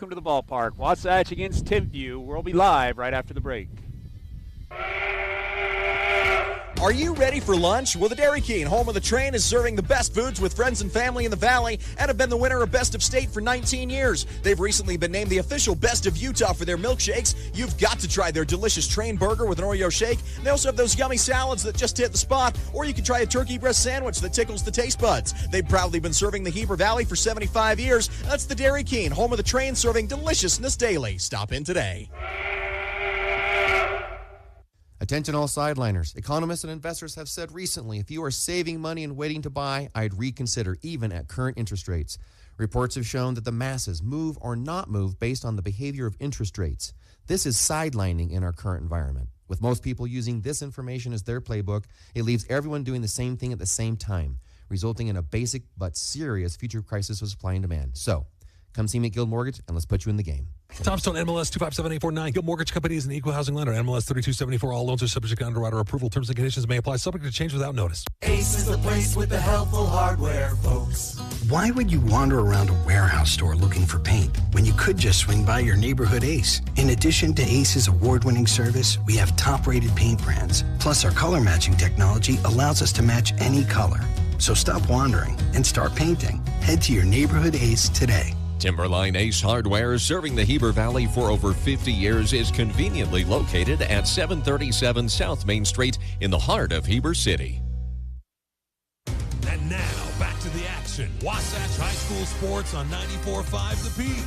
Welcome to the ballpark. Wasatch against Timpview. We'll be live right after the break. Are you ready for lunch? Well, the Dairy King, home of the train, is serving the best foods with friends and family in the Valley and have been the winner of Best of State for 19 years. They've recently been named the official Best of Utah for their milkshakes. You've got to try their delicious train burger with an Oreo shake. They also have those yummy salads that just hit the spot, or you can try a turkey breast sandwich that tickles the taste buds. They've proudly been serving the Heber Valley for 75 years. That's the Dairy King, home of the train, serving deliciousness daily. Stop in today. Attention all sideliners. Economists and investors have said recently, if you are saving money and waiting to buy, I'd reconsider even at current interest rates. Reports have shown that the masses move or not move based on the behavior of interest rates. This is sidelining in our current environment. With most people using this information as their playbook, it leaves everyone doing the same thing at the same time, resulting in a basic but serious future crisis of supply and demand. So, come see me at Guild Mortgage and let's put you in the game. Tom Stone, MLS 257849. Guild Mortgage Company is an equal housing lender. MLS 3274. All loans are subject to underwriter approval. Terms and conditions may apply. Subject to change without notice. Ace is the place with the helpful hardware, folks. Why would you wander around a warehouse store looking for paint when you could just swing by your neighborhood Ace? In addition to Ace's award-winning service, we have top-rated paint brands. Plus, our color matching technology allows us to match any color. So stop wandering and start painting. Head to your neighborhood Ace today. Timberline Ace Hardware, serving the Heber Valley for over 50 years, is conveniently located at 737 South Main Street in the heart of Heber City. And now, back to the action. Wasatch High School Sports on 94.5 The Peak.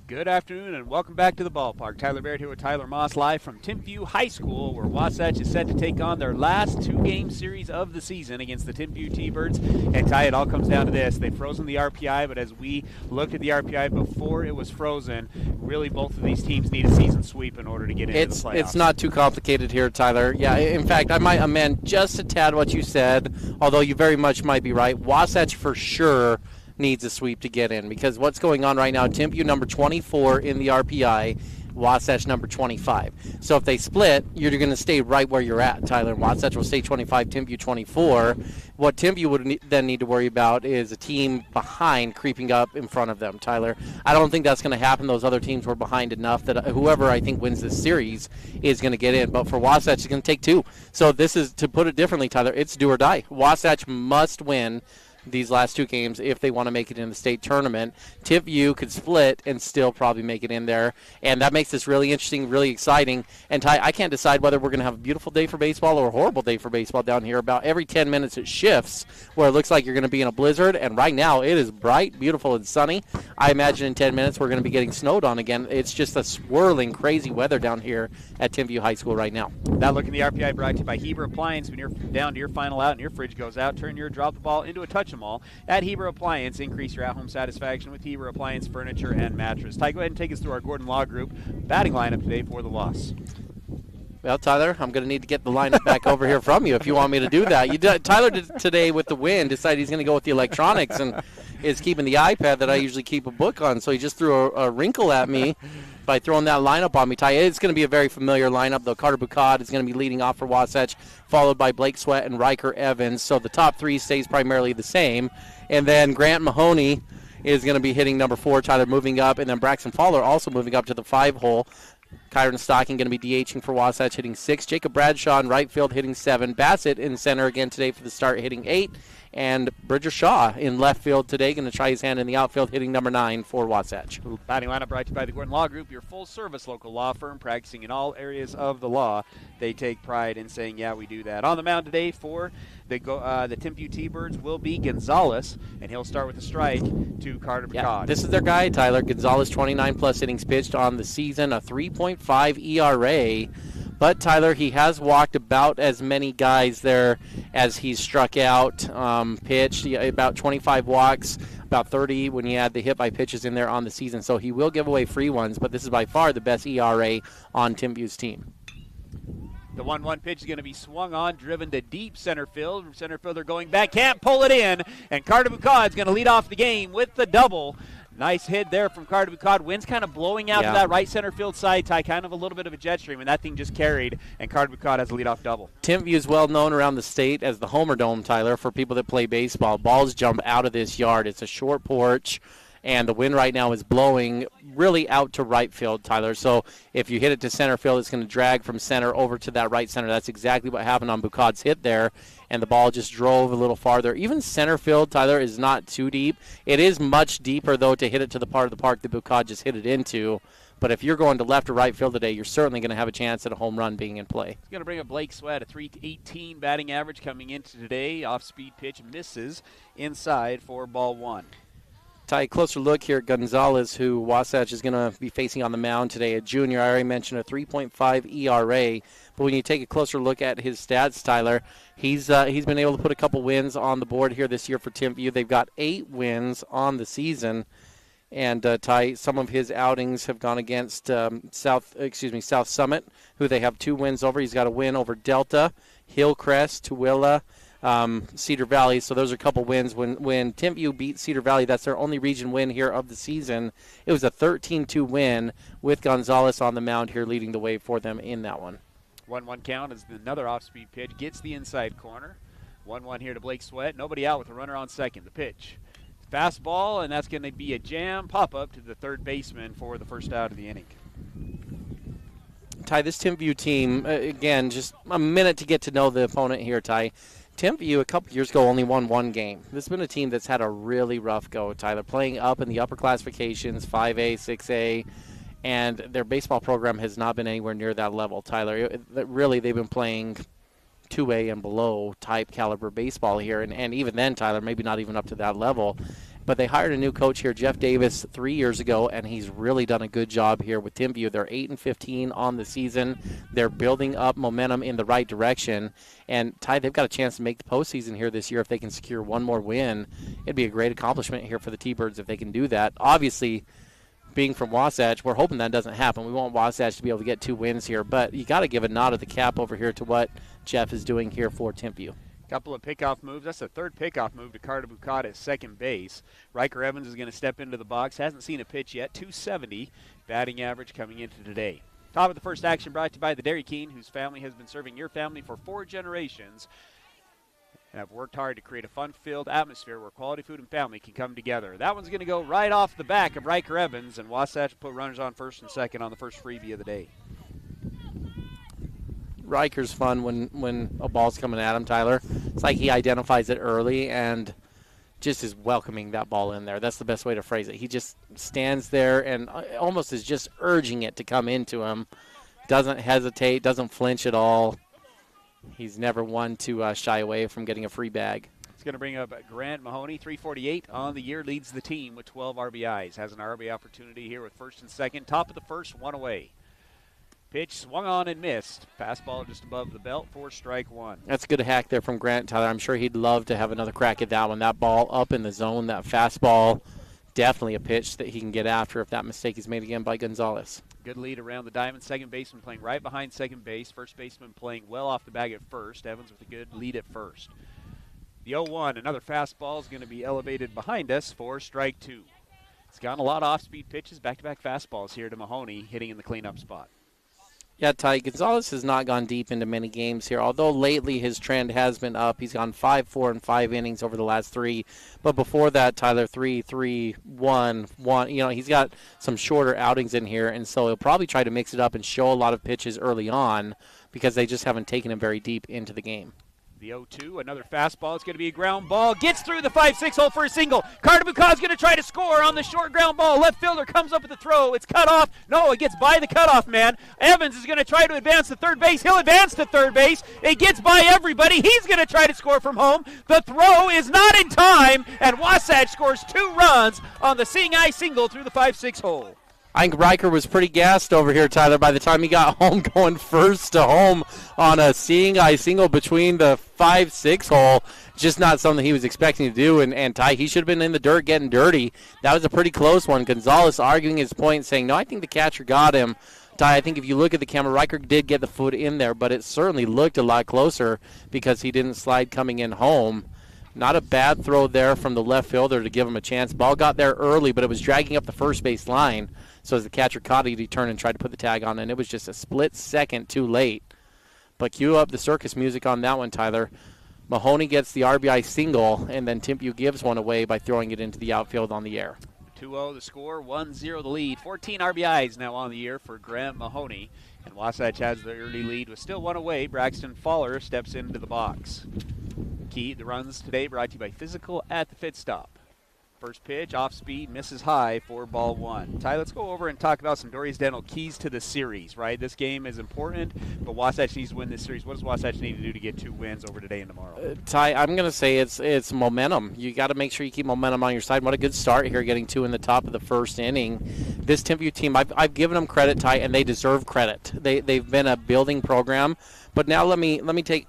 Good afternoon and welcome back to the ballpark. Tyler Barrett here with Tyler Moss, live from Timpview High School, where Wasatch is set to take on their last two-game series of the season against the Timpview T-Birds. And Ty, it all comes down to this. They've frozen the RPI, but as we looked at the RPI before it was frozen, really both of these teams need a season sweep in order to get into the playoffs. It's not too complicated here, Tyler. Yeah, in fact, I might amend just a tad what you said, although you very much might be right. Wasatch for sure needs a sweep to get in, because what's going on right now, Timpview number 24 in the RPI, Wasatch number 25. So if they split, you're going to stay right where you're at, Tyler. Wasatch will stay 25, Timpview 24. What Timpview would then need to worry about is a team behind creeping up in front of them, Tyler. I don't think that's going to happen. Those other teams were behind enough that whoever I think wins this series is going to get in. But for Wasatch, it's going to take two. So this is, to put it differently, Tyler, it's do or die. Wasatch must win these last two games if they want to make it in the state tournament. Timpview could split and still probably make it in there, and that makes this really interesting, really exciting. And Ty, I can't decide whether we're going to have a beautiful day for baseball or a horrible day for baseball down here. About every 10 minutes it shifts where it looks like you're going to be in a blizzard, and right now it is bright, beautiful, and sunny. I imagine in 10 minutes we're going to be getting snowed on again. It's just a swirling, crazy weather down here at Timpview High School right now. That look in the RPI brought to you by Heber Appliance. When you're down to your final out and your fridge goes out, turn your drop the ball into a touch 'em all at Heber Appliance. Increase your at-home satisfaction with Heber Appliance furniture and mattress. Ty, go ahead and take us through our Gordon Law Group batting lineup today for the loss. Well, Tyler, I'm going to need to get the lineup back over here from you if you want me to do that. Tyler did today with the wind, decided he's going to go with the electronics and is keeping the iPad that I usually keep a book on, so he just threw a wrinkle at me by throwing that lineup on me, Ty. It's going to be a very familiar lineup, though. Carter Bucad is going to be leading off for Wasatch, followed by Blake Sweat and Riker Evans, so the top three stays primarily the same. And then Grant Mahoney is going to be hitting number 4, Tyler moving up, and then Braxton Fowler also moving up to the 5 hole. Kyron Stocking going to be DHing for Wasatch, hitting 6. Jacob Bradshaw in right field hitting 7. Bassett in center again today for the start, hitting 8. And Bridger Shaw in left field today, going to try his hand in the outfield, hitting number 9 for Wasatch. Batting lineup brought to you by the Gordon Law Group, your full-service local law firm practicing in all areas of the law. They take pride in saying, yeah, we do that. On the mound today for the Timpview T-Birds will be Gonzalez, and he'll start with a strike to Carter Bucad. Yeah, this is their guy, Tyler. Gonzalez, 29-plus innings pitched on the season, a 3.5 ERA. But, Tyler, he has walked about as many guys there as he's struck out, pitched, about 25 walks, about 30 when he had the hit by pitches in there on the season. So he will give away free ones, but this is by far the best ERA on Timpview's team. The 1-1 pitch is going to be swung on, driven to deep center field. Center fielder going back, can't pull it in, and Carter Bucad is going to lead off the game with the double. Nice hit there from Carter Bucod. Wind's kind of blowing out to that right center field side, Ty. Kind of a little bit of a jet stream, and that thing just carried, and Carter Bucod has a leadoff double. Timpview is well known around the state as the Homer Dome, Tyler, for people that play baseball. Balls jump out of this yard. It's a short porch, and the wind right now is blowing really out to right field, Tyler. So if you hit it to center field, it's going to drag from center over to that right center. That's exactly what happened on Bucod's hit there, and the ball just drove a little farther. Even center field, Tyler, is not too deep. It is much deeper, though, to hit it to the part of the park that Bucod just hit it into. But if you're going to left or right field today, you're certainly going to have a chance at a home run being in play. He's going to bring up Blake Sweat, a .318 batting average coming into today. Off-speed pitch misses inside for ball one. Ty, closer look here at Gonzalez, who Wasatch is going to be facing on the mound today. A junior, I already mentioned a 3.5 ERA. But when you take a closer look at his stats, Tyler, he's been able to put a couple wins on the board here this year for Timpview. They've got 8 wins on the season. And Ty, some of his outings have gone against South Summit, who they have 2 wins over. He's got a win over Delta, Hillcrest, Tooele, Cedar Valley. So those are a couple wins. When Timpview beat Cedar Valley, that's their only region win here of the season. It was a 13-2 win with Gonzalez on the mound here leading the way for them in that one. 1-1 count as another off-speed pitch gets the inside corner. 1-1 here to Blake Sweat. Nobody out with a runner on second. The pitch. Fastball, and that's going to be a jam pop-up to the third baseman for the first out of the inning. Ty, this Timpview team, again, just a minute to get to know the opponent here, Ty. Timpview, a couple years ago, only won 1 game. This has been a team that's had a really rough go, Tyler, playing up in the upper classifications, 5A, 6A, and their baseball program has not been anywhere near that level, Tyler. Really, they've been playing 2A and below type caliber baseball here, and even then, Tyler, maybe not even up to that level. But they hired a new coach here, Jeff Davis, 3 years ago, and he's really done a good job here with Timpview. They're 8-15 on the season. They're building up momentum in the right direction. And, Ty, they've got a chance to make the postseason here this year if they can secure one more win. It'd be a great accomplishment here for the T-Birds if they can do that. Obviously, being from Wasatch, we're hoping that doesn't happen. We want Wasatch to be able to get 2 wins here. But you got to give a nod of the cap over here to what Jeff is doing here for Timpview. Couple of pickoff moves. That's the third pickoff move to Carter Bucod at second base. Riker Evans is going to step into the box. Hasn't seen a pitch yet. .270 batting average coming into today. Top of the first action brought to you by the Dairy King, whose family has been serving your family for 4 generations and have worked hard to create a fun-filled atmosphere where quality food and family can come together. That one's going to go right off the back of Riker Evans, and Wasatch will put runners on first and second on the first freebie of the day. Riker's fun when a ball's coming at him, Tyler. It's like he identifies it early and just is welcoming that ball in there. That's the best way to phrase it. He just stands there and almost is just urging it to come into him. Doesn't hesitate, doesn't flinch at all. He's never one to shy away from getting a free bag. It's going to bring up Grant Mahoney, 348 on the year, leads the team with 12 RBIs. Has an RBI opportunity here with first and second. Top of the first, 1 away. Pitch swung on and missed. Fastball just above the belt for strike 1. That's a good hack there from Grant, Tyler. I'm sure he'd love to have another crack at that one. That ball up in the zone, that fastball, definitely a pitch that he can get after if that mistake is made again by Gonzalez. Good lead around the diamond. Second baseman playing right behind second base. First baseman playing well off the bag at first. Evans with a good lead at first. The 0-1, another fastball is going to be elevated behind us for strike 2. It's gotten a lot of off-speed pitches, back-to-back fastballs here to Mahoney, hitting in the cleanup spot. Yeah, Ty, Gonzalez has not gone deep into many games here, although lately his trend has been up. He's gone 5, 4, and 5 innings over the last 3. But before that, Tyler, 3, 3, 1, 1. You know, he's got some shorter outings in here, and so he'll probably try to mix it up and show a lot of pitches early on because they just haven't taken him very deep into the game. The 0-2, another fastball. It's going to be a ground ball. Gets through the 5-6 hole for a single. Carter Bucod's going to try to score on the short ground ball. Left fielder comes up with the throw. It's cut off. No, it gets by the cutoff man. Evans is going to try to advance to third base. He'll advance to third base. It gets by everybody. He's going to try to score from home. The throw is not in time, and Wasatch scores 2 runs on the seeing eye single through the 5-6 hole. I think Riker was pretty gassed over here, Tyler, by the time he got home, going first to home on a seeing eye single between the 5-6 hole. Just not something he was expecting to do. And Ty, he should have been in the dirt getting dirty. That was a pretty close one. Gonzalez arguing his point, saying, no, I think the catcher got him. Ty, I think if you look at the camera, Riker did get the foot in there, but it certainly looked a lot closer because he didn't slide coming in home. Not a bad throw there from the left fielder to give him a chance. Ball got there early, but it was dragging up the first base line. So as the catcher caught it, he turned and tried to put the tag on, and it was just a split second too late. But cue up the circus music on that one, Tyler. Mahoney gets the RBI single, and then Timpview gives one away by throwing it into the outfield on the air. 2-0 the score, 1-0 the lead. 14 RBIs now on the year for Graham Mahoney. And Wasatch has the early lead with still one away. Braxton Faller steps into the box. Key, the runs today brought to you by Physical at the Fit Stop. First pitch, off speed, misses high for ball one. Ty, let's go over and talk about some Dorries Dental keys to the series, right? This game is important, but Wasatch needs to win this series. What does Wasatch need to do to get 2 wins over today and tomorrow? Ty, I'm going to say it's momentum. You got to make sure you keep momentum on your side. What a good start here, getting 2 in the top of the first inning. This Timpview team, I've given them credit, Ty, and they deserve credit. They've been a building program. But now let me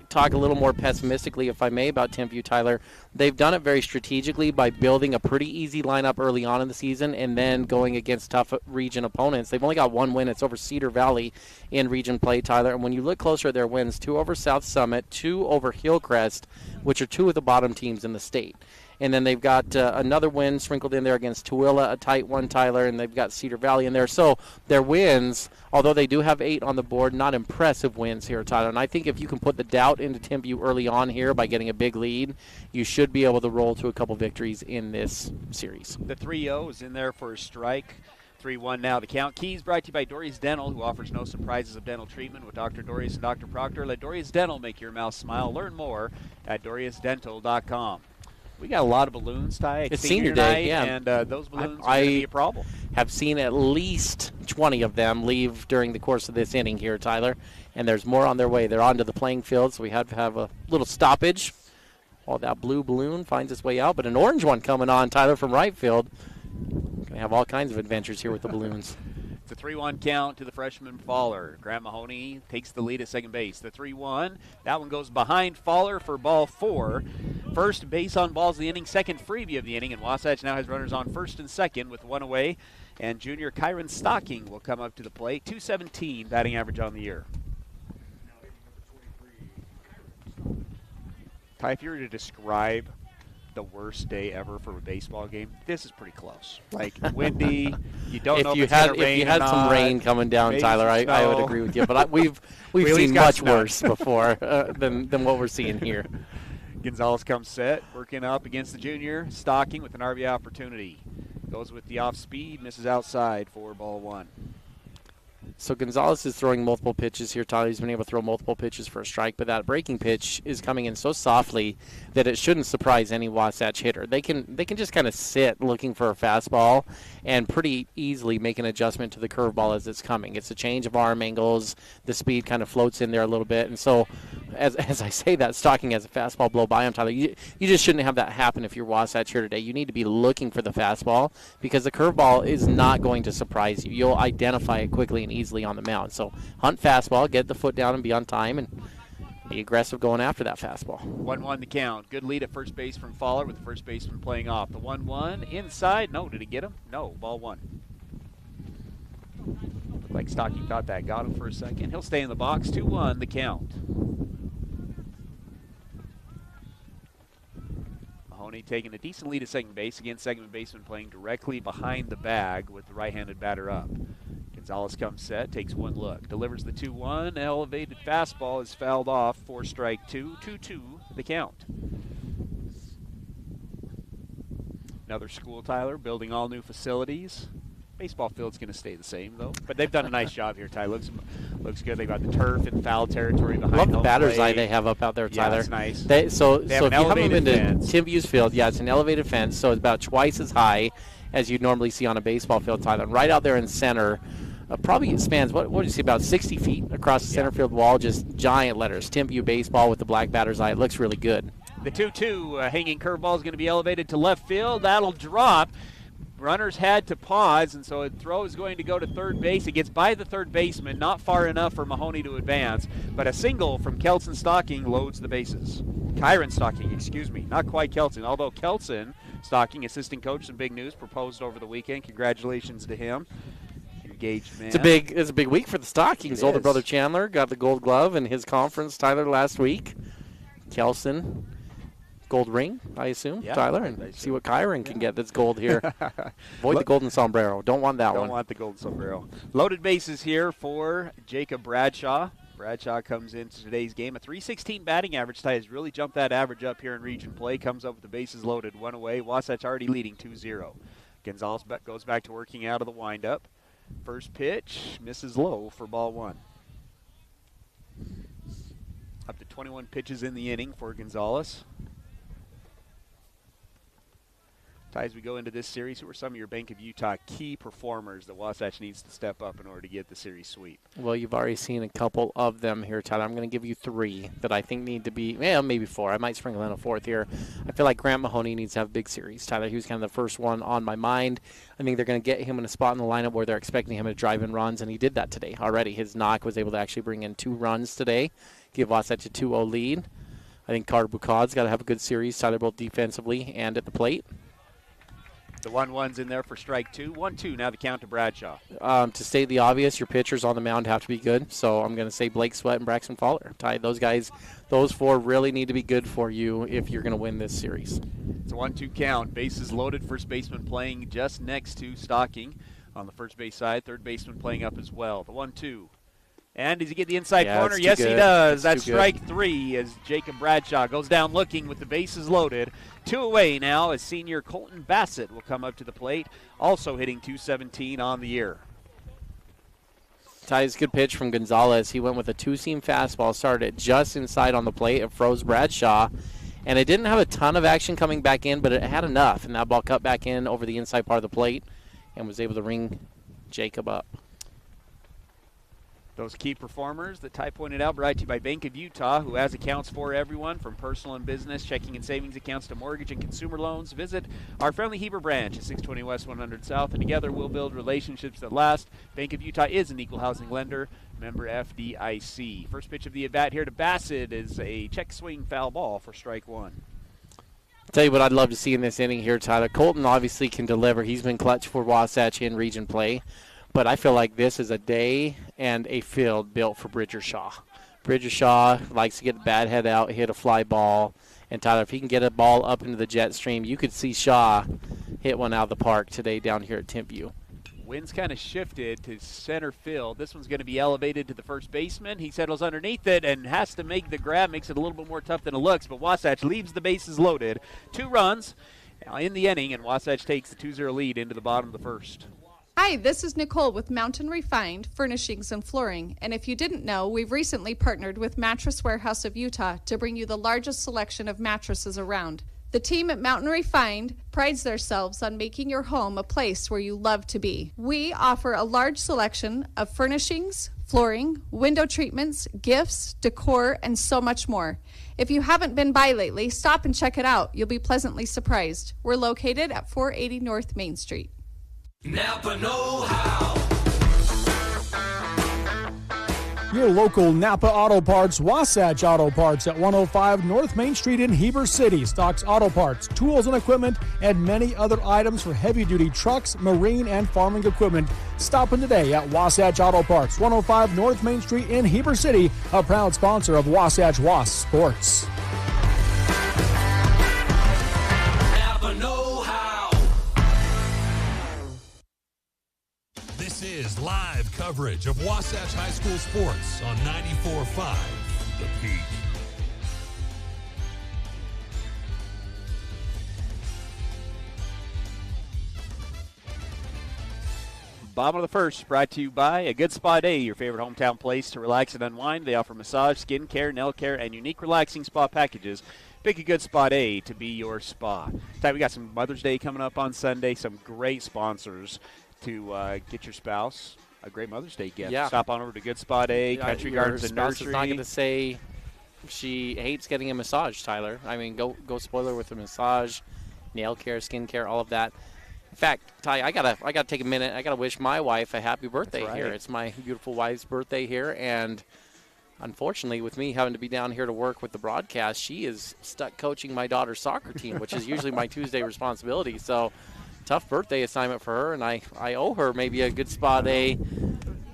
talk a little more pessimistically, if I may, about Timpview, Tyler. They've done it very strategically by building a pretty easy lineup early on in the season and then going against tough region opponents. They've only got 1 win. It's over Cedar Valley in region play, Tyler. And when you look closer at their wins, 2 over South Summit, 2 over Hillcrest, which are 2 of the bottom teams in the state. And then they've got another win sprinkled in there against Tooele, a tight one, Tyler, and they've got Cedar Valley in there. So their wins, although they do have 8 on the board, not impressive wins here, Tyler. And I think if you can put the doubt into Timpview early on here by getting a big lead, you should be able to roll to a couple victories in this series. The 3-0 is in there for a strike. 3-1 now the count. Keys brought to you by Dorries Dental, who offers no surprises of dental treatment with Dr. Dorries and Dr. Proctor. Let Dorries Dental make your mouth smile. Learn more at DorriesDental.com. We got a lot of balloons, Ty. It's senior day, night, yeah. And those balloons are going to be a problem. Have seen at least 20 of them leave during the course of this inning here, Tyler. And there's more on their way. They're onto the playing field, so we had to have a little stoppage while that blue balloon finds its way out. But an orange one coming on, Tyler, from right field. Going to have all kinds of adventures here with the balloons. It's a 3-1 count to the freshman Faller. Graham Mahoney takes the lead at second base. The 3-1, that one goes behind Faller for ball 4. First base on balls of the inning, second freebie of the inning, and Wasatch now has runners on first and second with 1 away. And junior Kyron Stocking will come up to the plate. .217 batting average on the year. Ty, if you were to describe the worst day ever for a baseball game, this is pretty close. Like windy, you don't know if it's going to rain. If you had some rain coming down, Tyler, I would agree with you. But we've seen much worse before than what we're seeing here. Gonzalez comes set, working up against the junior, Stocking with an RBI opportunity. Goes with the off speed, misses outside for ball 1. So Gonzalez is throwing multiple pitches here, Tyler. He's been able to throw multiple pitches for a strike, but that breaking pitch is coming in so softly that it shouldn't surprise any Wasatch hitter. They can just kind of sit looking for a fastball and pretty easily make an adjustment to the curveball as it's coming. It's a change of arm angles. The speed kind of floats in there a little bit. And so as I say that, Stocking has a fastball blow by him, Tyler. You just shouldn't have that happen if you're Wasatch here today. You need to be looking for the fastball because the curveball is not going to surprise you. You'll identify it quickly and easily on the mound. So hunt fastball, get the foot down and be on time, and be aggressive going after that fastball. 1-1 the count. Good lead at first base from Faller with the first baseman playing off. The 1-1 inside. No, did he get him? No, ball 1. Looked like Stocking thought that got him for a second. He'll stay in the box. 2-1 the count. Mahoney taking a decent lead at second base. Again, second baseman playing directly behind the bag with the right-handed batter up. Gonzalez comes set, takes one look, delivers the 2-1. Elevated fastball is fouled off for strike 2. 2-2 the count. Another school, Tyler, building all new facilities. Baseball field's going to stay the same, though. But they've done a nice job here, Tyler. Looks good. They've got the turf and foul territory behind. Love the batter's eye they have up out there, Tyler. Yeah, it's nice. So if you haven't been to Timpview's field, yeah, it's an elevated fence, so it's about twice as high as you'd normally see on a baseball field, Tyler. And right out there in center, probably it spans, what do you see, about 60 feet across the center field wall, just giant letters, Timpview Baseball with the black batter's eye. It looks really good. The 2-2 hanging curveball is going to be elevated to left field. That'll drop. Runners had to pause, and so a throw is going to go to third base. It gets by the third baseman, not far enough for Mahoney to advance, but a single from Kelson Stocking loads the bases. Kyron Stocking, excuse me, not quite Kelson, although Kelson Stocking, assistant coach, some big news, proposed over the weekend. Congratulations to him. Engaged man. It's a big week for the Stockings. Older brother Chandler got the gold glove in his conference, Tyler, last week. Kelson gold ring, I assume, Yeah, Tyler, I and assume. see what Kyron can get that's gold here. Avoid the golden sombrero. Don't want that one. Don't want the gold sombrero. Loaded bases here for Jacob Bradshaw. Bradshaw comes into today's game. A .316 batting average. Ty has really jumped that average up here in region play. Comes up with the bases loaded. One away. Wasatch already leading 2-0. Gonzalez goes back to working out of the windup. First pitch misses low for ball one. Up to 21 pitches in the inning for Gonzalez. Ty, as we go into this series, who are some of your Bank of Utah key performers that Wasatch needs to step up in order to get the series sweep? Well, you've already seen a couple of them here, Tyler. I'm going to give you three that I think need to be, maybe four. I might sprinkle in a fourth here. I feel like Grant Mahoney needs to have a big series. Tyler, he was kind of the first one on my mind. I think they're going to get him in a spot in the lineup where they're expecting him to drive in runs, and he did that today already. His knock was able to actually bring in 2 runs today, give Wasatch a 2-0 lead. I think Carter Bucad's got to have a good series, Tyler, both defensively and at the plate. The 1-1's in there for strike 2. 1-2 now the count to Bradshaw. To state the obvious, your pitchers on the mound have to be good. So I'm going to say Blake Sweat and Braxton Fowler. Ty, those guys, those 4 really need to be good for you if you're going to win this series. It's a 1-2 count. Bases loaded. First baseman playing just next to Stocking on the first base side. Third baseman playing up as well. The 1-2. And does he get the inside corner? Yes, he does. That's strike 3 as Jacob Bradshaw goes down looking with the bases loaded. 2 away now as senior Colton Bassett will come up to the plate, also hitting .217 on the year. Ty's good pitch from Gonzalez. He went with a 2-seam fastball, started it just inside on the plate. It froze Bradshaw. And it didn't have a ton of action coming back in, but it had enough. And that ball cut back in over the inside part of the plate and was able to ring Jacob up. Those key performers that Ty pointed out, brought to you by Bank of Utah, who has accounts for everyone from personal and business, checking and savings accounts to mortgage and consumer loans. Visit our friendly Heber branch at 620 West 100 South, and together we'll build relationships that last. Bank of Utah is an equal housing lender, member FDIC. First pitch of the at-bat here to Bassett is a check swing foul ball for strike 1. I'll tell you what I'd love to see in this inning here, Tyler. Colton obviously can deliver. He's been clutch for Wasatch in region play. But I feel like this is a day and a field built for Bridger Shaw. Bridger Shaw likes to get the bat head out, hit a fly ball. And, Tyler, if he can get a ball up into the jet stream, you could see Shaw hit one out of the park today down here at Timpview. Wind's kind of shifted to center field. This one's going to be elevated to the first baseman. He settles underneath it and has to make the grab. Makes it a little bit more tough than it looks. But Wasatch leaves the bases loaded. 2 runs in the inning, and Wasatch takes the 2-0 lead into the bottom of the first. Hi, this is Nicole with Mountain Refined Furnishings and Flooring. And if you didn't know, we've recently partnered with Mattress Warehouse of Utah to bring you the largest selection of mattresses around. The team at Mountain Refined prides themselves on making your home a place where you love to be. We offer a large selection of furnishings, flooring, window treatments, gifts, decor, and so much more. If you haven't been by lately, stop and check it out. You'll be pleasantly surprised. We're located at 480 North Main Street. Napa know-how. Your local Napa Auto Parts, Wasatch Auto Parts at 105 North Main Street in Heber City stocks auto parts, tools and equipment, and many other items for heavy-duty trucks, marine, and farming equipment. Stop in today at Wasatch Auto Parts, 105 North Main Street in Heber City, a proud sponsor of Wasatch Wasp Sports. Napa know-how. This is live coverage of Wasatch High School sports on 94.5 The Peak. Bottom of the first, brought to you by A Good Spa Day, your favorite hometown place to relax and unwind. They offer massage, skin care, nail care, and unique relaxing spa packages. Pick A Good Spa Day to be your spa. Ty, we got some Mother's Day coming up on Sunday, some great sponsors to get your spouse a great Mother's Day gift. Yeah. Stop on over to Good Spa Day, Country Gardens and Your spouse Nursery. is not going to say she hates getting a massage, Tyler. I mean, go spoil her with a massage, nail care, skin care, all of that. In fact, Ty, I gotta take a minute. I gotta wish my wife a happy birthday right. here. It's my beautiful wife's birthday here, and unfortunately, with me having to be down here to work with the broadcast, she is stuck coaching my daughter's soccer team, which is usually my Tuesday responsibility. So, tough birthday assignment for her, and I owe her maybe a Good Spa Day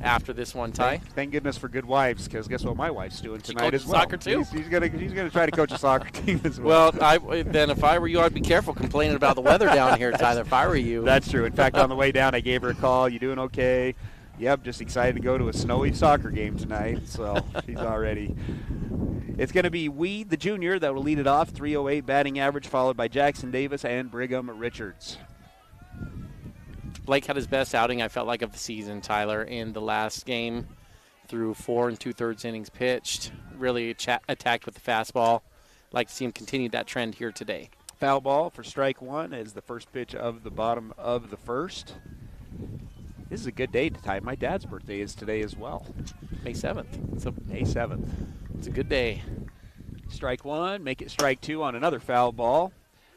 after this one, Ty. Thank goodness for good wives, because guess what my wife's doing tonight as well. Soccer too. She's gonna try to coach a soccer team as well. Well, then if I were you, I'd be careful complaining about the weather down here, Tyler. If I were you. That's true. In fact, on the way down, I gave her a call. You doing okay? Yep, just excited to go to a snowy soccer game tonight. So she's already. It's going to be Weed, the junior, that will lead it off. 308 batting average, followed by Jackson Davis and Brigham Richards. Blake had his best outing, I felt like, of the season, Tyler, in the last game. Through 4 2/3 innings pitched. Really attacked with the fastball. Like to see him continue that trend here today. Foul ball for strike one as the first pitch of the bottom of the first. This is a good day to tie. My dad's birthday is today as well. May 7th. So May 7th. It's a good day. Strike one, make it strike two on another foul ball.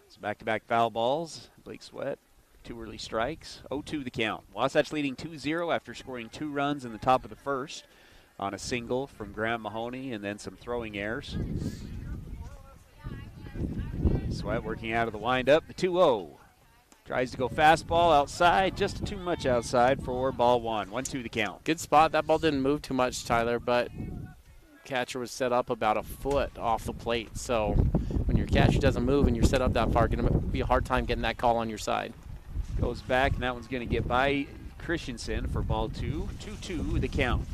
It's back-to-back foul balls. Blake Sweat, 2 early strikes. 0-2 the count. Wasatch leading 2-0 after scoring 2 runs in the top of the first on a single from Graham Mahoney and then some throwing errors. Sweat working out of the windup. The 2-0. Tries to go fastball outside, just too much outside for ball one. 1-2 the count. Good spot. That ball didn't move too much, Tyler, but catcher was set up about a foot off the plate. So when your catcher doesn't move and you're set up that far, it's going to be a hard time getting that call on your side. Goes back, and that one's going to get by Christensen for ball 2. 2-2 the count.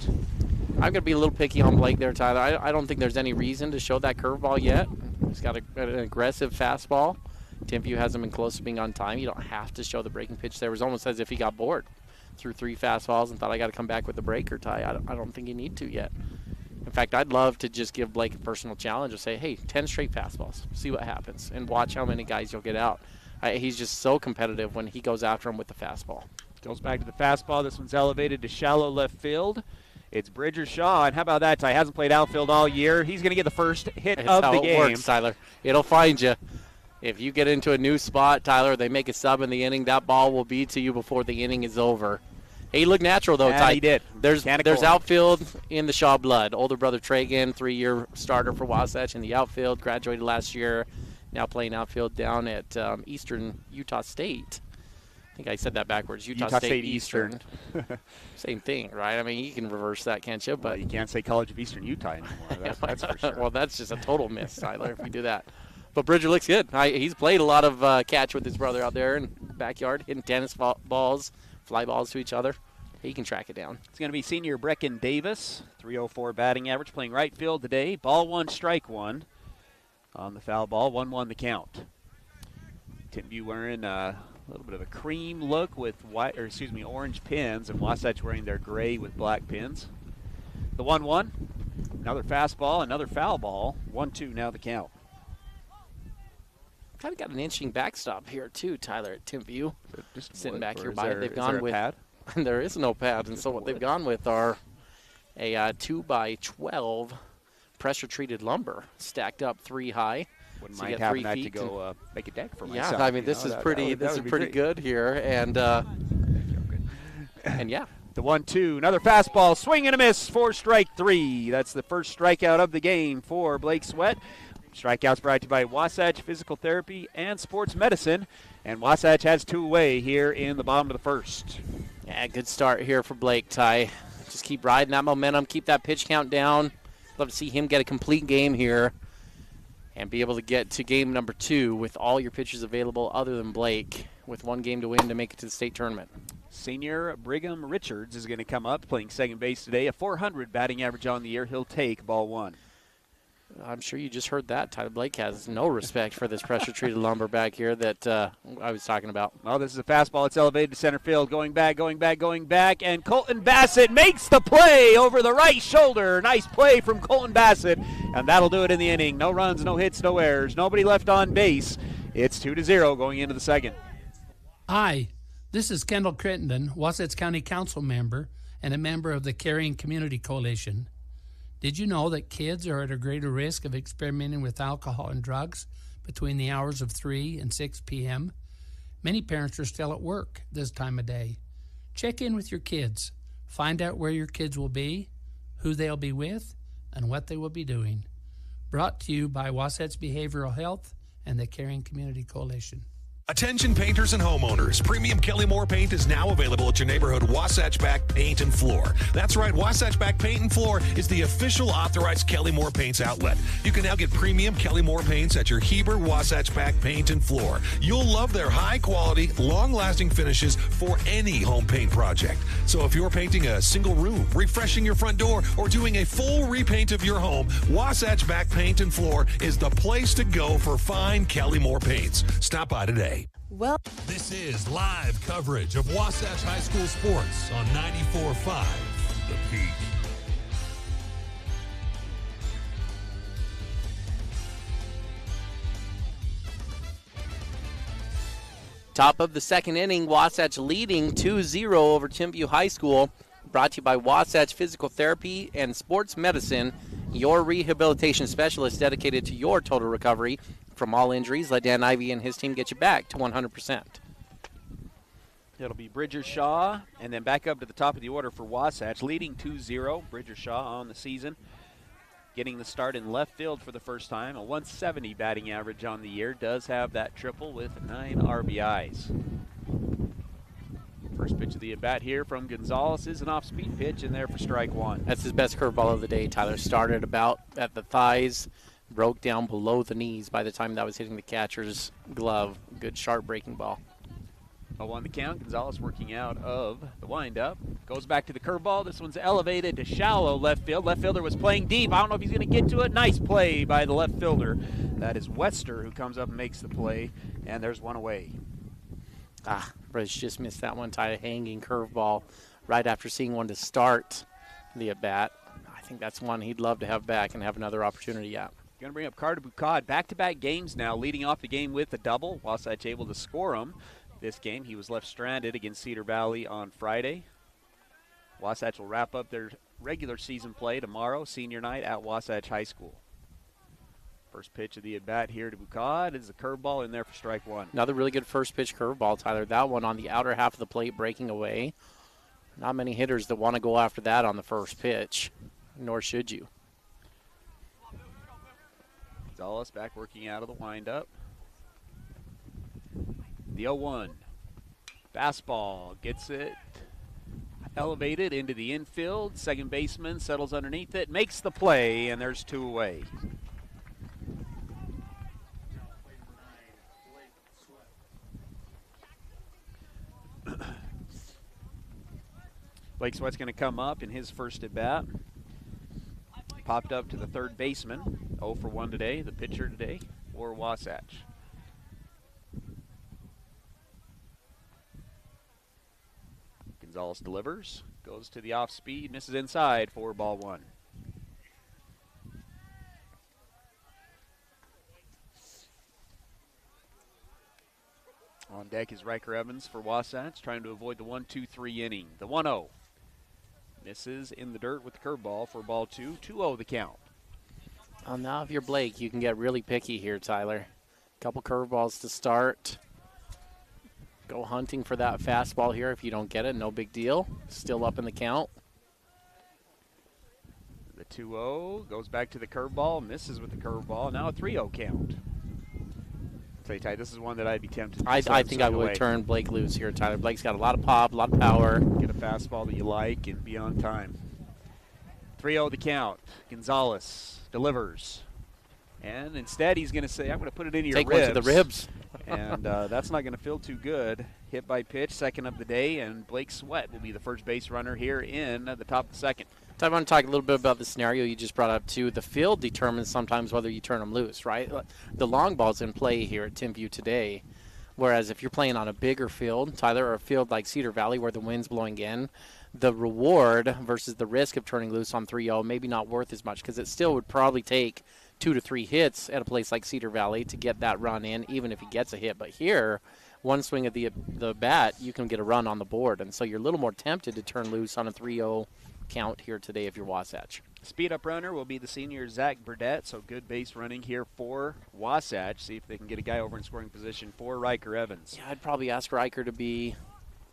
I'm going to be a little picky on Blake there, Tyler. I don't think there's any reason to show that curveball yet. He's got an aggressive fastball. Timpview hasn't been close to being on time. You don't have to show the breaking pitch there. It was almost as if he got bored. Threw 3 fastballs and thought, I got to come back with the breaker, Ty. I don't think you need to yet. In fact, I'd love to just give Blake a personal challenge and say, hey, 10 straight fastballs. See what happens. And watch how many guys you'll get out. He's just so competitive when he goes after him with the fastball. Goes back to the fastball. This one's elevated to shallow left field. It's Bridger Shaw, and how about that, Ty? Hasn't played outfield all year. He's going to get the first hit of the game. That's how it works, Tyler. It'll find you. If you get into a new spot, Tyler, they make a sub in the inning, that ball will be to you before the inning is over. He looked natural, though, Ty. He did. There's outfield in the Shaw blood. Older brother Tragan, 3-year starter for Wasatch in the outfield, graduated last year, now playing outfield down at Eastern Utah State. I think I said that backwards. Utah State Eastern. Same thing, right? I mean, you can reverse that, can't you? But you can't say College of Eastern Utah anymore. That's for sure. Well, that's just a total miss, Tyler, if you do that. But Bridger looks good. He's played a lot of catch with his brother out there in the backyard, hitting tennis balls, fly balls to each other. He can track it down. It's going to be senior Brecken Davis, 304 batting average, playing right field today. Ball 1, strike 1 on the foul ball. 1-1 the count. Timpview wearing a little bit of a cream look with orange pins, and Wasatch wearing their gray with black pins. The 1-1, another fastball, another foul ball. 1-2 now the count. Kind of got an interesting backstop here too, Tyler, at Timpview. Just sitting wood, back here is by there, it. They've is gone there a with pad? There is no pad, and so what they've gone with are a 2x12 pressure-treated lumber stacked up 3 high. Wouldn't so mind having that to go make a deck for myself. Yeah, I mean this is pretty good here, and and yeah. The 1-2, another fastball, swing and a miss for strike 3. That's the first strikeout of the game for Blake Sweat. Strikeouts brought to you by Wasatch Physical Therapy and Sports Medicine. And Wasatch has 2 away here in the bottom of the first. Yeah, good start here for Blake, Ty. Just keep riding that momentum, keep that pitch count down. Love to see him get a complete game here and be able to get to game number 2 with all your pitchers available other than Blake, with 1 game to win to make it to the state tournament. Senior Brigham Richards is going to come up playing second base today. A 400 batting average on the year. He'll take ball 1. I'm sure you just heard that. Tyler Blake has no respect for this pressure-treated lumber back here that I was talking about. Well, this is a fastball. It's elevated to center field. Going back. And Colton Bassett makes the play over the right shoulder. Nice play from Colton Bassett. And that'll do it in the inning. No runs, no hits, no errors. Nobody left on base. It's 2-0 going into the second. Hi, this is Kendall Crittenden, Wasatch County Council member and a member of the Caring Community Coalition. Did you know that kids are at a greater risk of experimenting with alcohol and drugs between the hours of 3 and 6 p.m.? Many parents are still at work this time of day. Check in with your kids. Find out where your kids will be, who they'll be with, and what they will be doing. Brought to you by Wasatch Behavioral Health and the Caring Community Coalition. Attention painters and homeowners. Premium Kelly Moore paint is now available at your neighborhood Wasatch Back Paint and Floor. That's right, Wasatch Back Paint and Floor is the official authorized Kelly Moore Paints outlet. You can now get premium Kelly Moore paints at your Heber Wasatch Back Paint and Floor. You'll love their high quality, long-lasting finishes for any home paint project. So if you're painting a single room, refreshing your front door, or doing a full repaint of your home, Wasatch Back Paint and Floor is the place to go for fine Kelly Moore paints. Stop by today. Well, This is live coverage of Wasatch High School sports on 94.5 The Peak. Top of the second inning, Wasatch leading 2-0 over Timpview High School. Brought to you by Wasatch Physical Therapy and Sports Medicine, your rehabilitation specialist dedicated to your total recovery from all injuries. Let Dan Ivey and his team get you back to 100%. It'll be Bridger Shaw, and then back up to the top of the order for Wasatch, leading 2-0. Bridger Shaw on the season, getting the start in left field for the first time. A 170 batting average on the year. Does have that triple with 9 RBIs. First pitch of the at-bat here from Gonzalez is an off-speed pitch in there for strike one. That's his best curveball of the day, Tyler. Started about at the thighs, broke down below the knees by the time that was hitting the catcher's glove. Good sharp breaking ball. 0-1 the count. Gonzalez working out of the windup. Goes back to the curveball. This one's elevated to shallow left field. Left fielder was playing deep. I don't know if he's going to get to it. Nice play by the left fielder. That is Wester who comes up and makes the play, and there's one away. Bridge just missed that one. Tyler, hanging curveball right after seeing one to start the at-bat. I think that's one he'd love to have back and have another opportunity at. Going to bring up Carter Bucad. Back-to-back games now, leading off the game with a double. Wasatch able to score him this game. He was left stranded against Cedar Valley on Friday. Wasatch will wrap up their regular season play tomorrow, senior night at Wasatch High School. First pitch of the at-bat here to Bucad is a curveball in there for strike one. Another really good first pitch curveball, Tyler. That one on the outer half of the plate breaking away. Not many hitters that want to go after that on the first pitch, nor should you. Gonzalez back working out of the windup. The 0-1. Fastball gets it elevated into the infield. Second baseman settles underneath it, makes the play, and there's two away. Blake Sweat's going to come up in his first at bat. Popped up to the third baseman. 0 for 1 today, the pitcher today for Wasatch. Gonzalez delivers, goes to the off speed, misses inside for ball one. On deck is Riker Evans for Wasatch, trying to avoid the 1-2-3 inning. The 1-0. Misses in the dirt with the curveball for ball two. 2-0 the count. Well, now if you're Blake, you can get really picky here, Tyler. Couple curveballs to start. Go hunting for that fastball here. If you don't get it, no big deal. Still up in the count. The 2-0 goes back to the curveball, misses with the curveball. Now a 3-0 count. Tell you, Ty, this is one that I'd be tempted to I think I would turn Blake loose here, Tyler. Blake's got a lot of pop, a lot of power. Get a fastball that you like and be on time. 3-0 the count. Gonzalez delivers. And instead he's going to say, I'm going to put it into your ribs. Take one to the ribs. And that's not going to feel too good. Hit by pitch, second of the day, and Blake Sweat will be the first base runner here in the top of the second. I want to talk a little bit about the scenario you just brought up, too. The field determines sometimes whether you turn them loose, right? The long ball's in play here at Timpview today, whereas if you're playing on a bigger field, Tyler, or a field like Cedar Valley where the wind's blowing in, the reward versus the risk of turning loose on 3-0 maybe not worth as much because it still would probably take 2 to 3 hits at a place like Cedar Valley to get that run in, even if he gets a hit. But here, one swing of the bat, you can get a run on the board, and so you're a little more tempted to turn loose on a 3-0 count here today if you're Wasatch. Speed up runner will be the senior Zach Burdett, so good base running here for Wasatch. See if they can get a guy over in scoring position for Riker Evans. Yeah, I'd probably ask Riker to be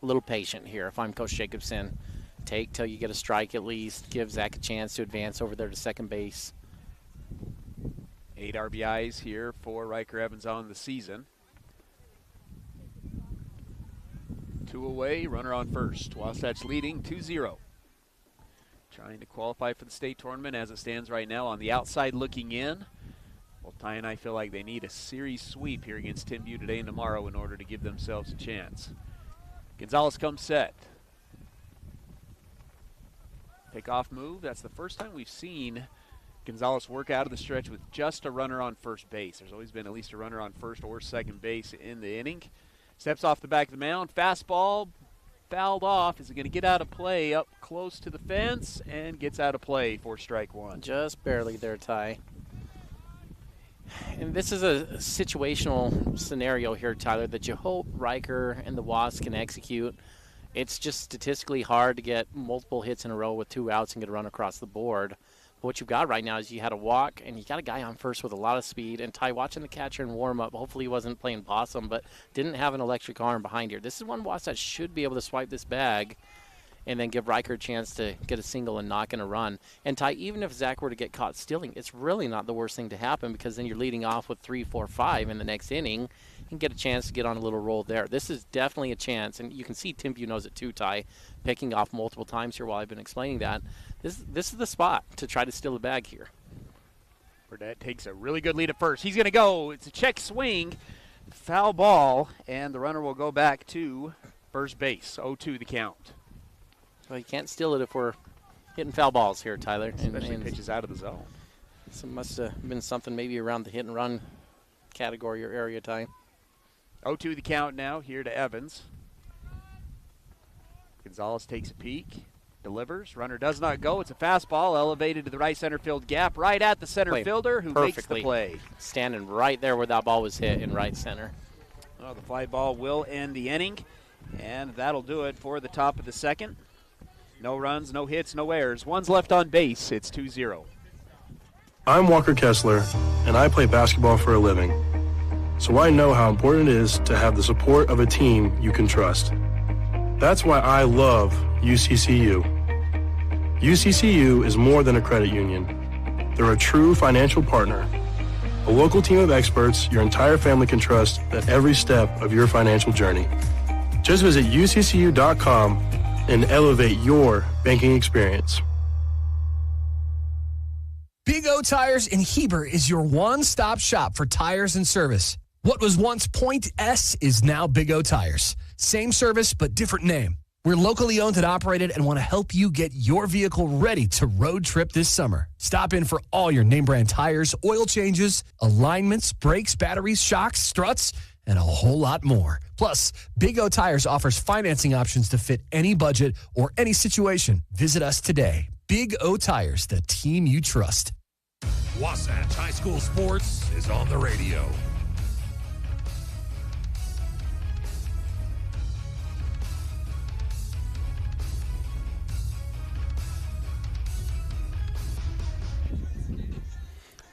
a little patient here if I'm Coach Jacobson. Take till you get a strike at least. Give Zach a chance to advance over there to second base. 8 RBIs here for Riker Evans on the season. 2 away, runner on first. Wasatch leading 2-0. Trying to qualify for the state tournament as it stands right now. On the outside looking in, well, Ty and I feel like they need a series sweep here against Timpview today and tomorrow in order to give themselves a chance. Gonzalez comes set. Pick-off move. That's the first time we've seen Gonzalez work out of the stretch with just a runner on first base. There's always been at least a runner on first or second base in the inning. Steps off the back of the mound. Fastball fouled off. Is it going to get out of play up close to the fence? And gets out of play for strike one. Just barely there, Ty. And this is a situational scenario here, Tyler, that you hope Riker and the Wasps can execute. It's just statistically hard to get multiple hits in a row with 2 outs and get a run across the board. But what you've got right now is you had a walk, and you got a guy on first with a lot of speed. And Ty, watching the catcher in warm-up, hopefully he wasn't playing possum, but didn't have an electric arm behind here. This is one Wasatch should be able to swipe this bag and then give Riker a chance to get a single and knock in a run. And Ty, even if Zach were to get caught stealing, it's really not the worst thing to happen, because then you're leading off with 3, 4, 5 in the next inning and get a chance to get on a little roll there. This is definitely a chance, and you can see Timpview knows it too, Ty, picking off multiple times here while I've been explaining that. This is the spot to try to steal a bag here. Burdett takes a really good lead at first. He's going to go. It's a check swing. Foul ball, and the runner will go back to first base. 0-2 the count. Well, you can't steal it if we're hitting foul balls here, Tyler. Especially pitches out of the zone. So it must have been something maybe around the hit and run category or area, Ty. 0-2 the count now here to Evans. Gonzalez takes a peek, delivers. Runner does not go. It's a fastball elevated to the right center field gap, right at the center fielder who makes the play. Standing right there where that ball was hit in right center. Well, the fly ball will end the inning, and that'll do it for the top of the second. No runs, no hits, no errors. One's left on base. It's 2-0. I'm Walker Kessler, and I play basketball for a living. So I know how important it is to have the support of a team you can trust. That's why I love UCCU. UCCU is more than a credit union. They're a true financial partner, a local team of experts your entire family can trust at every step of your financial journey. Just visit uccu.com and elevate your banking experience. Big O Tires in Heber is your one-stop shop for tires and service. What was once Point S is now Big O Tires. Same service, but different name. We're locally owned and operated and want to help you get your vehicle ready to road trip this summer. Stop in for all your name brand tires, oil changes, alignments, brakes, batteries, shocks, struts, and a whole lot more. Plus, Big O Tires offers financing options to fit any budget or any situation. Visit us today. Big O Tires, the team you trust. Wasatch High School Sports is on the radio.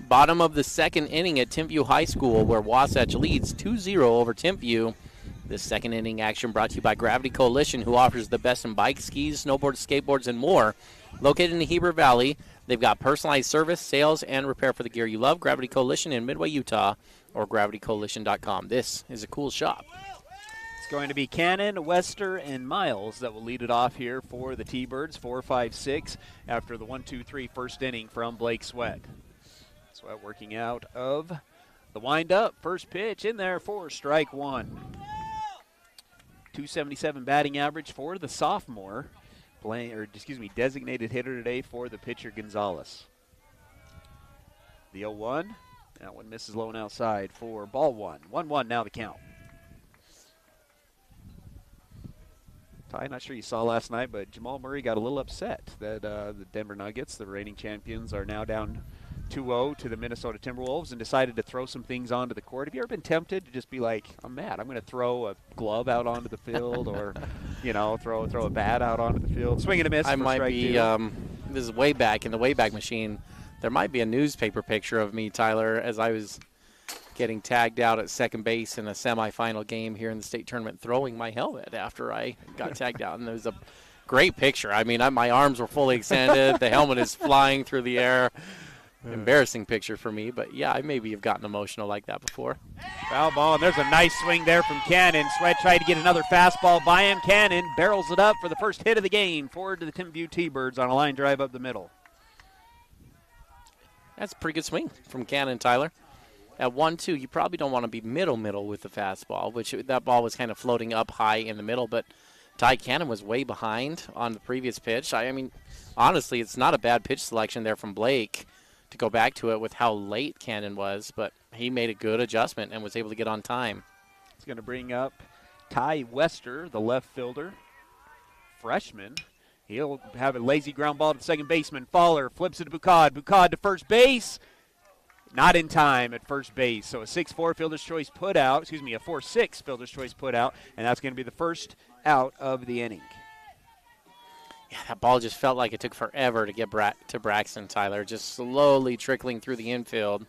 Bottom of the second inning at Timpview High School, where Wasatch leads 2-0 over Timpview. This second inning action brought to you by Gravity Coalition, who offers the best in bikes, skis, snowboards, skateboards, and more. Located in the Heber Valley, they've got personalized service, sales, and repair for the gear you love. Gravity Coalition in Midway, Utah, or gravitycoalition.com. This is a cool shop. It's going to be Cannon, Wester, and Miles that will lead it off here for the T-Birds, 4-5-6, after the 1-2-3 first inning from Blake Sweat. Sweat working out of the windup. First pitch in there for strike one. 277 batting average for the sophomore. Designated hitter today for the pitcher Gonzalez. The 0-1. That one misses low and outside for ball one. 1-1 now the count. Ty, not sure you saw last night, but Jamal Murray got a little upset that the Denver Nuggets, the reigning champions, are now down 2-0 to the Minnesota Timberwolves and decided to throw some things onto the court. Have you ever been tempted to just be like, I'm mad, I'm going to throw a glove out onto the field or, throw a bat out onto the field? Swing and a miss. I might be, this is way back in the Wayback Machine. There might be a newspaper picture of me, Tyler, as I was getting tagged out at second base in a semifinal game here in the state tournament, throwing my helmet after I got tagged out. And there was a great picture. I mean, my arms were fully extended. The helmet is flying through the air. embarrassing picture for me, but yeah, I maybe have gotten emotional like that before. Foul ball, and there's a nice swing there from Cannon. Sweat tried to get another fastball by him. Cannon barrels it up for the first hit of the game, forward to the Timpview T-Birds on a line drive up the middle. That's a pretty good swing from Cannon, Tyler. At 1-2, you probably don't want to be middle with the fastball, which that ball was kind of floating up high in the middle, but Ty Cannon was way behind on the previous pitch. I mean, honestly, it's not a bad pitch selection there from Blake to go back to it with how late Cannon was, but he made a good adjustment and was able to get on time. He's going to bring up Ty Wester, the left fielder, freshman. He'll have a lazy ground ball to the second baseman. Faller flips it to Bucad. Bucad to first base. Not in time at first base. So a 6-4 fielder's choice put out. Excuse me, a 4-6 fielder's choice put out. And that's going to be the first out of the inning. Yeah, that ball just felt like it took forever to get to Braxton, Tyler. Just slowly trickling through the infield.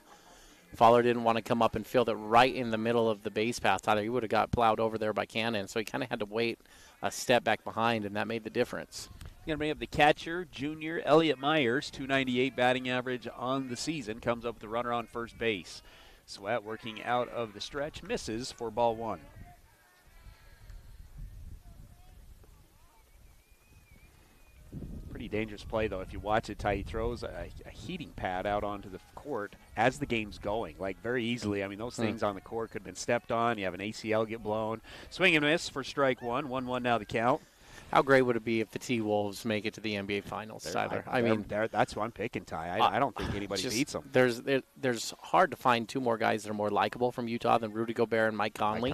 Faller didn't want to come up and field it right in the middle of the base path, Tyler. He would have got plowed over there by Cannon. So he kind of had to wait a step back behind, and that made the difference. Going to bring up the catcher, junior Elliot Myers, 298 batting average on the season, comes up with the runner on first base. Sweat working out of the stretch, misses for ball one. Pretty dangerous play, though. If you watch it, Ty, he throws a heating pad out onto the court as the game's going, like very easily. I mean, those things on the court could have been stepped on. You have an ACL get blown. Swing and miss for strike one. 1-1 now the count. How great would it be if the T-Wolves make it to the NBA Finals, Tyler? I mean, that's what I'm picking, Ty. I don't think anybody beats them. There's hard to find two more guys that are more likable from Utah than Rudy Gobert and Mike Conley.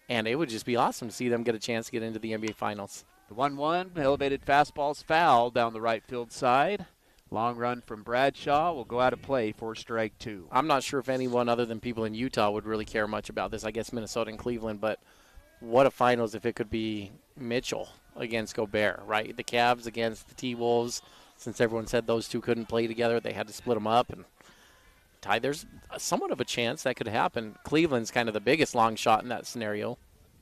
And it would just be awesome to see them get a chance to get into the NBA Finals. The 1-1, elevated fastball's foul down the right field side. Long run from Bradshaw will go out of play for strike two. I'm not sure if anyone other than people in Utah would really care much about this. I guess Minnesota and Cleveland, but what a finals if it could be Mitchell against Gobert, right? The Cavs against the T-Wolves. Since everyone said those two couldn't play together, they had to split them up. And Ty, there's somewhat of a chance that could happen. Cleveland's kind of the biggest long shot in that scenario.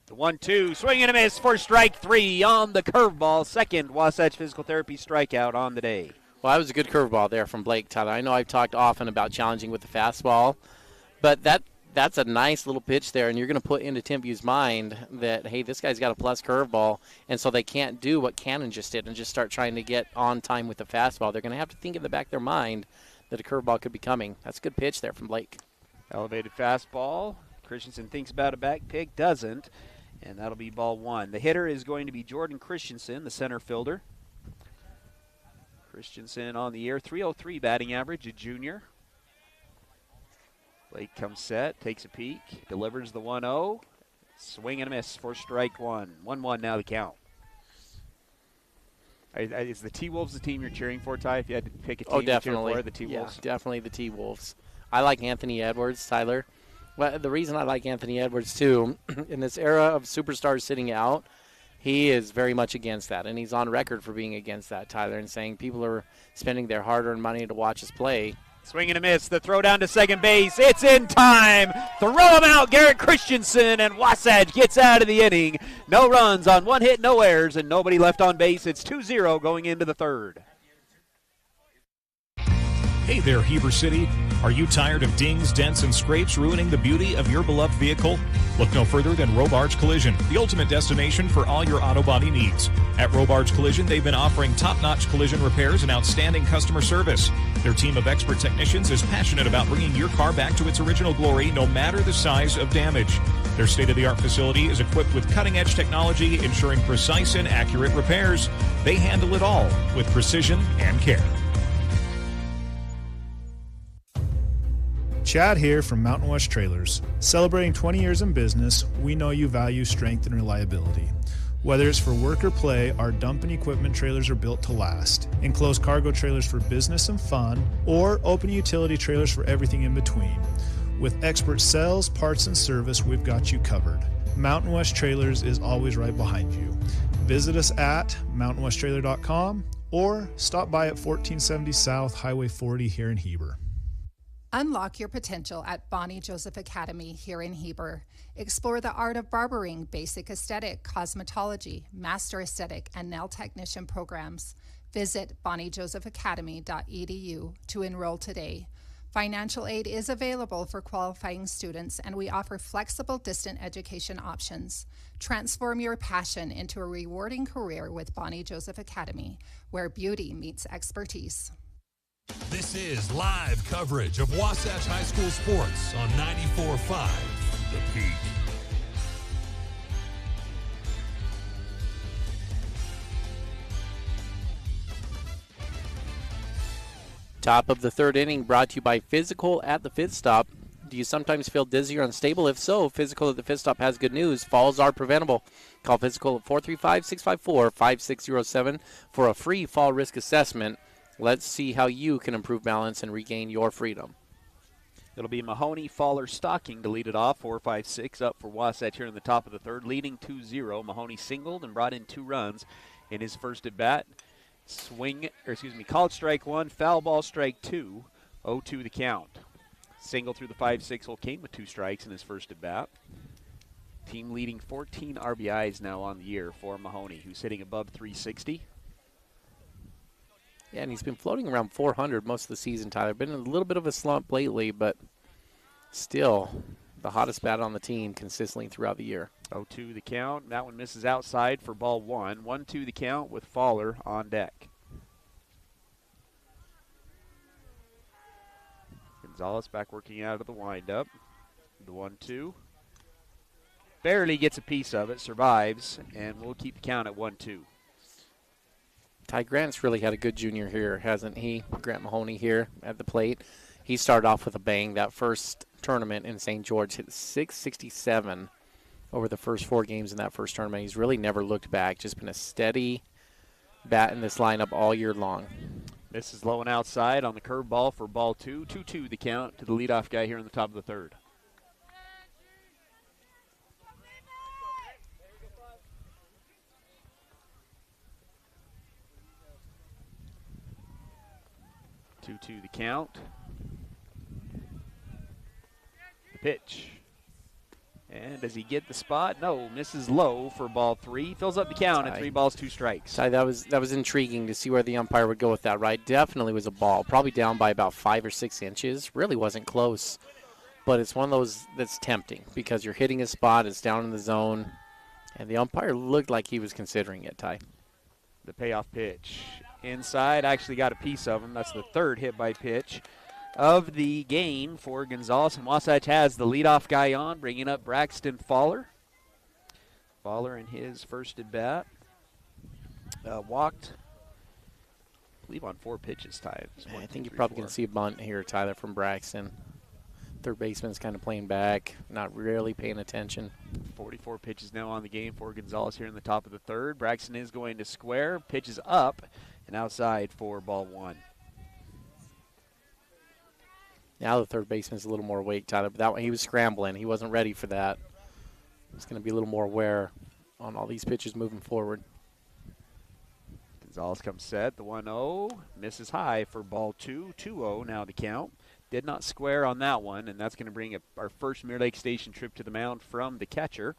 The 1-2, swing and a miss for strike three on the curveball. Second Wasatch Physical Therapy strikeout on the day. Well, that was a good curveball there from Blake, Tyler. I know I've talked often about challenging with the fastball, but that's a nice little pitch there, and you're going to put into Timpview's mind that, hey, this guy's got a plus curveball, and so they can't do what Cannon just did and just start trying to get on time with the fastball. They're going to have to think in the back of their mind that a curveball could be coming. That's a good pitch there from Blake. Elevated fastball. Christensen thinks about a back pick, doesn't, and that'll be ball one. The hitter is going to be Jordan Christensen, the center fielder. Christensen on the year, 303 batting average, a junior. Blake comes set, takes a peek, delivers the 1-0. Swing and a miss for strike one. 1-1 now the count. Is the T-Wolves the team you're cheering for, Ty? If you had to pick a team to cheer for, the T-Wolves? Yeah, definitely the T-Wolves. I like Anthony Edwards, Tyler. Well, the reason I like Anthony Edwards, too, in this era of superstars sitting out, he is very much against that, and he's on record for being against that, Tyler, and saying people are spending their hard-earned money to watch us play. Swing and a miss. The throw down to second base. It's in time. Throw him out, Garrett Christensen, and Wasatch gets out of the inning. No runs on one hit, no errors, and nobody left on base. It's 2-0 going into the third. Hey there, Heber City. Are you tired of dings, dents, and scrapes ruining the beauty of your beloved vehicle? Look no further than Robards Collision, the ultimate destination for all your auto body needs. At Robards Collision, they've been offering top-notch collision repairs and outstanding customer service. Their team of expert technicians is passionate about bringing your car back to its original glory, no matter the size of damage. Their state-of-the-art facility is equipped with cutting-edge technology, ensuring precise and accurate repairs. They handle it all with precision and care. Chad here from Mountain West Trailers. Celebrating 20 years in business, we know you value strength and reliability. Whether it's for work or play, our dump and equipment trailers are built to last. Enclosed cargo trailers for business and fun, or open utility trailers for everything in between. With expert sales, parts, and service, we've got you covered. Mountain West Trailers is always right behind you. Visit us at mountainwesttrailer.com or stop by at 1470 South Highway 40 here in Heber. Unlock your potential at Bonnie Joseph Academy here in Heber. Explore the art of barbering, basic aesthetic, cosmetology, master aesthetic, and nail technician programs. Visit bonniejosephacademy.edu to enroll today. Financial aid is available for qualifying students, and we offer flexible distant education options. Transform your passion into a rewarding career with Bonnie Joseph Academy, where beauty meets expertise. This is live coverage of Wasatch High School sports on 94.5 The Peak. Top of the third inning brought to you by Physical at the Fifth Stop. Do you sometimes feel dizzy or unstable? If so, Physical at the Fifth Stop has good news. Falls are preventable. Call Physical at 435-654-5607 for a free fall risk assessment. Let's see how you can improve balance and regain your freedom. It'll be Mahoney, Faller, Stocking to lead it off. 4-5-6 up for Wasatch here in the top of the third, leading 2-0. Mahoney singled and brought in 2 runs in his first at bat. Called strike 1, foul ball strike 2, 0-2 the count. Single through the 5-6 hole came with 2 strikes in his first at bat. Team leading 14 RBIs now on the year for Mahoney, who's hitting above 360. Yeah, and he's been floating around 400 most of the season, Tyler. Been in a little bit of a slump lately, but still the hottest bat on the team consistently throughout the year. 0-2 the count. That one misses outside for ball 1. 1-2 the count with Faller on deck. Gonzalez back working out of the windup. The 1-2. Barely gets a piece of it, survives, and we'll keep the count at 1-2. Ty Grant's really had a good junior here, hasn't he? Grant Mahoney here at the plate. He started off with a bang. That first tournament in St. George hit 667 over the first 4 games in that first tournament. He's really never looked back, just been a steady bat in this lineup all year long. This is low and outside on the curveball for ball 2. 2-2 the count to the leadoff guy here in the top of the third. The count. The pitch. And does he get the spot? No, misses low for ball 3. Fills up the count at 3 balls, 2 strikes. Ty, that was intriguing to see where the umpire would go with that, right? Definitely was a ball, probably down by about 5 or 6 inches. Really wasn't close, but it's one of those that's tempting because you're hitting a spot, it's down in the zone, and the umpire looked like he was considering it, Ty. The payoff pitch. Inside, actually got a piece of him. That's the third hit by pitch of the game for Gonzalez. And Wasatch has the leadoff guy on, bringing up Braxton Faller. Faller in his first at bat. Walked, I believe, on 4 pitches, Ty. I think you're probably going to see a bunt here, Tyler, from Braxton. Third baseman's kind of playing back, not really paying attention. 44 pitches now on the game for Gonzalez here in the top of the third. Braxton is going to square, pitches up and outside for ball 1. Now the third baseman's a little more awake, Tyler, but that one he was scrambling. He wasn't ready for that. He's going to be a little more aware on all these pitches moving forward. Gonzalez comes set, the 1-0, misses high for ball 2. 2-0 now the count. Did not square on that one, and that's going to bring our first Mirror Lake Station trip to the mound from the catcher.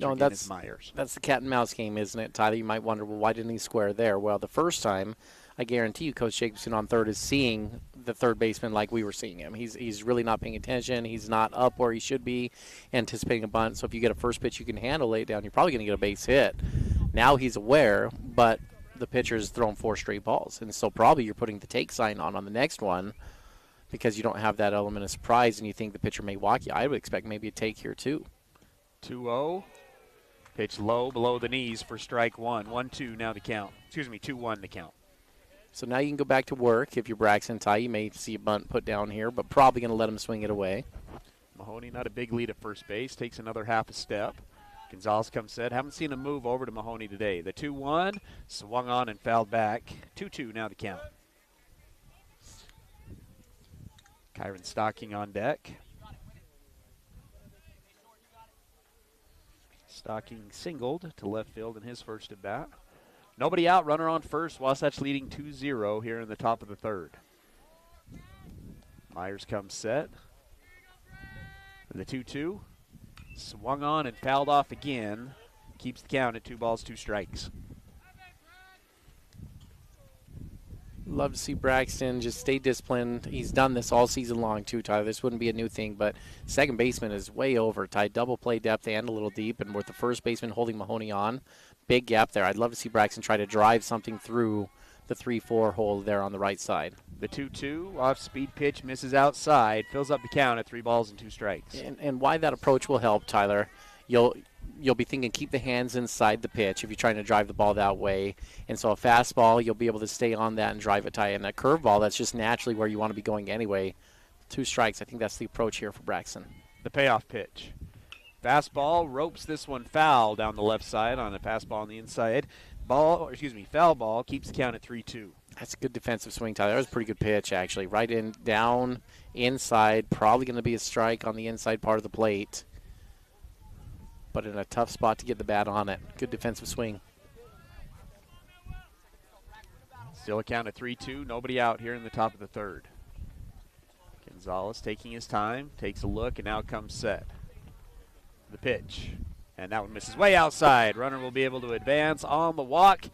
No, that's Myers. That's the cat and mouse game, isn't it, Tyler? You might wonder, well, why didn't he square there? Well, the first time, I guarantee you, Coach Jacobson on third is seeing the third baseman like we were seeing him. He's really not paying attention. He's not up where he should be, anticipating a bunt. So if you get a first pitch you can handle, lay it down, you're probably going to get a base hit. Now he's aware, but the pitcher's thrown 4 straight balls. And so probably you're putting the take sign on the next one because you don't have that element of surprise and you think the pitcher may walk you. I would expect maybe a take here too. 2-0. Pitch low below the knees for strike 1. 1-2 now the count. 2-1 the count. So now you can go back to work. If you're Braxton Ty, you may see a bunt put down here, but probably going to let him swing it away. Mahoney not a big lead at first base. Takes another half a step. Gonzalez comes set. Haven't seen him move over to Mahoney today. The 2-1 swung on and fouled back. 2-2 now the count. Kyron Stocking on deck. Stocking singled to left field in his first at bat. Nobody out, runner on first. Wasatch leading 2-0 here in the top of the third. Myers comes set. The 2-2. Swung on and fouled off again. Keeps the count at 2 balls, 2 strikes. Love to see Braxton just stay disciplined. He's done this all season long, too, Tyler. This wouldn't be a new thing, but second baseman is way over. Tied double play depth and a little deep, and with the first baseman holding Mahoney on, big gap there. I'd love to see Braxton try to drive something through the 3-4 hole there on the right side. The 2-2 off-speed pitch misses outside, fills up the count at 3 balls and 2 strikes. And why that approach will help, Tyler, you'll be thinking keep the hands inside the pitch if you're trying to drive the ball that way. And so a fastball, you'll be able to stay on that and drive it tight. And a curveball, that's just naturally where you want to be going anyway. 2 strikes, I think that's the approach here for Braxton. The payoff pitch. Fastball ropes this one foul down the left side on a fastball on the inside. Foul ball keeps the count at 3-2. That's a good defensive swing, Tyler. That was a pretty good pitch, actually. Right in, down, inside. Probably going to be a strike on the inside part of the plate. But in a tough spot to get the bat on it. Good defensive swing. Still a count of 3-2. Nobody out here in the top of the third. Gonzalez taking his time, takes a look, and now comes set. The pitch. And that one misses way outside. Runner will be able to advance on the walk.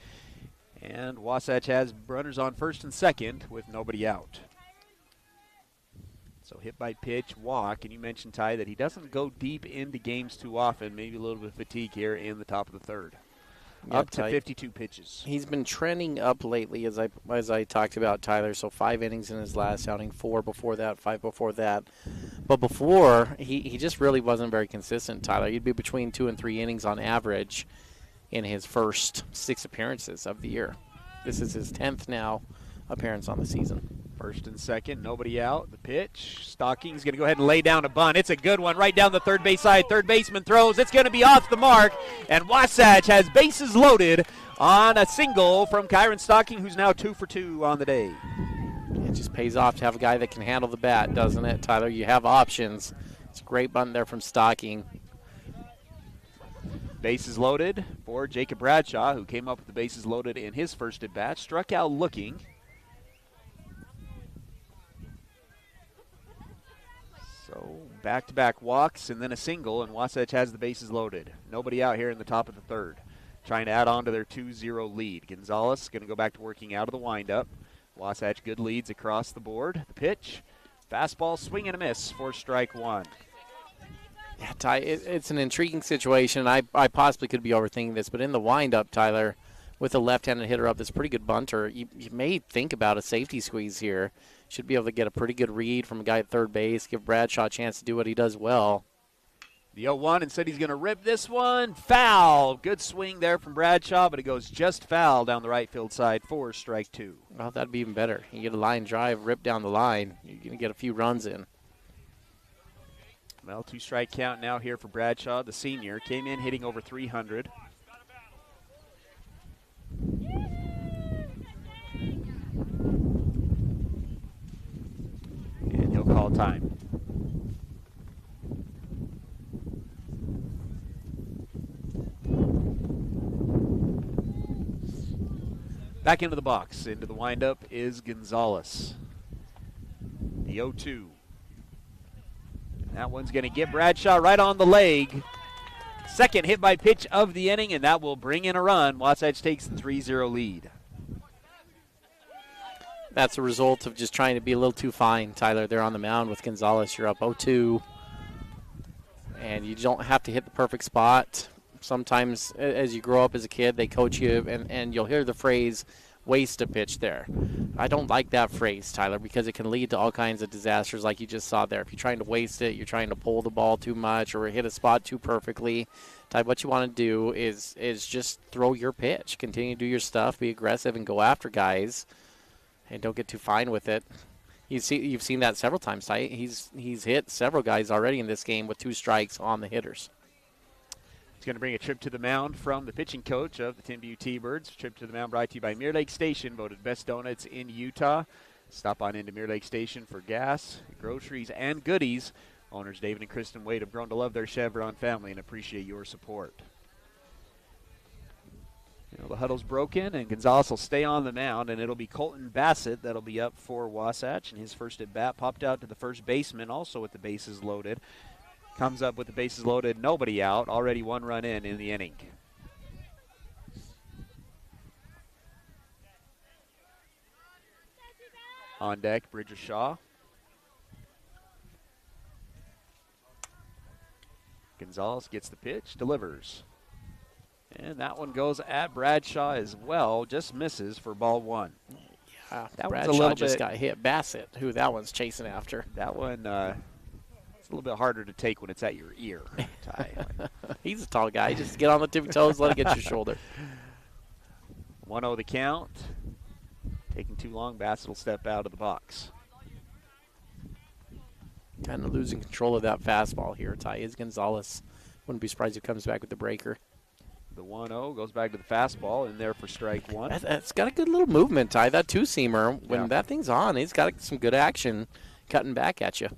And Wasatch has runners on first and second with nobody out. So hit by pitch, walk, and you mentioned, Ty, that he doesn't go deep into games too often, maybe a little bit of fatigue here in the top of the third. Yeah, up to 52 pitches. He's been trending up lately, as I talked about, Tyler. So 5 innings in his last outing, 4 before that, 5 before that. But before, he just really wasn't very consistent, Tyler. He'd be between 2 and 3 innings on average in his first 6 appearances of the year. This is his 10th now appearance on the season. First and second, nobody out. The pitch. Stocking's going to go ahead and lay down a bunt. It's a good one right down the third base side. Third baseman throws. It's going to be off the mark. And Wasatch has bases loaded on a single from Kyron Stocking, who's now 2 for 2 on the day. It just pays off to have a guy that can handle the bat, doesn't it, Tyler? You have options. It's a great bunt there from Stocking. Bases loaded for Jacob Bradshaw, who came up with the bases loaded in his first at-bat. Struck out looking. So back-to-back walks and then a single, and Wasatch has the bases loaded. Nobody out here in the top of the third. Trying to add on to their 2-0 lead. Gonzalez going to go back to working out of the windup. Wasatch good leads across the board. The pitch. Fastball, swing and a miss for strike 1. Yeah, Ty, it's an intriguing situation. I possibly could be overthinking this, but in the windup, Tyler, with a left-handed hitter up that's a pretty good bunter, you may think about a safety squeeze here. Should be able to get a pretty good read from a guy at third base, give Bradshaw a chance to do what he does well. The 0-1 and said he's going to rip this one. Foul. Good swing there from Bradshaw, but it goes just foul down the right field side for strike 2. Well, that'd be even better. You get a line drive, rip down the line. You're going to get a few runs in. Well, 2-strike count now here for Bradshaw, the senior. Came in hitting over 300. And he'll call time. Back into the box. Into the windup is Gonzalez. The 0-2. That one's going to get Bradshaw right on the leg. Second hit by pitch of the inning, and that will bring in a run. Wasatch takes the 3-0 lead. That's a result of just trying to be a little too fine, Tyler. They're on the mound with Gonzalez. You're up 0-2, and you don't have to hit the perfect spot. Sometimes as you grow up as a kid, they coach you, and you'll hear the phrase, waste a pitch there. I don't like that phrase, Tyler, because it can lead to all kinds of disasters like you just saw there. If you're trying to waste it, you're trying to pull the ball too much or hit a spot too perfectly. Tyler, what you want to do is just throw your pitch. Continue to do your stuff, be aggressive, and go after guys, and don't get too fine with it. You've seen that several times, Ty. He's hit several guys already in this game with 2 strikes on the hitters. It's going to bring a trip to the mound from the pitching coach of the Timpview T-Birds. Trip to the mound brought to you by Mirror Lake Station, voted best donuts in Utah. Stop on into Mirror Lake Station for gas, groceries, and goodies. Owners David and Kristen Wade have grown to love their Chevron family and appreciate your support. The huddle's broken, and Gonzalez will stay on the mound, and it'll be Colton Bassett that'll be up for Wasatch. And his first at-bat popped out to the first baseman, also with the bases loaded. Comes up with the bases loaded, nobody out. Already 1 run in the inning. On deck, Bridger Shaw. Gonzalez gets the pitch, delivers. And that one goes at Bradshaw as well, just misses for ball one. Yeah, that Bradshaw one's a little just bit, got hit. Bassett, who that one's chasing after. That one, it's a little bit harder to take when it's at your ear, Ty. He's a tall guy. Just get on the tippy toes, let it get your shoulder. 1-0 the count. Taking too long, Bassett will step out of the box. Kind of losing control of that fastball here, Ty. Is Gonzalez. Wouldn't be surprised if he comes back with the breaker. The 1-0 goes back to the fastball, in there for strike one. That's got a good little movement, Ty. That two-seamer, when that thing's on, he's got some good action cutting back at you.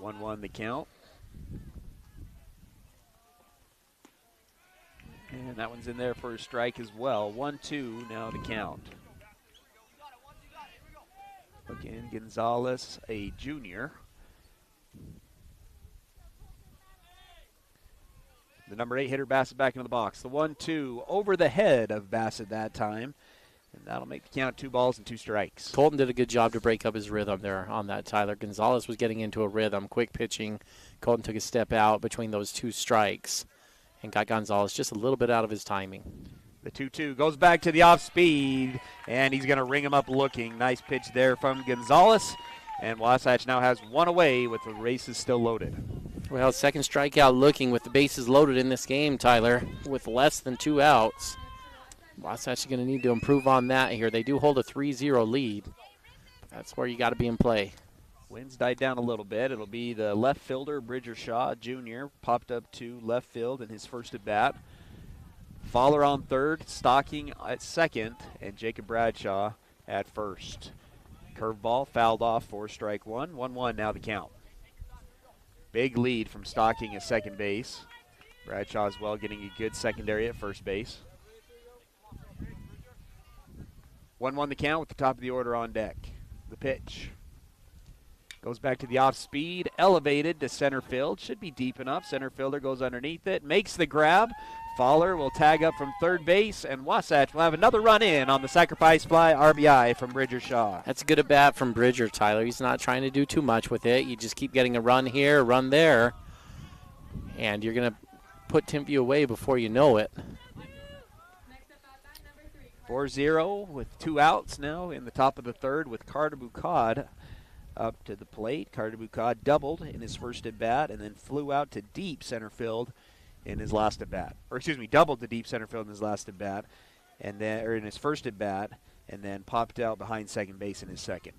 1-1 the count. And that one's in there for a strike as well. 1-2 now the count. Again, Gonzalez, a junior. The number 8 hitter, Bassett, back into the box. The 1-2 over the head of Bassett that time. And that'll make the count 2 balls and 2 strikes. Colton did a good job to break up his rhythm there on that, Tyler. Gonzalez was getting into a rhythm, quick pitching. Colton took a step out between those 2 strikes and got Gonzalez just a little bit out of his timing. The 2-2 goes back to the off speed, and he's going to ring him up looking. Nice pitch there from Gonzalez. And Wasatch now has 1 away with the bases still loaded. Well, second strikeout looking with the bases loaded in this game, Tyler, with less than 2 outs. Wasatch is going to need to improve on that here. They do hold a 3-0 lead. That's where you got to be in play. Wind's died down a little bit. It'll be the left fielder, Bridger Shaw, Jr., popped up to left field in his first at-bat. Fowler on third, Stocking at second, and Jacob Bradshaw at first. Curveball fouled off for strike one. 1-1 now the count. Big lead from Stocking at second base. Bradshaw as well getting a good secondary at first base. 1-1 the count with the top of the order on deck. The pitch. Goes back to the off speed, elevated to center field. Should be deep enough. Center fielder goes underneath it, makes the grab. Fowler will tag up from third base, and Wasatch will have another run in on the sacrifice fly RBI from Bridger Shaw. That's a good at bat from Bridger, Tyler. He's not trying to do too much with it. You just keep getting a run here, a run there, and you're going to put Timpview away before you know it. 4-0 with 2 outs now in the top of the third with Carter Bucad up to the plate. Carter Bucad doubled in his first at-bat and then flew out to deep center field in his last at-bat. Or excuse me, doubled to deep center field in his last at-bat, and then or in his first at-bat, and then popped out behind second base in his second.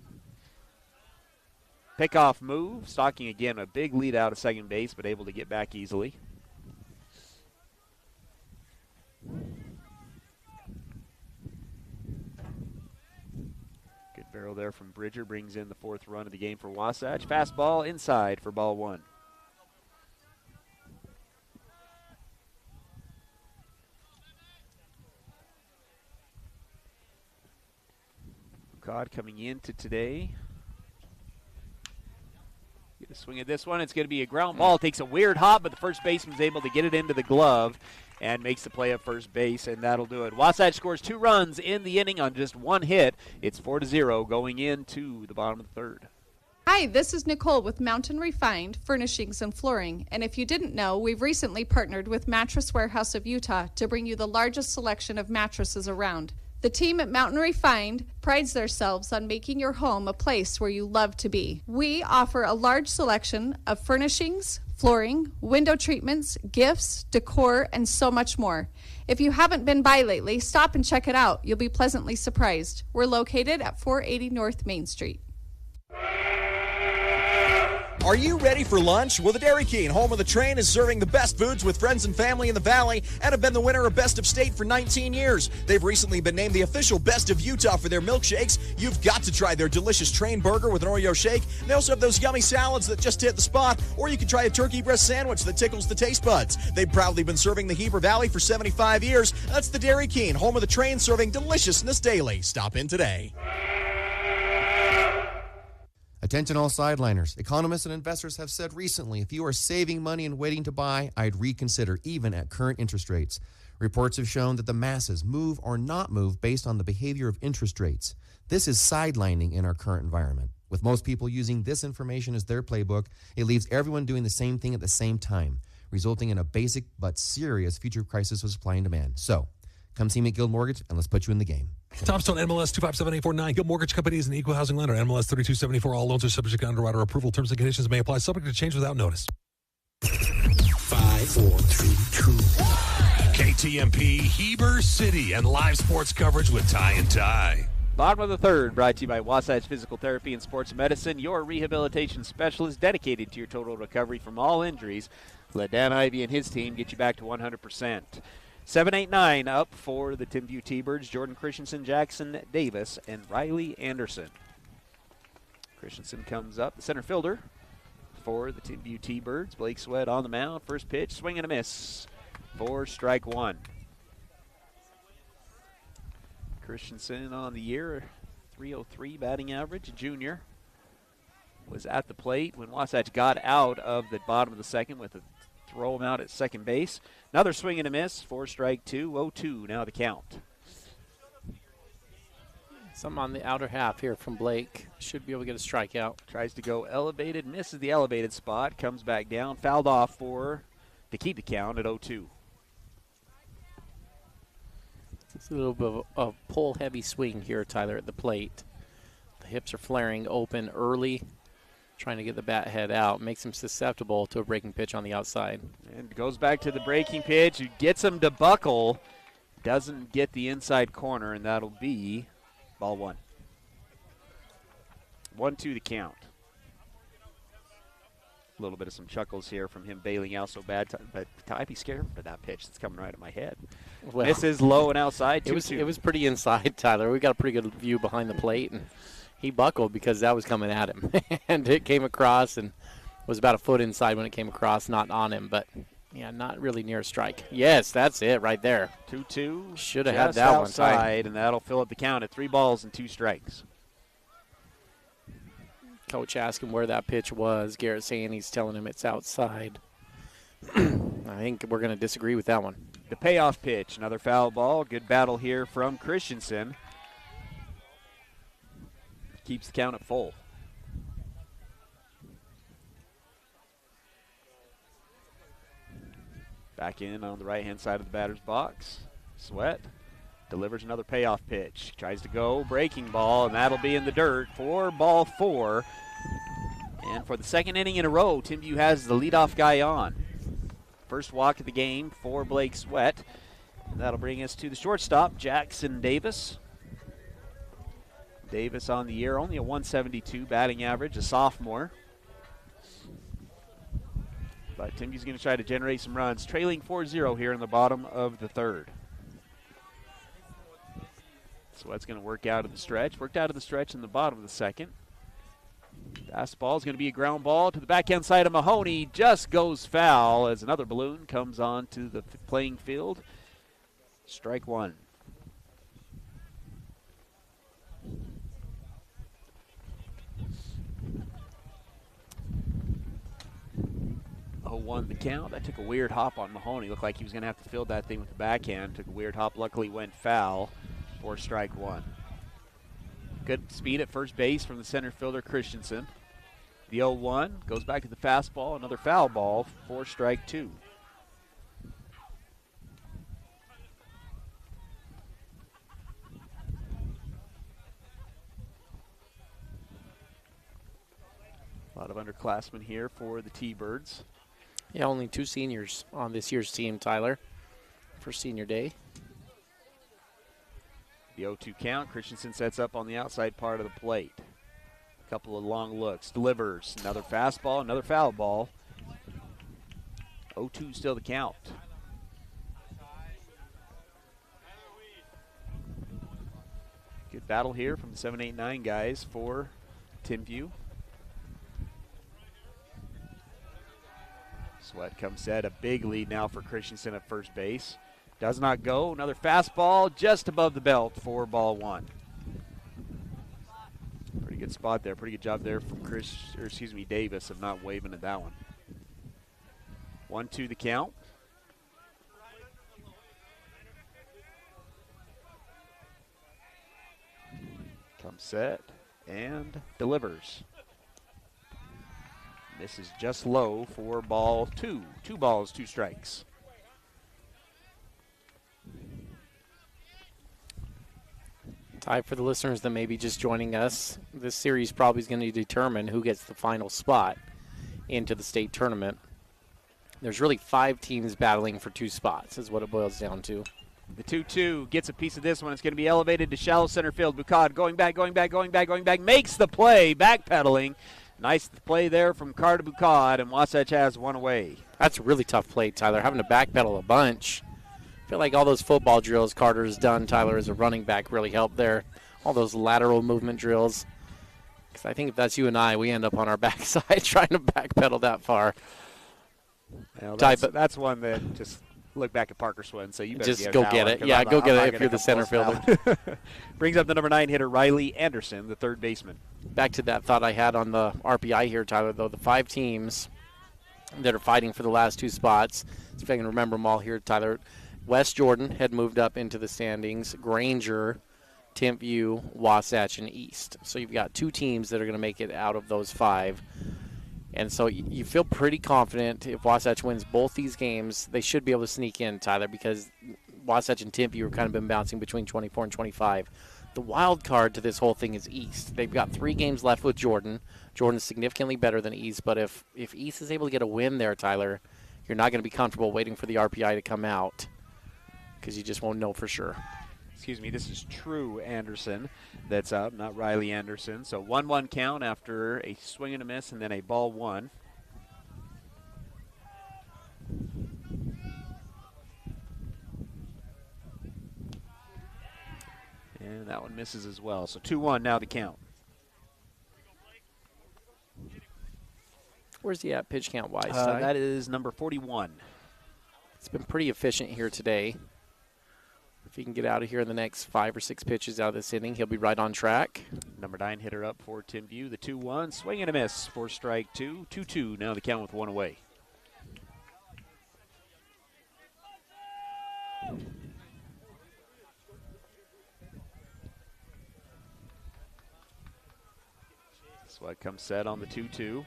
Pickoff move. Stocking again a big lead out of second base, but able to get back easily. Good barrel there from Bridger. Brings in the 4th run of the game for Wasatch. Fastball inside for ball 1. Bucad coming into today. Get a swing at this one. It's going to be a ground ball. Takes a weird hop, but the first baseman's able to get it into the glove and makes the play at first base, and that'll do it. Wasatch scores 2 runs in the inning on just 1 hit. It's 4-0 going into the bottom of the third. Hi, this is Nicole with Mountain Refined Furnishings and Flooring. And if you didn't know, we've recently partnered with Mattress Warehouse of Utah to bring you the largest selection of mattresses around. The team at Mountain Refined prides themselves on making your home a place where you love to be. We offer a large selection of furnishings, flooring, window treatments, gifts, decor, and so much more. If you haven't been by lately, stop and check it out. You'll be pleasantly surprised. We're located at 480 North Main Street. Are you ready for lunch? Well, the Dairy King, home of the train, is serving the best foods with friends and family in the Valley and have been the winner of Best of State for 19 years. They've recently been named the official Best of Utah for their milkshakes. You've got to try their delicious train burger with an Oreo shake. They also have those yummy salads that just hit the spot, or you can try a turkey breast sandwich that tickles the taste buds. They've proudly been serving the Heber Valley for 75 years. That's the Dairy King, home of the train, serving deliciousness daily. Stop in today. Attention all sideliners. Economists and investors have said recently, if you are saving money and waiting to buy, I'd reconsider even at current interest rates. Reports have shown that the masses move or not move based on the behavior of interest rates. This is sidelining in our current environment. With most people using this information as their playbook, it leaves everyone doing the same thing at the same time, resulting in a basic but serious future crisis of supply and demand. So, come see me at Guild Mortgage, and let's put you in the game. Tom Stone, MLS 257849. Guild Mortgage Company is an equal housing lender. MLS 3274. All loans are subject to underwriter approval. Terms and conditions may apply. Subject to change without notice. 5, 4, 3, 2, 1. KTMP, Heber City, and live sports coverage with Ty and Ty. Bottom of the third, brought to you by Wasatch Physical Therapy and Sports Medicine, your rehabilitation specialist dedicated to your total recovery from all injuries. Let Dan Ivey and his team get you back to 100%. 7-8-9 up for the Timpview T-Birds. Jordan Christensen, Jackson Davis, and Riley Anderson. Christensen comes up, the center fielder for the Timpview T-Birds. Blake Sweat on the mound. First pitch, swing and a miss for strike one. Christensen on the year, 303 batting average, a junior. Was at the plate when Wasatch got out of the bottom of the second with a throw him out at second base. Another swing and a miss for strike two. 0-2 now the count. Something on the outer half here from Blake. Should be able to get a strikeout. Tries to go elevated, misses the elevated spot, comes back down, fouled off to keep the count at 0-2. It's a little bit of a pull-heavy swing here, Tyler, at the plate. The hips are flaring open early, trying to get the bat head out. Makes him susceptible to a breaking pitch on the outside. And goes back to the breaking pitch. Gets him to buckle. Doesn't get the inside corner, and that'll be ball one. 1-2 the count. A little bit of some chuckles here from him bailing out so bad, but I'd be scared for that pitch that's coming right at my head. Well, this is low and outside. It was pretty inside, Tyler. We got a pretty good view behind the plate, and he buckled because that was coming at him. And it came across and was about a foot inside when it came across, not on him, but yeah, not really near a strike. Yes, that's it right there. 2-2. Should have had that one tied, and that'll fill up the count at 3 balls and 2 strikes. Coach asked him where that pitch was. Garrett saying he's telling him it's outside. I think we're going to disagree with that one. The payoff pitch, another foul ball. Good battle here from Christensen. Keeps the count at full. Back in on the right-hand side of the batter's box. Sweat delivers another payoff pitch. Tries to go, breaking ball, and that'll be in the dirt for ball 4. And for the second inning in a row, Timpview has the leadoff guy on. First walk of the game for Blake Sweat. That'll bring us to the shortstop, Jackson Davis. Davis on the year, only a 172 batting average, a sophomore. But Timpview's going to try to generate some runs, trailing 4-0 here in the bottom of the third. Sweat's going to work out of the stretch. Worked out of the stretch in the bottom of the second. Fastball is going to be a ground ball to the backhand side of Mahoney. Just goes foul as another balloon comes onto the playing field. Strike one. Won the count. That took a weird hop on Mahoney. Looked like he was going to have to field that thing with the backhand. Took a weird hop. Luckily went foul for strike one. Good speed at first base from the center fielder Christensen. The 0-1 goes back to the fastball. Another foul ball for strike two. A lot of underclassmen here for the T-Birds. Yeah, only 2 seniors on this year's team, Tyler, for senior day. The 0-2 count. Christensen sets up on the outside part of the plate. A couple of long looks. Delivers. Another fastball, another foul ball. 0-2 still the count. Good battle here from the 7-8-9 guys for Timpview. Sweat comes set, a big lead now for Christensen at first base. Does not go. Another fastball just above the belt for ball one. Pretty good spot there. Pretty good job there from Davis of not waving at that one. 1-2 the count. Comes set and delivers. This is just low for ball 2. 2 balls, 2 strikes. Ty, for the listeners that may be just joining us, this series probably is going to determine who gets the final spot into the state tournament. There's really 5 teams battling for 2 spots is what it boils down to. The 2-2 gets a piece of this one. It's going to be elevated to shallow center field. Bucad going back, makes the play, backpedaling. Nice play there from Carter Bucad, and Wasatch has one away. That's a really tough play, Tyler, having to backpedal a bunch. I feel like all those football drills Carter has done, Tyler, as a running back really helped there. All those lateral movement drills. Because I think if that's you and I, we end up on our backside trying to backpedal that far. Well, that's one that just look back at Parker Swin, so you better just go get it. Yeah, go get it if you're the center fielder. Brings up the number 9 hitter, Riley Anderson, the third baseman. Back to that thought I had on the RPI here, Tyler, though. The 5 teams that are fighting for the last 2 spots, see if I can remember them all here, Tyler. West Jordan had moved up into the standings. Granger, Timpview, Wasatch, and East. So you've got 2 teams that are going to make it out of those 5. And so you feel pretty confident if Wasatch wins both these games, they should be able to sneak in, Tyler, because Wasatch and Timpview have kind of been bouncing between 24 and 25. The wild card to this whole thing is East. They've got 3 games left with Jordan. Jordan is significantly better than East, but if East is able to get a win there, Tyler, you're not going to be comfortable waiting for the RPI to come out because you just won't know for sure. Excuse me, this is True Anderson that's up, not Riley Anderson. So 1-1 count after a swing and a miss and then a ball 1. And that one misses as well. So 2-1 now to count. Where's he at pitch count wise? That is number 41. It's been pretty efficient here today. If he can get out of here in the next 5 or 6 pitches out of this inning, he'll be right on track. Number 9 hitter up for Timpview. The 2-1, swing and a miss for strike 2. 2-2 now the count with 1 away. Swat comes set on the 2-2.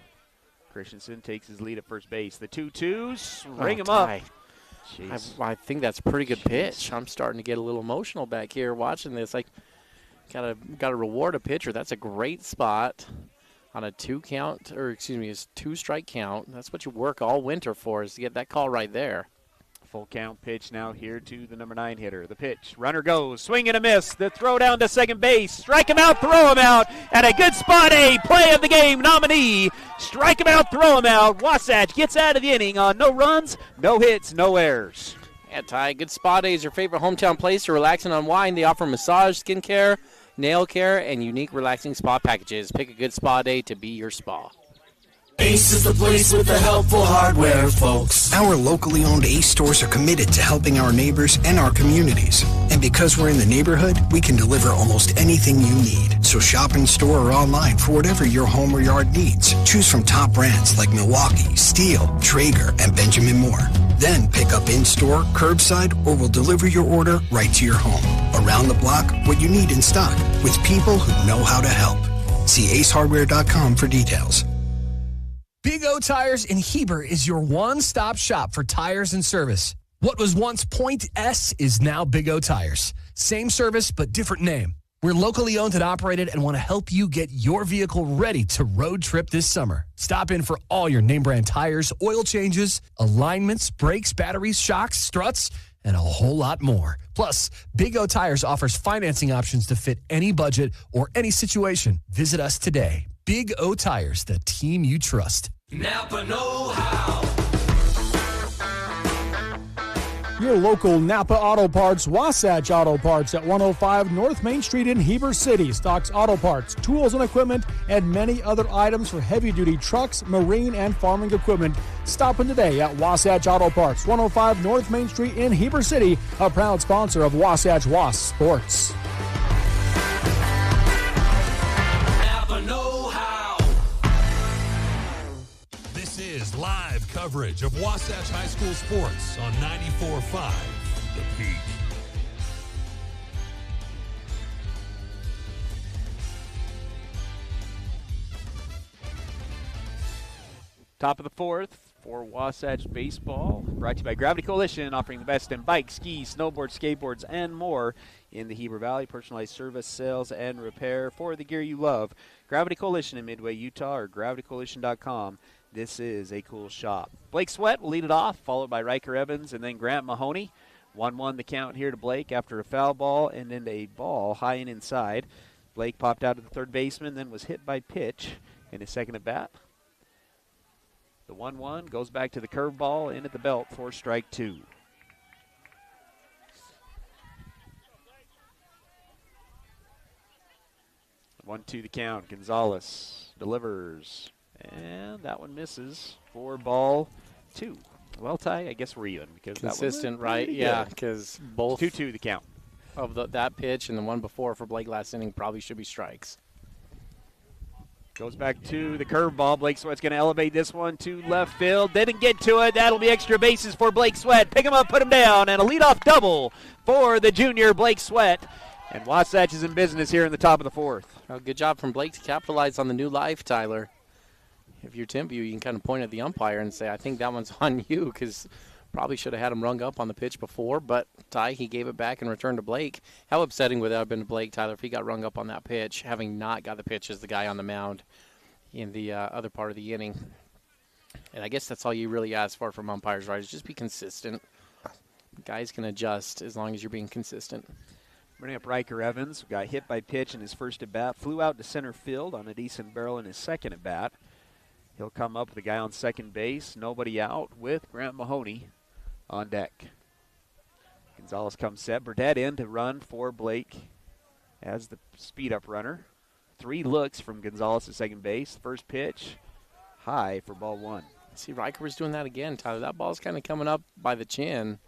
Christensen takes his lead at first base. The 2-2s, ring him up. I think that's a pretty good pitch. I'm starting to get a little emotional back here watching this. Like, gotta reward a pitcher. That's a great spot on a 2-strike count. That's what you work all winter for, is to get that call right there. Full count pitch now here to the number 9 hitter. The pitch, runner goes, swing and a miss. The throw down to second base. Strike him out, throw him out. And a good spot A, play of the game nominee. Strike him out, throw him out. Wasatch gets out of the inning on no runs, no hits, no errors. Yeah, Ty, good spot A is your favorite hometown place to relax and unwind. They offer massage, skin care, nail care, and unique relaxing spa packages. Pick a good spa day to be your spa. Ace is the place with the helpful hardware, folks. Our locally owned Ace stores are committed to helping our neighbors and our communities. And because we're in the neighborhood, we can deliver almost anything you need. So shop in store or online for whatever your home or yard needs. Choose from top brands like Milwaukee, Steel, Traeger, and Benjamin Moore. Then pick up in-store, curbside, or we'll deliver your order right to your home. Around the block, what you need in stock, with people who know how to help. See acehardware.com for details. Big O Tires in Heber is your one-stop shop for tires and service. What was once Point S is now Big O Tires. Same service, but different name. We're locally owned and operated and want to help you get your vehicle ready to road trip this summer. Stop in for all your name brand tires, oil changes, alignments, brakes, batteries, shocks, struts, and a whole lot more. Plus, Big O Tires offers financing options to fit any budget or any situation. Visit us today. Big O Tires, the team you trust. Napa know-how. Your local Napa Auto Parts, Wasatch Auto Parts at 105 North Main Street in Heber City stocks auto parts, tools and equipment, and many other items for heavy-duty trucks, marine, and farming equipment. Stop in today at Wasatch Auto Parts, 105 North Main Street in Heber City, a proud sponsor of Wasatch Wasp Sports. Napa know-how. This is live coverage of Wasatch High School sports on 94.5 The Peak. Top of the fourth for Wasatch Baseball. Brought to you by Gravity Coalition, offering the best in bikes, skis, snowboards, skateboards, and more in the Heber Valley. Personalized service, sales, and repair for the gear you love. Gravity Coalition in Midway, Utah, or gravitycoalition.com. This is a cool shop. Blake Sweat will lead it off, followed by Riker Evans and then Grant Mahoney. 1-1 the count here to Blake after a foul ball and then a ball high and inside. Blake popped out to the third baseman, then was hit by pitch in his second at bat. The 1-1 goes back to the curveball in at the belt for strike 2. One, 2 the count. Gonzalez delivers, and that one misses for ball 2. Well, Ty, I guess we're even because consistent, that right? Yeah, because both 2-2 the count of that pitch and the one before for Blake last inning probably should be strikes. Goes back to the curveball. Blake Sweat's going to elevate this one to left field. Didn't get to it. That'll be extra bases for Blake Sweat. Pick him up, put him down, and a leadoff double for the junior Blake Sweat. And Wasatch is in business here in the top of the fourth. Well, good job from Blake to capitalize on the new life, Tyler. If you're Timpview, you can kind of point at the umpire and say, I think that one's on you, because probably should have had him rung up on the pitch before. But Ty, he gave it back and returned to Blake. How upsetting would that have been to Blake, Tyler, if he got rung up on that pitch, having not got the pitch as the guy on the mound in the other part of the inning? And I guess that's all you really ask for from umpires, right, is just be consistent. Guys can adjust as long as you're being consistent. Bring up Riker Evans, got hit by pitch in his first at-bat, flew out to center field on a decent barrel in his second at-bat. He'll come up with the guy on second base, nobody out, with Grant Mahoney on deck. Gonzalez comes set, Burdett in to run for Blake as the speed-up runner. 3 looks from Gonzalez at second base. First pitch, high for ball 1. See, Riker was doing that again, Tyler. That ball's kind of coming up by the chin.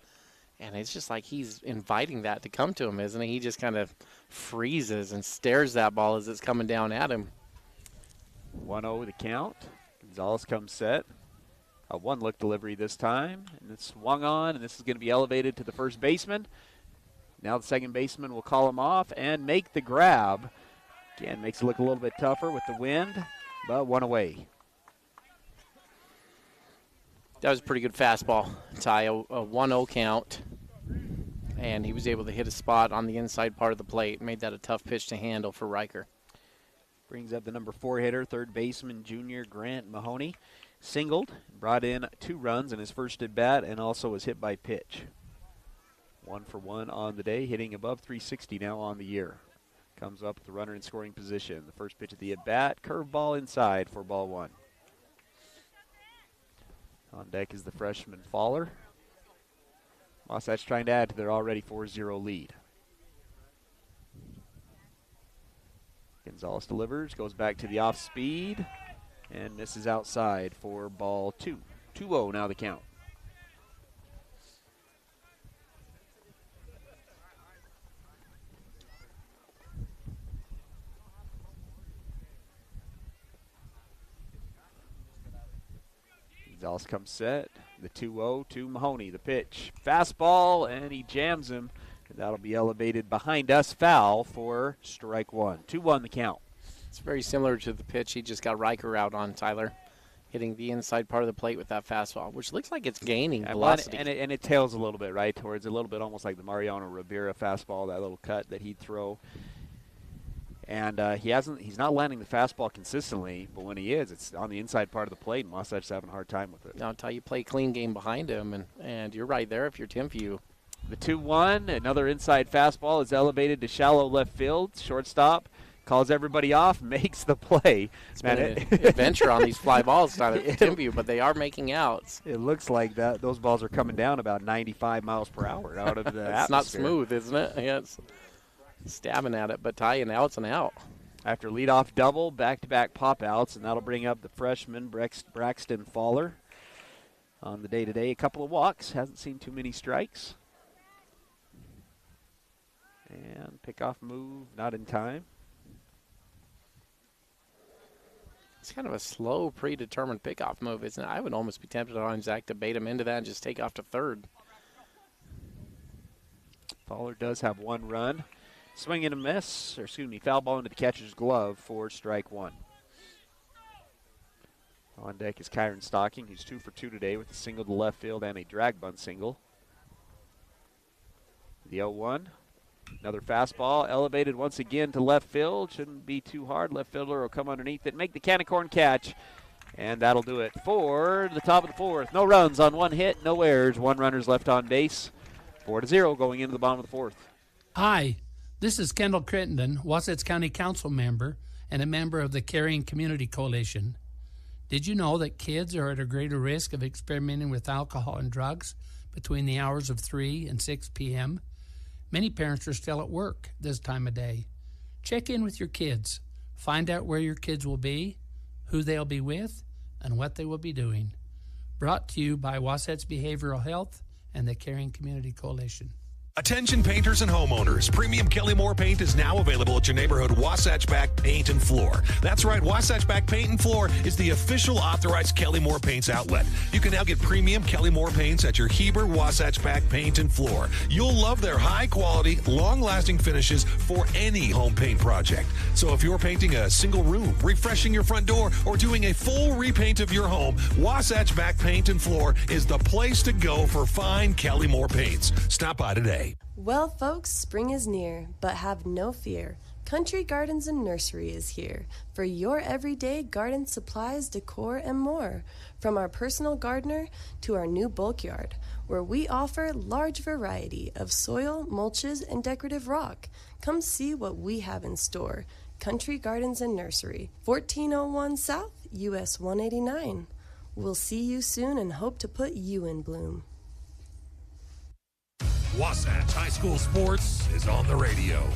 And it's just like he's inviting that to come to him, isn't he? He just kind of freezes and stares that ball as it's coming down at him. 1-0 the count. Gonzalez comes set. A 1-look delivery this time. And it's swung on, and this is going to be elevated to the first baseman. Now the second baseman will call him off and make the grab. Again, makes it look a little bit tougher with the wind, but 1 away. That was a pretty good fastball, Ty, a 1-0 count. And he was able to hit a spot on the inside part of the plate. Made that a tough pitch to handle for Riker. Brings up the number 4 hitter, third baseman, junior Grant Mahoney. Singled, brought in 2 runs in his first at-bat, and also was hit by pitch. 1 for 1 on the day, hitting above 360 now on the year. Comes up with the runner in scoring position. The first pitch of the at-bat, curveball inside for ball 1. On deck is the freshman Fowler. Wasatch trying to add to their already 4-0 lead. Gonzalez delivers, goes back to the off speed, and misses outside for ball 2. 2-0 now the count. Gonzalez comes set. The 2-0 to Mahoney. The pitch. Fastball, and he jams him. And that'll be elevated behind us. Foul for strike 1. 2-1 the count. It's very similar to the pitch he just got Riker out on, Tyler. Hitting the inside part of the plate with that fastball, which looks like it's gaining velocity. And it tails a little bit, right? Towards a little bit almost like the Mariano Rivera fastball, that little cut that he'd throw. And he's not landing the fastball consistently, but when he is, it's on the inside part of the plate, and Wasatch's having a hard time with it. I'll tell you, play a clean game behind him, and you're right there if you're Timpview. The 2-1, another inside fastball is elevated to shallow left field. Shortstop calls everybody off, makes the play. It's been an adventure on these fly balls, Tyler, for Timpview, but they are making outs. It looks like that those balls are coming down about 95 miles per hour out of the atmosphere. It's not smooth, isn't it? Yeah, it's stabbing at it, but tying out's an out. After leadoff double, back-to-back pop-outs, and that'll bring up the freshman Braxton Fowler. On the day-to-day, a couple of walks, hasn't seen too many strikes. And pickoff move, not in time. It's kind of a slow, predetermined pickoff move, isn't it? I would almost be tempted on Zach to bait him into that and just take off to third. Fowler does have 1 run. Swing and a miss, or excuse me, foul ball into the catcher's glove for strike 1. On deck is Kyron Stocking, who's 2 for 2 today with a single to left field and a drag bunt single. The 0-1. Another fastball elevated once again to left field. Shouldn't be too hard. Left fielder will come underneath it, make the can of corn catch. And that'll do it for the top of the 4th. No runs on 1 hit, no errors. 1 runner's left on base. 4-0 going into the bottom of the 4th. Hi, this is Kendall Crittenden, Wasatch County Council member and a member of the Caring Community Coalition. Did you know that kids are at a greater risk of experimenting with alcohol and drugs between the hours of 3 and 6 p.m.? Many parents are still at work this time of day. Check in with your kids. Find out where your kids will be, who they'll be with, and what they will be doing. Brought to you by Wasatch Behavioral Health and the Caring Community Coalition. Attention painters and homeowners. Premium Kelly-Moore paint is now available at your neighborhood Wasatch Back Paint and Floor. That's right, Wasatch Back Paint and Floor is the official authorized Kelly-Moore paints outlet. You can now get premium Kelly-Moore paints at your Heber Wasatch Back Paint and Floor. You'll love their high-quality, long-lasting finishes for any home paint project. So if you're painting a single room, refreshing your front door, or doing a full repaint of your home, Wasatch Back Paint and Floor is the place to go for fine Kelly-Moore paints. Stop by today. Well, folks, spring is near, but have no fear. Country Gardens and Nursery is here for your everyday garden supplies, decor, and more. From our personal gardener to our new bulk yard, where we offer large variety of soil, mulches, and decorative rock. Come see what we have in store. Country Gardens and Nursery, 1401 South, US 189. We'll see you soon and hope to put you in bloom. Wasatch High School Sports is on the radio.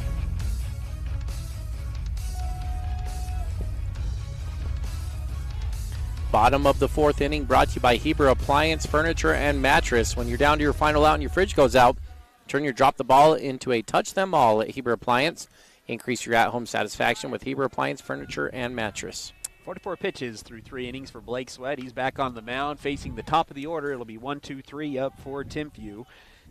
Bottom of the 4th inning brought to you by Heber Appliance, Furniture, and Mattress. When you're down to your final out and your fridge goes out, turn your drop the ball into a touch them all at Heber Appliance. Increase your at-home satisfaction with Heber Appliance, Furniture, and Mattress. 44 pitches through 3 innings for Blake Sweat. He's back on the mound facing the top of the order. It'll be 1-2-3 up for Timpview.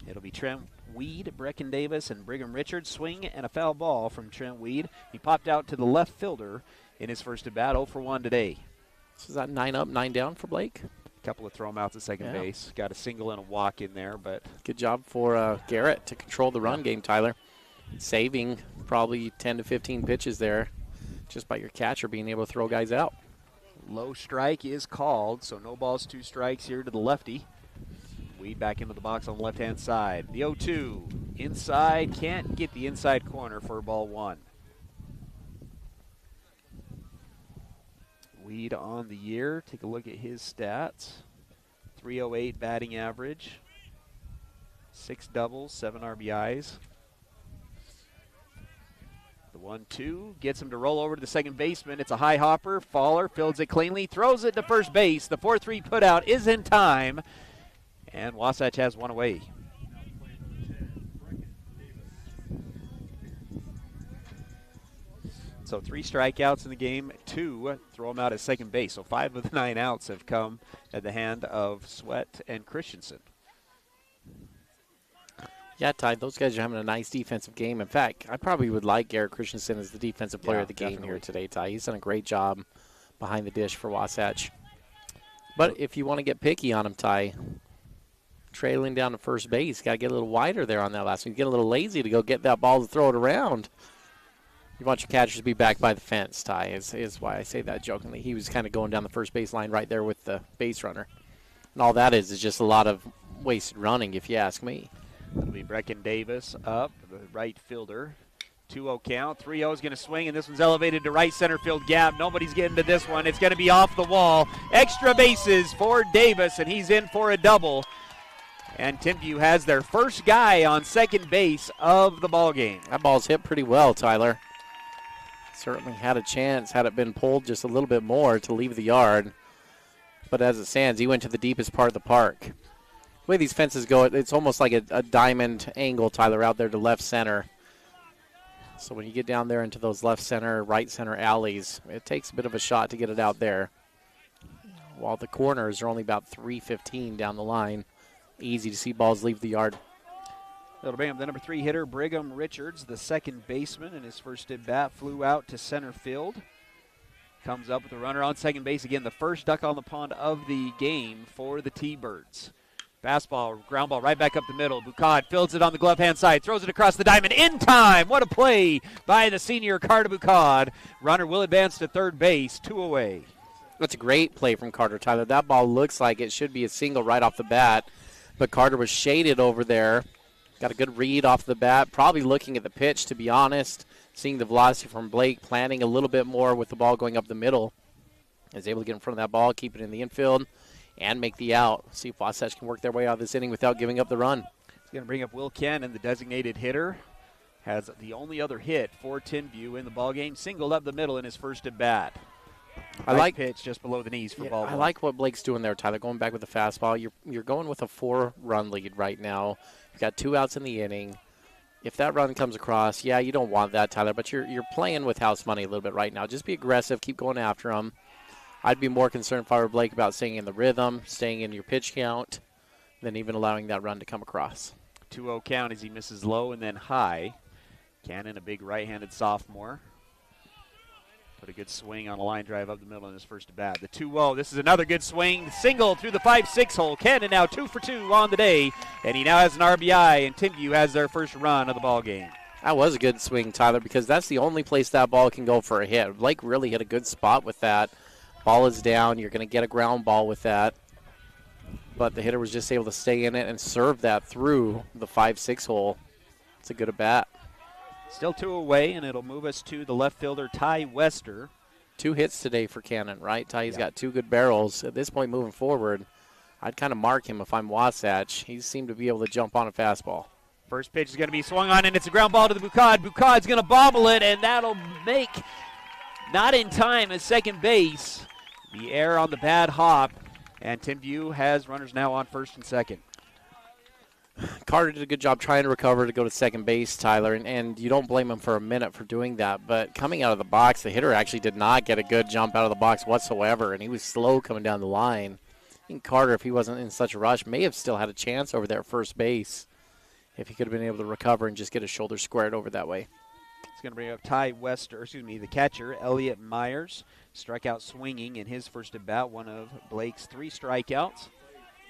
It'll be Trent Weed, Brecken Davis, and Brigham Richards. Swing and a foul ball from Trent Weed. He popped out to the left fielder in his first at-bat, 0 for 1 today. So is that 9 up, 9 down for Blake? A couple of throw him outs at second base. Got a single and a walk in there, but good job for Garrett to control the run game, Tyler. Saving probably 10 to 15 pitches there just by your catcher being able to throw guys out. Low strike is called, so no balls, 2 strikes here to the lefty. Weed back into the box on the left-hand side. The 0-2 inside, can't get the inside corner for ball 1. Weed on the year. Take a look at his stats. 308 batting average. 6 doubles, 7 RBIs. The 1-2 gets him to roll over to the second baseman. It's a high hopper. Faller fields it cleanly, throws it to first base. The 4-3 putout is in time. And Wasatch has one away. So 3 strikeouts in the game, 2 throw them out at second base. So 5 of the 9 outs have come at the hand of Sweat and Christensen. Yeah, Ty, those guys are having a nice defensive game. In fact, I probably would like Garrett Christensen as the defensive player of the game here today, Ty. He's done a great job behind the dish for Wasatch. But if you want to get picky on him, Ty, trailing down to first base, got to get a little wider there on that last one. You get a little lazy to go get that ball to throw it around. You want your catchers to be back by the fence, Ty, is why I say that jokingly. He was kind of going down the first base line right there with the base runner. And all that is just a lot of wasted running, if you ask me. It'll be Brecken Davis up, the right fielder. 2-0 count. 3-0 is going to swing, and this one's elevated to right center field gap. Nobody's getting to this one. It's going to be off the wall. Extra bases for Davis, and he's in for a double. And Timpview has their first guy on second base of the ballgame. That ball's hit pretty well, Tyler. Certainly had a chance had it been pulled just a little bit more to leave the yard. But as it stands, he went to the deepest part of the park. The way these fences go, it's almost like a diamond angle, Tyler, out there to left center. So when you get down there into those left center, right center alleys, it takes a bit of a shot to get it out there. While the corners are only about 315 down the line. Easy to see balls leave the yard. It'll bring him the number 3 hitter, Brigham Richards, the second baseman, in his first at bat, flew out to center field. comes up with a runner on second base. Again, the first duck on the pond of the game for the T-Birds. Fastball, ground ball right back up the middle. Bucad fields it on the glove-hand side, throws it across the diamond in time. What a play by the senior Carter Bucad. Runner will advance to third base, 2 away. That's a great play from Carter, Tyler. That ball looks like it should be a single right off the bat, but Carter was shaded over there. Got a good read off the bat, probably looking at the pitch, to be honest, seeing the velocity from Blake, planning a little bit more with the ball going up the middle. Is able to get in front of that ball, keep it in the infield, and make the out. See if Wasatch can work their way out of this inning without giving up the run. He's going to bring up Will Cannon, the designated hitter. Has the only other hit for Timpview in the ballgame. Singled up the middle in his first at bat. I like pitch just below the knees for ball one. I like what Blake's doing there, Tyler, going back with the fastball. You're going with a 4-run lead right now. You've got 2 outs in the inning. If that run comes across, yeah, you don't want that, Tyler, but you're playing with house money a little bit right now. Just be aggressive, keep going after him. I'd be more concerned if I were Blake about staying in the rhythm, staying in your pitch count, than even allowing that run to come across. 2-0 count as he misses low and then high. Cannon, a big right-handed sophomore. Put a good swing on a line drive up the middle in his first at bat. The 2-0, this is another good swing. Single through the 5-6 hole. Cannon now 2 for 2 on the day, and he now has an RBI, and Timpview has their first run of the ball game. That was a good swing, Tyler, because that's the only place that ball can go for a hit. Blake really hit a good spot with that. Ball is down. You're going to get a ground ball with that. But the hitter was just able to stay in it and serve that through the 5-6 hole. It's a good at bat. Still 2 away, and it'll move us to the left fielder, Ty Wester. 2 hits today for Cannon, right? Ty's got 2 good barrels. At this point moving forward, I'd kind of mark him if I'm Wasatch. He seemed to be able to jump on a fastball. First pitch is going to be swung on, and it's a ground ball to the Bucad. Bucad's going to bobble it, and that'll make, not in time, at second base. The error on the bad hop, and Timpview has runners now on first and second. Carter did a good job trying to recover to go to second base, Tyler, and you don't blame him for a minute for doing that. But coming out of the box, the hitter actually did not get a good jump out of the box whatsoever, and he was slow coming down the line. I think Carter, if he wasn't in such a rush, may have still had a chance over there at first base if he could have been able to recover and just get his shoulder squared over that way. He's going to bring up the catcher, Elliot Myers. Struck out swinging in his first at bat, one of Blake's 3 strikeouts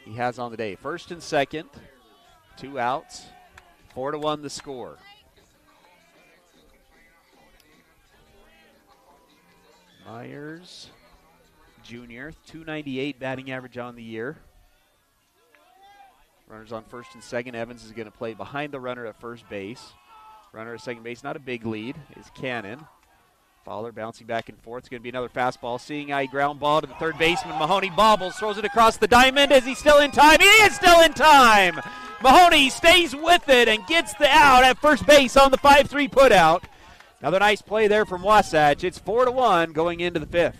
he has on the day. First and second, 2 outs, 4-1 the score. Myers, junior, .298 batting average on the year. Runners on first and second. Evans is going to play behind the runner at first base. Runner at second base, not a big lead, is Cannon. Fowler bouncing back and forth. It's going to be another fastball. Seeing eye ground ball to the third baseman. Mahoney bobbles, throws it across the diamond. Is he still in time? He is still in time! Mahoney stays with it and gets the out at first base on the 5-3 putout. Another nice play there from Wasatch. It's 4-1 going into the 5th.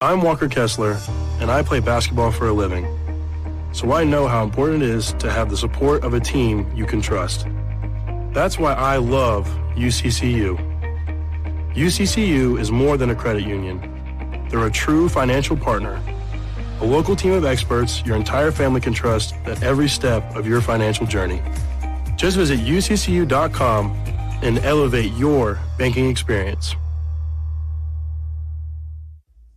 I'm Walker Kessler, and I play basketball for a living. So I know how important it is to have the support of a team you can trust. That's why I love UCCU. UCCU is more than a credit union. They're a true financial partner, a local team of experts your entire family can trust at every step of your financial journey. Just visit uccu.com and elevate your banking experience.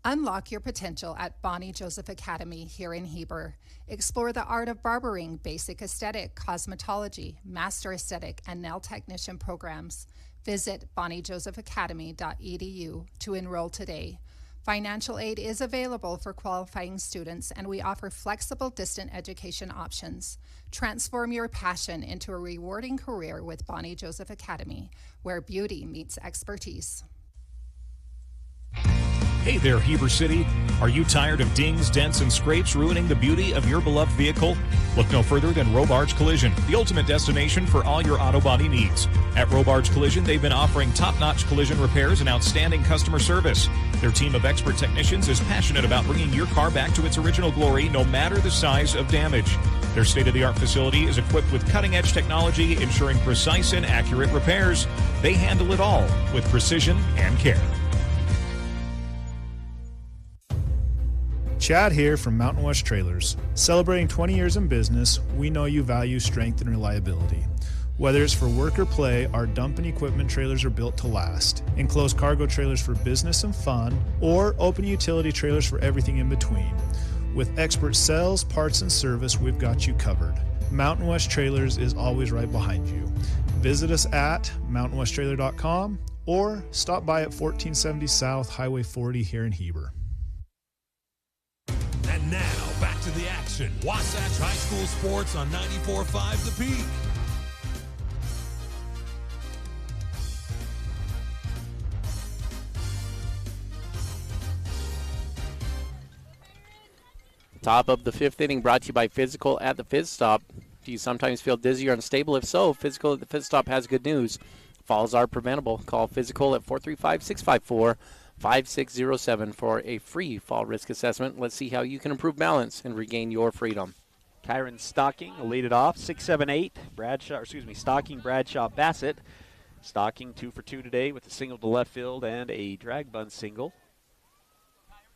Unlock your potential at Bonnie Joseph Academy here in Heber. Explore the art of barbering, basic aesthetic, cosmetology, master aesthetic, and nail technician programs. Visit bonniejosephacademy.edu to enroll today. Financial aid is available for qualifying students, and we offer flexible distant education options. Transform your passion into a rewarding career with Bonnie Joseph Academy, where beauty meets expertise. Hey there, Heber City. Are you tired of dings, dents, and scrapes ruining the beauty of your beloved vehicle? Look no further than Robards Collision, the ultimate destination for all your auto body needs. At Robards Collision, they've been offering top-notch collision repairs and outstanding customer service. Their team of expert technicians is passionate about bringing your car back to its original glory, no matter the size of damage. Their state-of-the-art facility is equipped with cutting-edge technology, ensuring precise and accurate repairs. They handle it all with precision and care. Chad here from Mountain West Trailers. Celebrating 20 years in business, we know you value strength and reliability. Whether it's for work or play, our dump and equipment trailers are built to last. Enclosed cargo trailers for business and fun, or open utility trailers for everything in between. With expert sales, parts, and service, we've got you covered. Mountain West Trailers is always right behind you. Visit us at mountainwesttrailer.com or stop by at 1470 South Highway 40 here in Heber. And now, back to the action. Wasatch High School Sports on 94.5 The Peak. Top of the 5th inning brought to you by Physical at the Fizz Stop. Do you sometimes feel dizzy or unstable? If so, Physical at the Fizz Stop has good news. Falls are preventable. Call Physical at 435-654-5607 for a free fall risk assessment. Let's see how you can improve balance and regain your freedom. Kyron Stocking will lead it off. 6-7-8. Stocking, Bradshaw, Bassett. Stocking 2 for 2 today with a single to left field and a drag bunt single.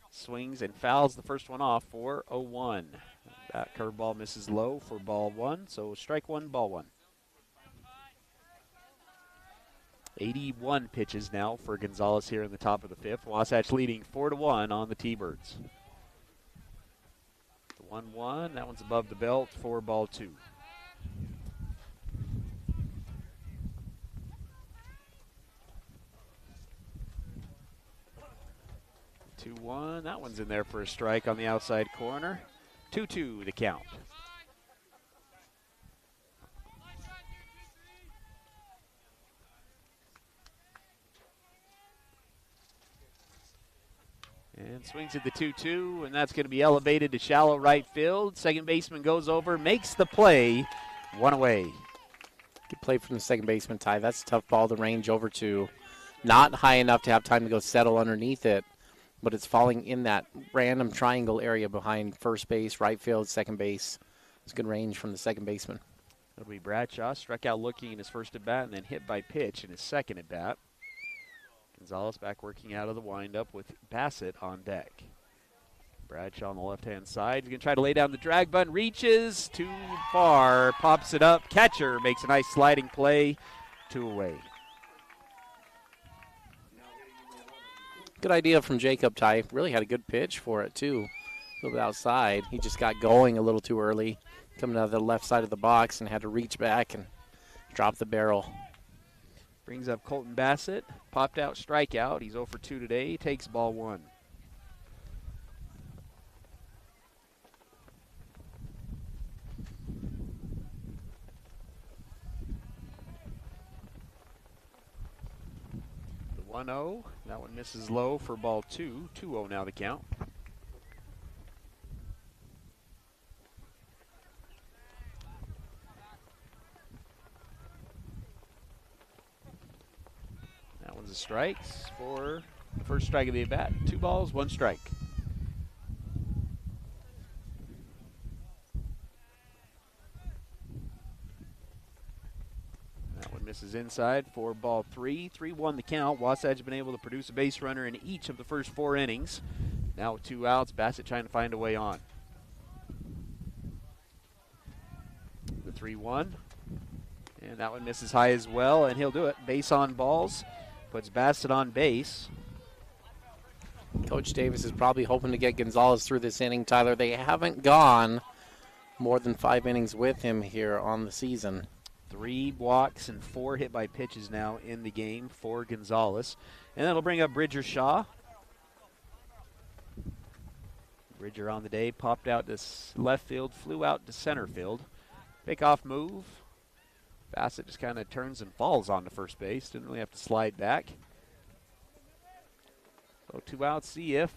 Swings and fouls the first one off for 0-1. That curveball misses low for ball 1, so strike 1, ball 1. 81 pitches now for Gonzalez here in the top of the 5th. Wasatch leading 4-1 on the T-Birds. The 1-1, that one's above the belt for ball 2. 2-1, that one's in there for a strike on the outside corner. 2-2 the count. And swings at the 2-2, and that's going to be elevated to shallow right field. Second baseman goes over, makes the play, 1 away. Good play from the second baseman, Ty. That's a tough ball to range over to. Not high enough to have time to go settle underneath it, but it's falling in that random triangle area behind first base, right field, second base. It's good range from the second baseman. It'll be Bradshaw, struck out looking in his first at-bat and then hit by pitch in his second at-bat. Gonzalez back working out of the windup with Bassett on deck. Bradshaw on the left-hand side. He's going to try to lay down the drag bunt. Reaches too far. Pops it up. Catcher makes a nice sliding play. 2 away. Good idea from Jacob, Ty. Really had a good pitch for it, too. A little bit outside. He just got going a little too early, coming out of the left side of the box, and had to reach back and drop the barrel. Brings up Colton Bassett. Popped out strikeout. He's 0 for 2 today. He takes ball 1. The 1-0. That one misses low for ball 2. 2-0 now the count. The strikes for the first strike of the at-bat. 2 balls, 1 strike. That one misses inside for ball 3. 3-1 the count. Wasatch has been able to produce a base runner in each of the first 4 innings. Now with 2 outs, Bassett trying to find a way on. The 3-1. And that one misses high as well, and he'll do it. Base on balls. Puts Bassett on base. Coach Davis is probably hoping to get Gonzalez through this inning, Tyler. They haven't gone more than 5 innings with him here on the season. 3 walks and 4 hit by pitches now in the game for Gonzalez. And that'll bring up Bridger Shaw. Bridger on the day, popped out to left field, flew out to center field. Pickoff move. Bassett just kind of turns and falls onto first base. Didn't really have to slide back. So 2 outs, see if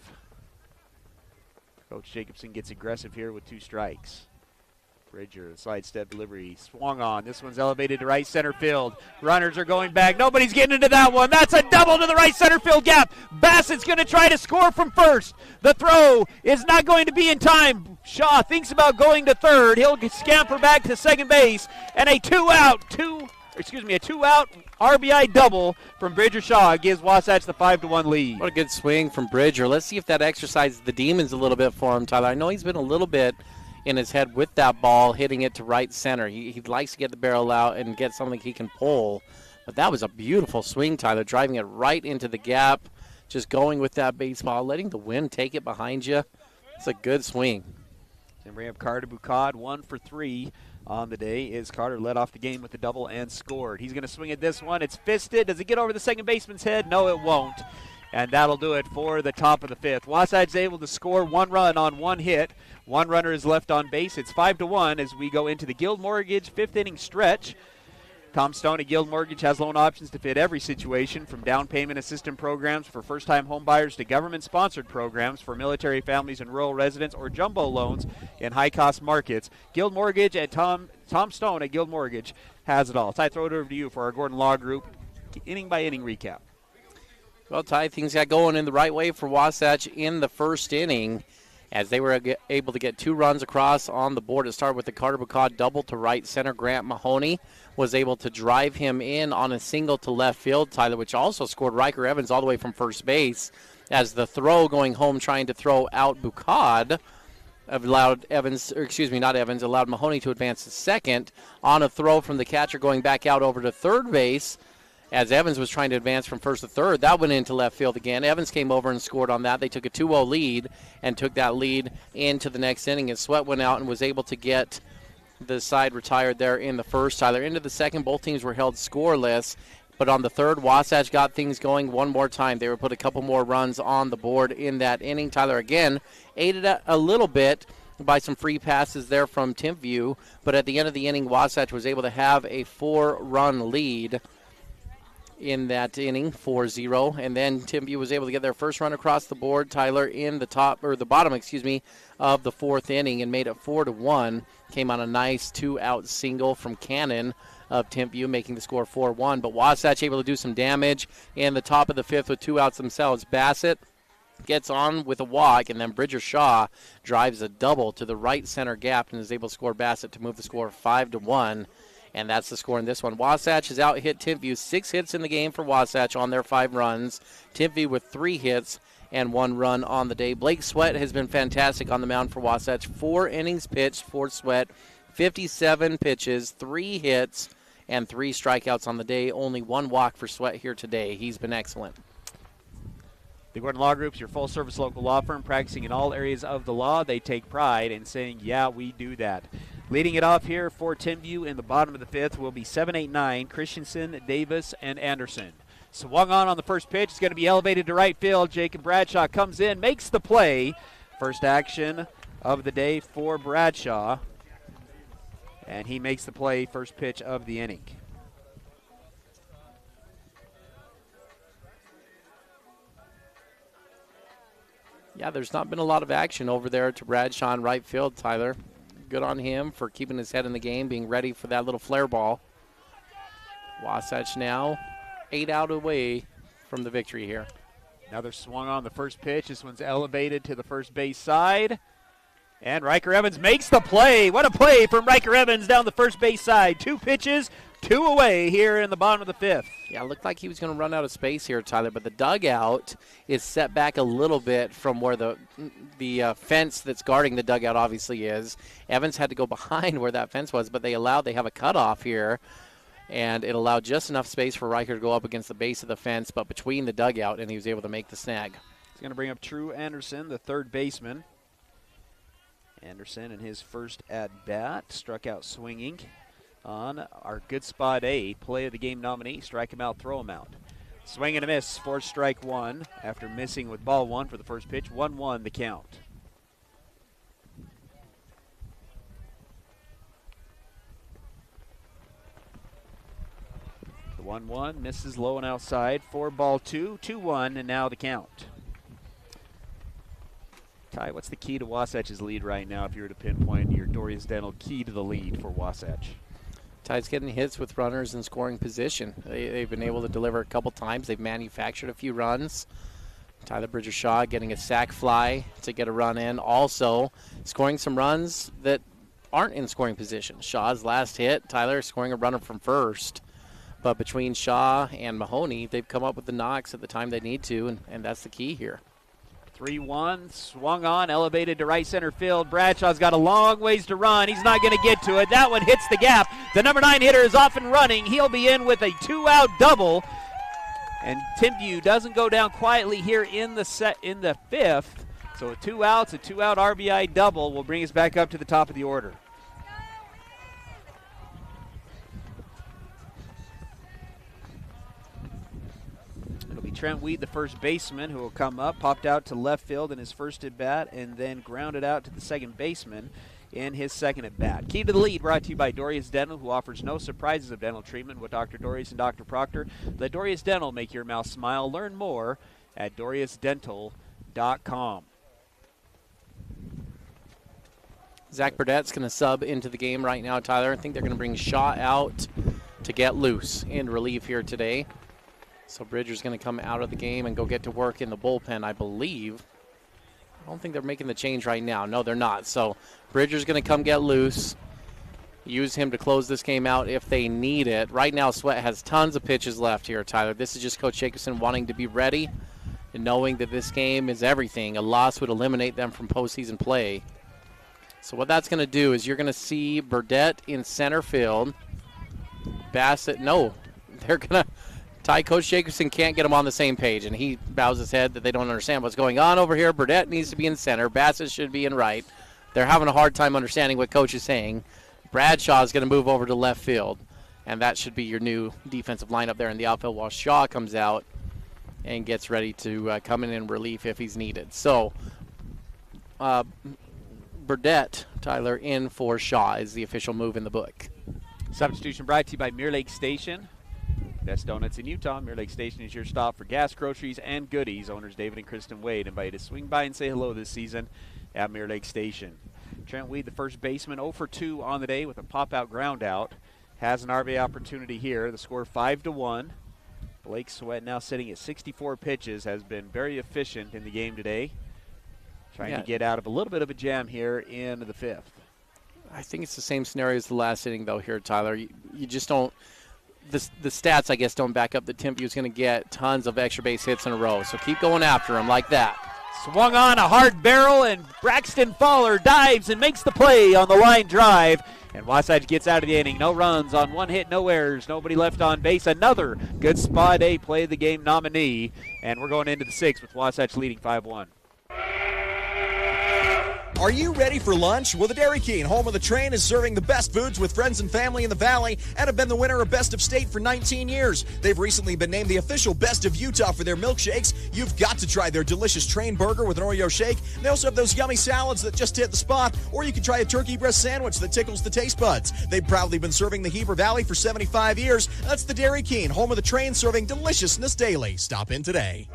Coach Jacobson gets aggressive here with 2 strikes. Bridger, sidestep delivery, swung on. This one's elevated to right center field. Runners are going back. Nobody's getting into that one. That's a double to the right center field gap. Bassett's going to try to score from first. The throw is not going to be in time. Shaw thinks about going to third. He'll scamper back to second base. And a 2-out RBI double from Bridger Shaw gives Wasatch the 5-1 lead. What a good swing from Bridger. Let's see if that exercises the demons a little bit for him, Tyler. I know he's been a little bit in his head with that ball, hitting it to right center. He likes to get the barrel out and get something he can pull. But that was a beautiful swing, Tyler, driving it right into the gap, just going with that baseball, letting the wind take it behind you. It's a good swing. And we have Carter Bucad, 1 for 3 on the day, as Carter led off the game with a double and scored. He's going to swing at this one. It's fisted. Does it get over the second baseman's head? No, it won't. And that'll do it for the top of the fifth. Wasatch is able to score 1 run on 1 hit. 1 runner is left on base. It's 5-1 as we go into the Guild Mortgage 5th inning stretch. Tom Stone at Guild Mortgage has loan options to fit every situation, from down payment assistance programs for first-time home buyers to government-sponsored programs for military families and rural residents, or jumbo loans in high-cost markets. Guild Mortgage at Tom Stone at Guild Mortgage has it all. Ty, throw it over to you for our Gordon Law Group inning-by-inning recap. Well, Ty, things got going in the right way for Wasatch in the first inning, as they were able to get 2 runs across on the board. It started with the Carter Bucad double to right center. Grant Mahoney was able to drive him in on a single to left field, Tyler, which also scored Riker Evans all the way from first base, as the throw going home trying to throw out Bucad allowed allowed Mahoney to advance to second on a throw from the catcher going back out over to third base. As Evans was trying to advance from first to third, that went into left field again. Evans came over and scored on that. They took a 2-0 lead and took that lead into the next inning as Sweat went out and was able to get the side retired there in the first. Tyler, into the second, both teams were held scoreless. But on the third, Wasatch got things going one more time. They were put a couple more runs on the board in that inning. Tyler, again, aided a little bit by some free passes there from Timpview. But at the end of the inning, Wasatch was able to have a 4-run lead in that inning, 4-0, and then Timpview was able to get their first run across the board, Tyler, in the bottom of the fourth inning, and made it 4-1. Came on a nice 2-out single from Cannon of Timpview, making the score 4-1. But Wasatch able to do some damage in the top of the fifth with 2 outs themselves. Bassett gets on with a walk, and then Bridger Shaw drives a double to the right center gap and is able to score Bassett to move the score 5-1. And that's the score in this one. Wasatch has out-hit Timpview. 6 hits in the game for Wasatch on their 5 runs. Timpview with 3 hits and 1 run on the day. Blake Sweat has been fantastic on the mound for Wasatch. 4 innings pitched for Sweat. 57 pitches, 3 hits, and 3 strikeouts on the day. Only 1 walk for Sweat here today. He's been excellent. The Gordon Law Group's your full-service local law firm practicing in all areas of the law. They take pride in saying, yeah, we do that. Leading it off here for Timpview in the bottom of the fifth will be 7, 8, 9, Christensen, Davis, and Anderson. Swung on the first pitch. It's going to be elevated to right field. Jacob Bradshaw comes in, makes the play. First action of the day for Bradshaw. And he makes the play, first pitch of the inning. Yeah, there's not been a lot of action over there to Bradshaw in right field, Tyler. Good on him for keeping his head in the game, being ready for that little flare ball. Wasatch now 8 out away from the victory here. Another swung on the first pitch. This one's elevated to the first base side. And Riker Evans makes the play. What a play from Riker Evans down the first base side. 2 pitches, 2 away here in the bottom of the fifth. Yeah, it looked like he was going to run out of space here, Tyler, but the dugout is set back a little bit from where the fence that's guarding the dugout obviously is. Evans had to go behind where that fence was, but they have a cutoff here, and it allowed just enough space for Riker to go up against the base of the fence, but between the dugout, and he was able to make the snag. He's going to bring up True Anderson, the third baseman. Anderson in his first at-bat struck out swinging on our Good Spot A play of the game nominee. Strike him out, throw him out. Swing and a miss for strike 1 after missing with ball 1 for the first pitch. 1-1 the count. The 1-1 misses low and outside for ball 2. 2-1 and now the count. Ty, what's the key to Wasatch's lead right now if you were to pinpoint your Dorian's Dental key to the lead for Wasatch? Ty's getting hits with runners in scoring position. They've been able to deliver a couple times. They've manufactured a few runs. Tyler Bridger Shaw getting a sac fly to get a run in. Also scoring some runs that aren't in scoring position. Shaw's last hit, Tyler scoring a runner from first. But between Shaw and Mahoney, they've come up with the knocks at the time they need to, and that's the key here. 3-1, swung on, elevated to right center field. Bradshaw's got a long ways to run. He's not going to get to it. That one hits the gap. The number 9 hitter is off and running. He'll be in with a 2-out double. And Timpview doesn't go down quietly here in the 5th. So 2 outs, a 2-out RBI double will bring us back up to the top of the order. It'll be Trent Weed, the first baseman, who will come up, popped out to left field in his first at bat, and then grounded out to the second baseman in his second at bat. Key to the Lead brought to you by Dorius Dental, who offers no surprises of dental treatment with Dr. Dorius and Dr. Proctor. Let Dorius Dental make your mouth smile. Learn more at DoriusDental.com. Zach Burdett's going to sub into the game right now, Tyler. I think they're going to bring Shaw out to get loose in relief here today. So Bridger's going to come out of the game and go get to work in the bullpen, I believe. I don't think they're making the change right now. No, they're not. So Bridger's going to come get loose. Use him to close this game out if they need it. Right now, Sweat has tons of pitches left here, Tyler. This is just Coach Jacobson wanting to be ready and knowing that this game is everything. A loss would eliminate them from postseason play. So what that's going to do is you're going to see Burdett in center field. Bassett, no. They're going to tie. Coach Jacobson can't get them on the same page, and he bows his head that they don't understand what's going on over here. Burdett needs to be in center. Bassett should be in right. They're having a hard time understanding what Coach is saying. Bradshaw is going to move over to left field, and that should be your new defensive lineup there in the outfield while Shaw comes out and gets ready to come in relief if he's needed. So Burdett, Tyler, in for Shaw is the official move in the book. Substitution brought to you by Mirror Lake Station. Best donuts in Utah. Mirror Lake Station is your stop for gas, groceries, and goodies. Owners David and Kristen Wade invite you to swing by and say hello this season at Mirror Lake Station. Trent Weed, the first baseman, 0 for 2 on the day with a pop-out ground out. Has an RBI opportunity here. The score 5-1. Blake Sweat now sitting at 64 pitches, has been very efficient in the game today. Trying to get out of a little bit of a jam here in the 5th. I think it's the same scenario as the last inning, though, here, Tyler. You just don't – the stats, I guess, don't back up that Timpview is going to get tons of extra base hits in a row. So keep going after him like that. Swung on a hard barrel, and Braxton Fowler dives and makes the play on the line drive. And Wasatch gets out of the inning. No runs on 1 hit, no errors, nobody left on base. Another good Spot A play of the game nominee. And we're going into the 6th with Wasatch leading 5-1. Are you ready for lunch? Well, the Dairy King, home of the train, is serving the best foods with friends and family in the Valley and have been the winner of Best of State for 19 years. They've recently been named the official Best of Utah for their milkshakes. You've got to try their delicious train burger with an Oreo shake. They also have those yummy salads that just hit the spot, or you can try a turkey breast sandwich that tickles the taste buds. They've proudly been serving the Heber Valley for 75 years. That's the Dairy King, home of the train, serving deliciousness daily. Stop in today.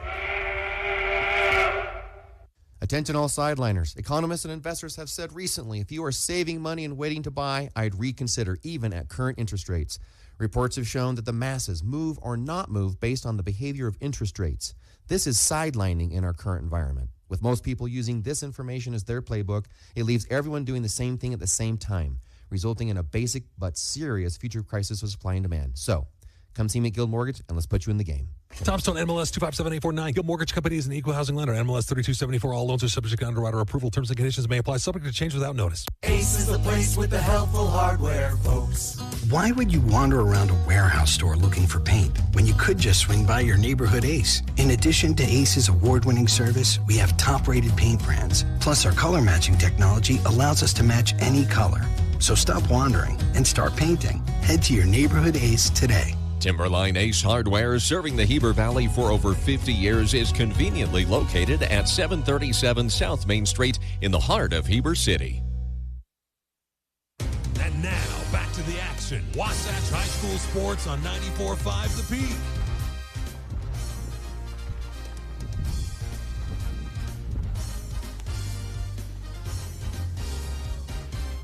Attention all sideliners. Economists and investors have said recently, if you are saving money and waiting to buy, I'd reconsider even at current interest rates. Reports have shown that the masses move or not move based on the behavior of interest rates. This is sidelining in our current environment. With most people using this information as their playbook, it leaves everyone doing the same thing at the same time, resulting in a basic but serious future crisis of supply and demand. So, come see me at Guild Mortgage, and let's put you in the game. Tombstone MLS 257849. Guild Mortgage Company is an equal housing lender. MLS 3274. All loans are subject to underwriter approval. Terms and conditions may apply. Subject to change without notice. Ace is the place with the helpful hardware, folks. Why would you wander around a warehouse store looking for paint when you could just swing by your neighborhood Ace? In addition to Ace's award-winning service, we have top-rated paint brands. Plus, our color matching technology allows us to match any color. So stop wandering and start painting. Head to your neighborhood Ace today. Timberline Ace Hardware, serving the Heber Valley for over 50 years, is conveniently located at 737 South Main Street in the heart of Heber City. And now, back to the action. Wasatch High School Sports on 94.5 The Peak.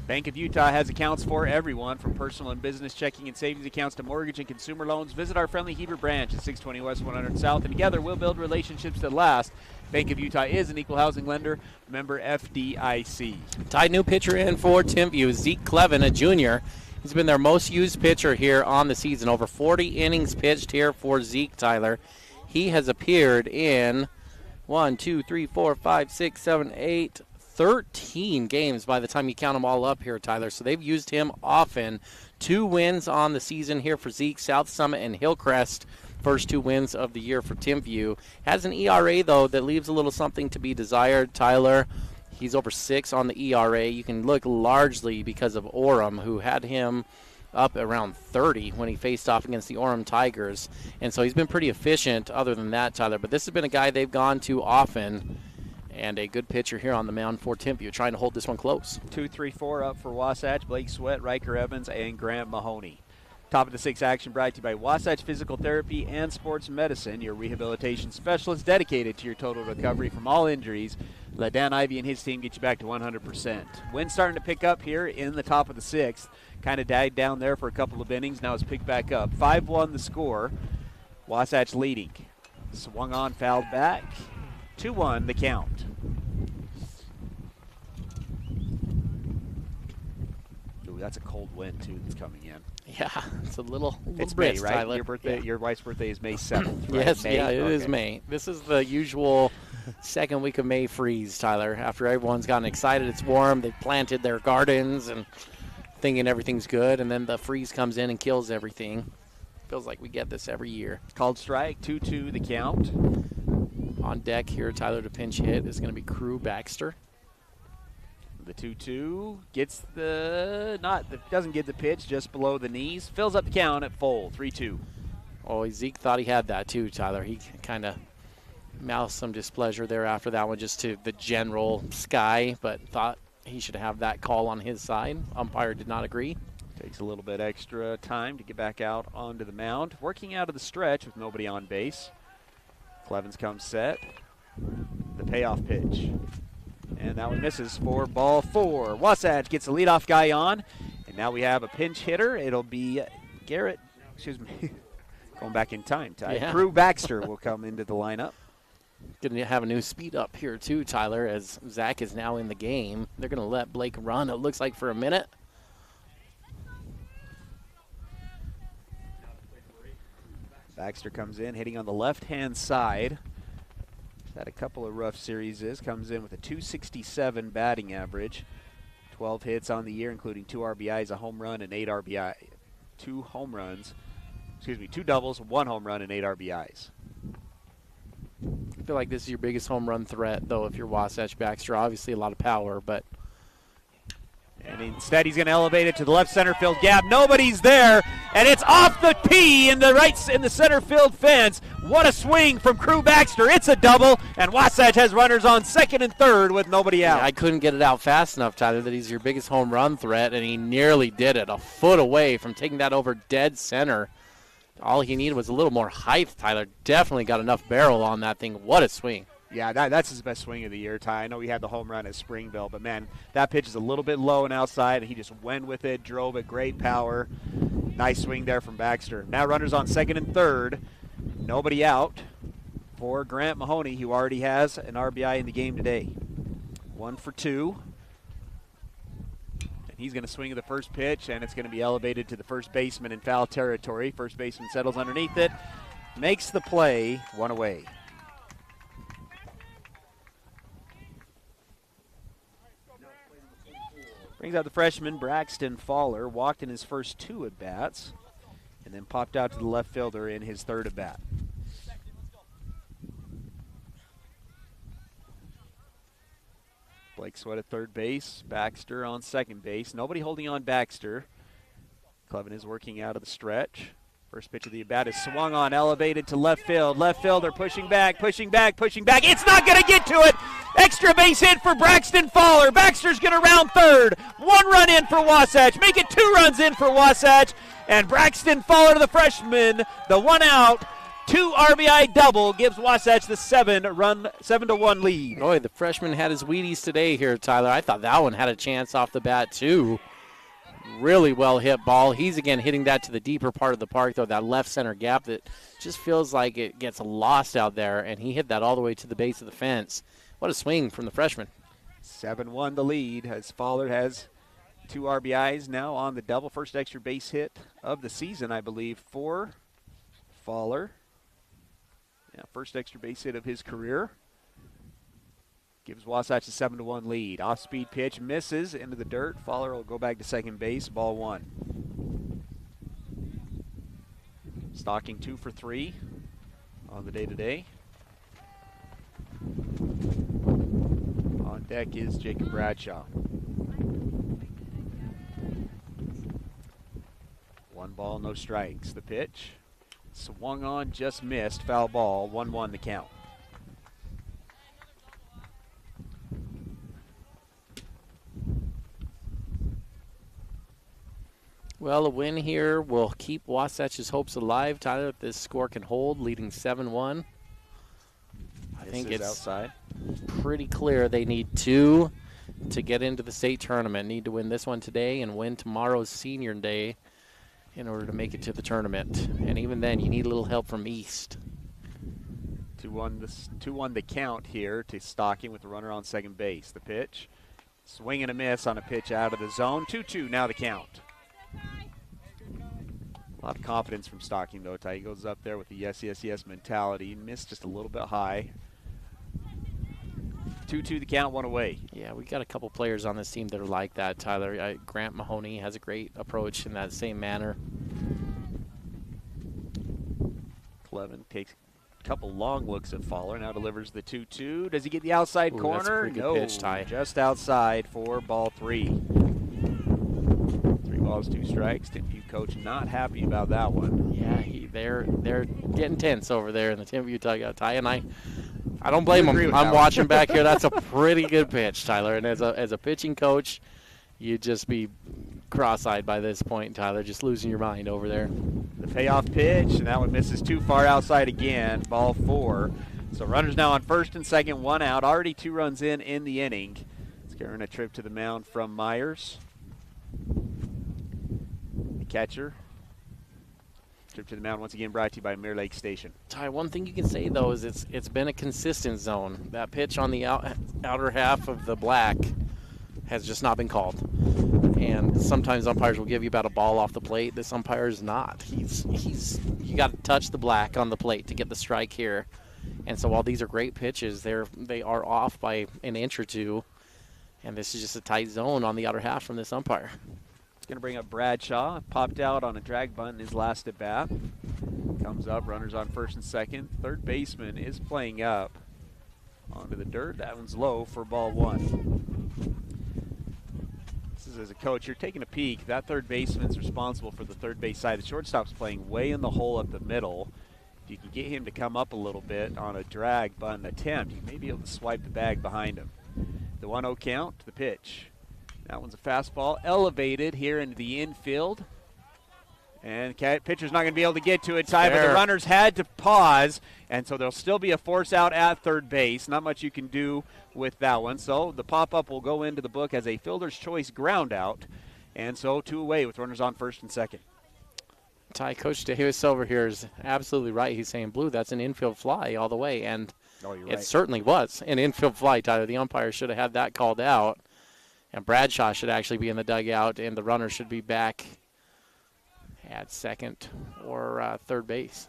Bank of Utah has accounts for everyone, from personal and business checking and savings accounts to mortgage and consumer loans. Visit our friendly Heber branch at 620 West 100 South, and together we'll build relationships that last. Bank of Utah is an equal housing lender, member FDIC. Tied new pitcher in for Timpview, Zeke Clevin, a junior. He's been their most used pitcher here on the season. Over 40 innings pitched here for Zeke, Tyler. He has appeared in 1, 2, 3, 4, 5, 6, 7, 8, 13 games by the time you count them all up here, Tyler. So they've used him often. 2 wins on the season here for Zeke, South Summit, and Hillcrest. First 2 wins of the year for Timpview. Has an ERA, though, that leaves a little something to be desired, Tyler. He's over 6 on the ERA. You can look largely because of Orem, who had him up around 30 when he faced off against the Orem Tigers. And so he's been pretty efficient other than that, Tyler. But this has been a guy they've gone to often. And a good pitcher here on the mound for Timpview, trying to hold this one close. 2, 3, 4 up for Wasatch. Blake Sweat, Riker Evans, and Grant Mahoney. Top of the 6 action brought to you by Wasatch Physical Therapy and Sports Medicine, your rehabilitation specialist dedicated to your total recovery from all injuries. Let Dan Ivey and his team get you back to 100%. Wind starting to pick up here in the top of the 6th. Kind of died down there for a couple of innings. Now it's picked back up. 5-1 the score. Wasatch leading. Swung on, fouled back. 2-1 the count. Ooh, that's a cold wind, too, that's coming in. Yeah, it's a little It's May, right? Tyler. Your birthday, Yeah. Your wife's birthday is May 7th, right? Yes, May? yeah, it is Okay. May. This is the usual second week of May freeze, Tyler. After everyone's gotten excited, it's warm, they've planted their gardens and thinking everything's good, and then the freeze comes in and kills everything. Feels like we get this every year. Called strike, 2-2 the count. On deck here, Tyler, to pinch hit is going to be Crew Baxter. The 2-2 gets doesn't get the pitch, just below the knees. Fills up the count at full, 3-2. Oh, Zeke thought he had that too, Tyler. He kind of mouthed some displeasure there after that one just to the general sky, but thought he should have that call on his side. Umpire did not agree. Takes a little bit extra time to get back out onto the mound. Working out of the stretch with nobody on base. Clevens comes set. The payoff pitch. And that one misses for ball 4. Wasatch gets the leadoff guy on. And now we have a pinch hitter. It'll be Garrett, going back in time. Yeah. Crew Baxter will come into the lineup. Going to have a new speed up here too, Tyler, as Zach is now in the game. They're going to let Blake run, it looks like, for a minute. Baxter comes in, hitting on the left-hand side. He's had a couple of rough series. Comes in with a .267 batting average. 12 hits on the year, including 2 RBIs, a home run, and 8 RBI. 2 home runs. 2 doubles, 1 home run, and 8 RBIs. I feel like this is your biggest home run threat, though, if you're Wasatch Baxter. Obviously a lot of power, but... And instead he's going to elevate it to the left center field gap. Nobody's there, and it's off the tee in the center field fence. What a swing from Crew Baxter. It's a double, and Wasatch has runners on second and third with nobody out. Yeah, I couldn't get it out fast enough, Tyler, that he's your biggest home run threat, and he nearly did it. A foot away from taking that over dead center. All he needed was a little more height, Tyler. Definitely got enough barrel on that thing. What a swing. Yeah, that's his best swing of the year, Ty. I know he had the home run at Springville, but, man, that pitch is a little bit low and outside, and he just went with it, drove it, great power. Nice swing there from Baxter. Now runners on second and third. Nobody out for Grant Mahoney, who already has an RBI in the game today. 1 for 2. And he's going to swing at the first pitch, and it's going to be elevated to the first baseman in foul territory. First baseman settles underneath it, makes the play, 1 away. Brings out the freshman, Braxton Fowler, walked in his first 2 at-bats, and then popped out to the left fielder in his 3rd at-bat. Blake Sweat at third base, Baxter on second base. Nobody holding on Baxter. Clevin is working out of the stretch. First pitch of the at-bat is swung on, elevated to left field. Left fielder pushing back, pushing back, pushing back. It's not going to get to it. Extra base hit for Braxton Fowler. Baxter's going to round third. 1 run in for Wasatch. Make it 2 runs in for Wasatch. And Braxton Fowler, the freshman, the 1 out, 2 RBI double gives Wasatch the 7-1 lead. Boy, the freshman had his Wheaties today here, Tyler. I thought that one had a chance off the bat, too. Really well hit ball. He's again hitting that to the deeper part of the park, though, that left center gap that just feels like it gets lost out there, and he hit that all the way to the base of the fence. What a swing from the freshman. 7-1 the lead as Fowler has 2 RBIs now on the double. First extra base hit of the season, I believe, for Fowler. Yeah, first extra base hit of his career. Gives Wasatch a 7-1 lead. Off-speed pitch misses into the dirt. Fowler will go back to second base. Ball 1. Stocking 2 for 3 on the day today. On deck is Jacob Bradshaw. 1 ball, no strikes. The pitch swung on, just missed. Foul ball. 1-1 the count. Well, a win here will keep Wasatch's hopes alive. Tyler, if this score can hold, leading 7-1. I think it's outside. Pretty clear they need 2 to get into the state tournament. Need to win this one today and win tomorrow's senior day in order to make it to the tournament. And even then, you need a little help from East. 2-1 the count here to Stocking with the runner on second base. The pitch, swing and a miss on a pitch out of the zone. 2-2 now the count. A lot of confidence from Stocking, though. Ty goes up there with the yes, yes, yes mentality. Missed just a little bit high. 2-2 the count, 1 away. Yeah, we got a couple players on this team that are like that, Tyler. Grant Mahoney has a great approach in that same manner. Clevin takes a couple long looks at Fowler. Now delivers the 2-2. Does he get the outside corner? That's a pretty good pitch, Ty. Just outside for ball 3. 3 balls, 2 strikes. Timpview coach not happy about that one. Yeah, they're getting tense over there in the Timpview dugout, Ty, and I don't blame him. I'm watching back here. That's a pretty good pitch, Tyler. And as a pitching coach, you'd just be cross-eyed by this point, Tyler, just losing your mind over there. The payoff pitch, and that one misses too far outside again. Ball 4. So runners now on first and second, 1 out. Already 2 runs in the inning. Scaring a trip to the mound from Myers. The catcher. Trip to the mound once again brought to you by Mirror Lake Station. Ty, one thing you can say, though, is it's been a consistent zone. That pitch on the outer half of the black has just not been called. And sometimes umpires will give you about a ball off the plate. This umpire is not. You got to touch the black on the plate to get the strike here. And so while these are great pitches, they are off by an inch or 2. And this is just a tight zone on the outer half from this umpire. Going to bring up Bradshaw. Popped out on a drag bunt in his last at bat. Comes up, runners on first and second. Third baseman is playing up onto the dirt. That one's low for ball 1. This is as a coach, you're taking a peek. That third baseman's responsible for the third base side. The shortstop's playing way in the hole up the middle. If you can get him to come up a little bit on a drag bunt attempt, you may be able to swipe the bag behind him. The 1-0 count, the pitch. That one's a fastball, elevated here into the infield. And pitcher's not going to be able to get to it, Ty, but the runners had to pause, and so there'll still be a force out at third base. Not much you can do with that one. So the pop-up will go into the book as a fielder's choice ground out, and so 2 away with runners on first and second. Ty, Coach Davis over here is absolutely right. He's saying, Blue, that's an infield fly all the way, and it certainly was an infield fly, Tyler. The umpire should have had that called out. And Bradshaw should actually be in the dugout, and the runner should be back at second or third base.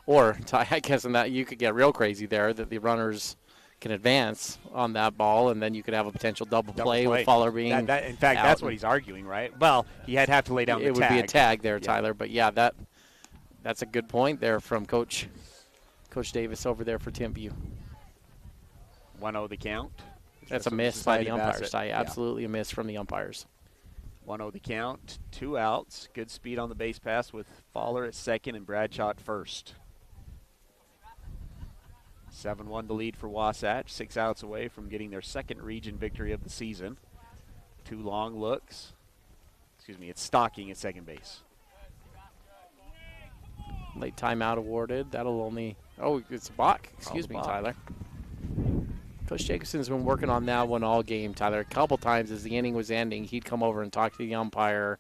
Or, I guess in that you could get real crazy there, that the runners can advance on that ball, and then you could have a potential double play with Fowler being in fact, that's what he's arguing, right? Well, he'd have to lay down the tag. It would be a tag there, Tyler. But, yeah, that's a good point there from Coach Davis over there for Timpview. 1-0 the count. That's a miss by the umpires. Absolutely a miss from the umpires. 1-0 the count, 2 outs. Good speed on the base pass with Fowler at second and Bradshaw at first. 7-1 the lead for Wasatch, 6 outs away from getting their second region victory of the season. 2 long looks. It's Stocking at second base. Late timeout awarded. That'll only, it's a balk. Excuse me, Tyler. Coach Jacobson's been working on that one all game, Tyler. A couple times as the inning was ending, he'd come over and talk to the umpire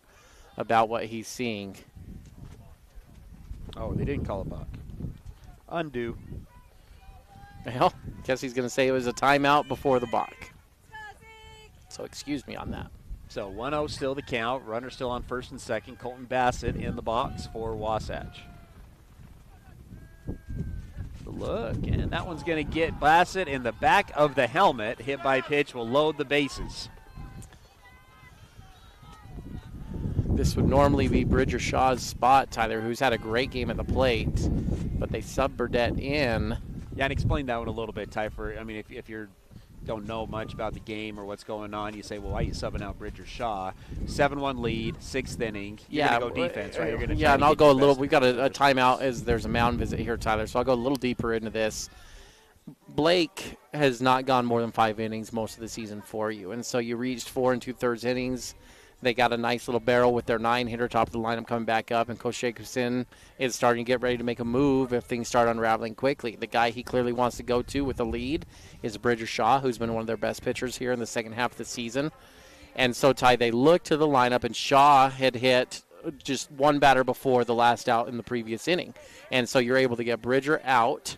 about what he's seeing. Oh, they didn't call a balk. Undo. Well, guess he's going to say it was a timeout before the balk. So excuse me on that. So 1-0 still the count. Runner still on first and second. Colton Bassett in the box for Wasatch. The look, and that one's going to get Bassett in the back of the helmet. Hit by pitch will load the bases. This would normally be Bridger Shaw's spot, Tyler, who's had a great game at the plate, but they sub Burdett in. Yeah, and explain that one a little bit, Ty. I mean, if you don't know much about the game or what's going on, you say, well, why are you subbing out Bridger Shaw? 7-1 lead, 6th inning. You're going to go defense, right? You're gonna and I'll go a little. We've got a timeout as there's a mound visit here, Tyler, so I'll go a little deeper into this. Blake has not gone more than 5 innings most of the season for you, and so you reached 4 2/3 innings. They got a nice little barrel with their 9-hitter top of the lineup coming back up, and Coach Jacobson is starting to get ready to make a move if things start unraveling quickly. The guy he clearly wants to go to with the lead is Bridger Shaw, who's been one of their best pitchers here in the second half of the season. And so, Ty, they look to the lineup, and Shaw had hit just one batter before the last out in the previous inning. And so you're able to get Bridger out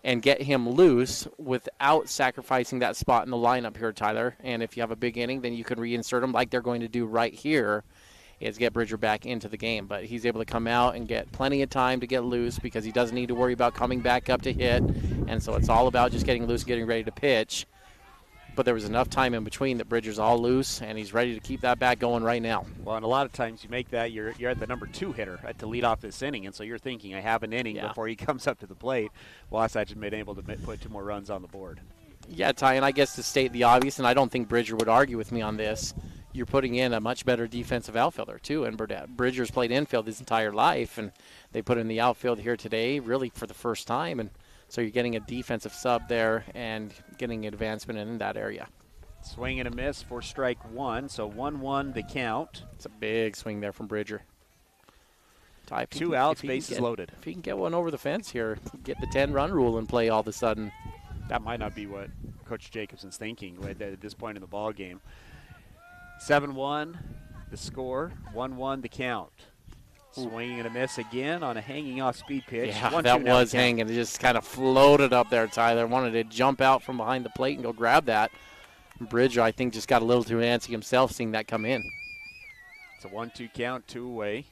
and get him loose without sacrificing that spot in the lineup here, Tyler. And if you have a big inning, then you can reinsert him like they're going to do right here, is get Bridger back into the game. But he's able to come out and get plenty of time to get loose because he doesn't need to worry about coming back up to hit. And so it's all about just getting loose, getting ready to pitch. But there was enough time in between that Bridger's all loose, and he's ready to keep that bat going right now. Well, and a lot of times you make that, you're at the number 2 hitter to lead off this inning, and so you're thinking, I have an inning before he comes up to the plate. Wasatch has been able to put 2 more runs on the board. Yeah, Ty, and I guess to state the obvious, and I don't think Bridger would argue with me on this, you're putting in a much better defensive outfielder, too. And Bridger's played infield his entire life, and they put in the outfield here today really for the first time. And so you're getting a defensive sub there and getting advancement in that area. Swing and a miss for strike 1, so 1-1 the count. It's a big swing there from Bridger. Ty, 2 outs, bases loaded. If he can get one over the fence here, get the 10-run rule in play all of a sudden. That might not be what Coach Jacobson's thinking at this point in the ball game. 7-1 the score, 1-1 the count. Swinging and a miss again on a hanging off speed pitch. Yeah, that was hanging. It just kind of floated up there, Tyler. Wanted to jump out from behind the plate and go grab that. Bridger, I think, just got a little too antsy himself seeing that come in. It's a 1-2 count, 2 away.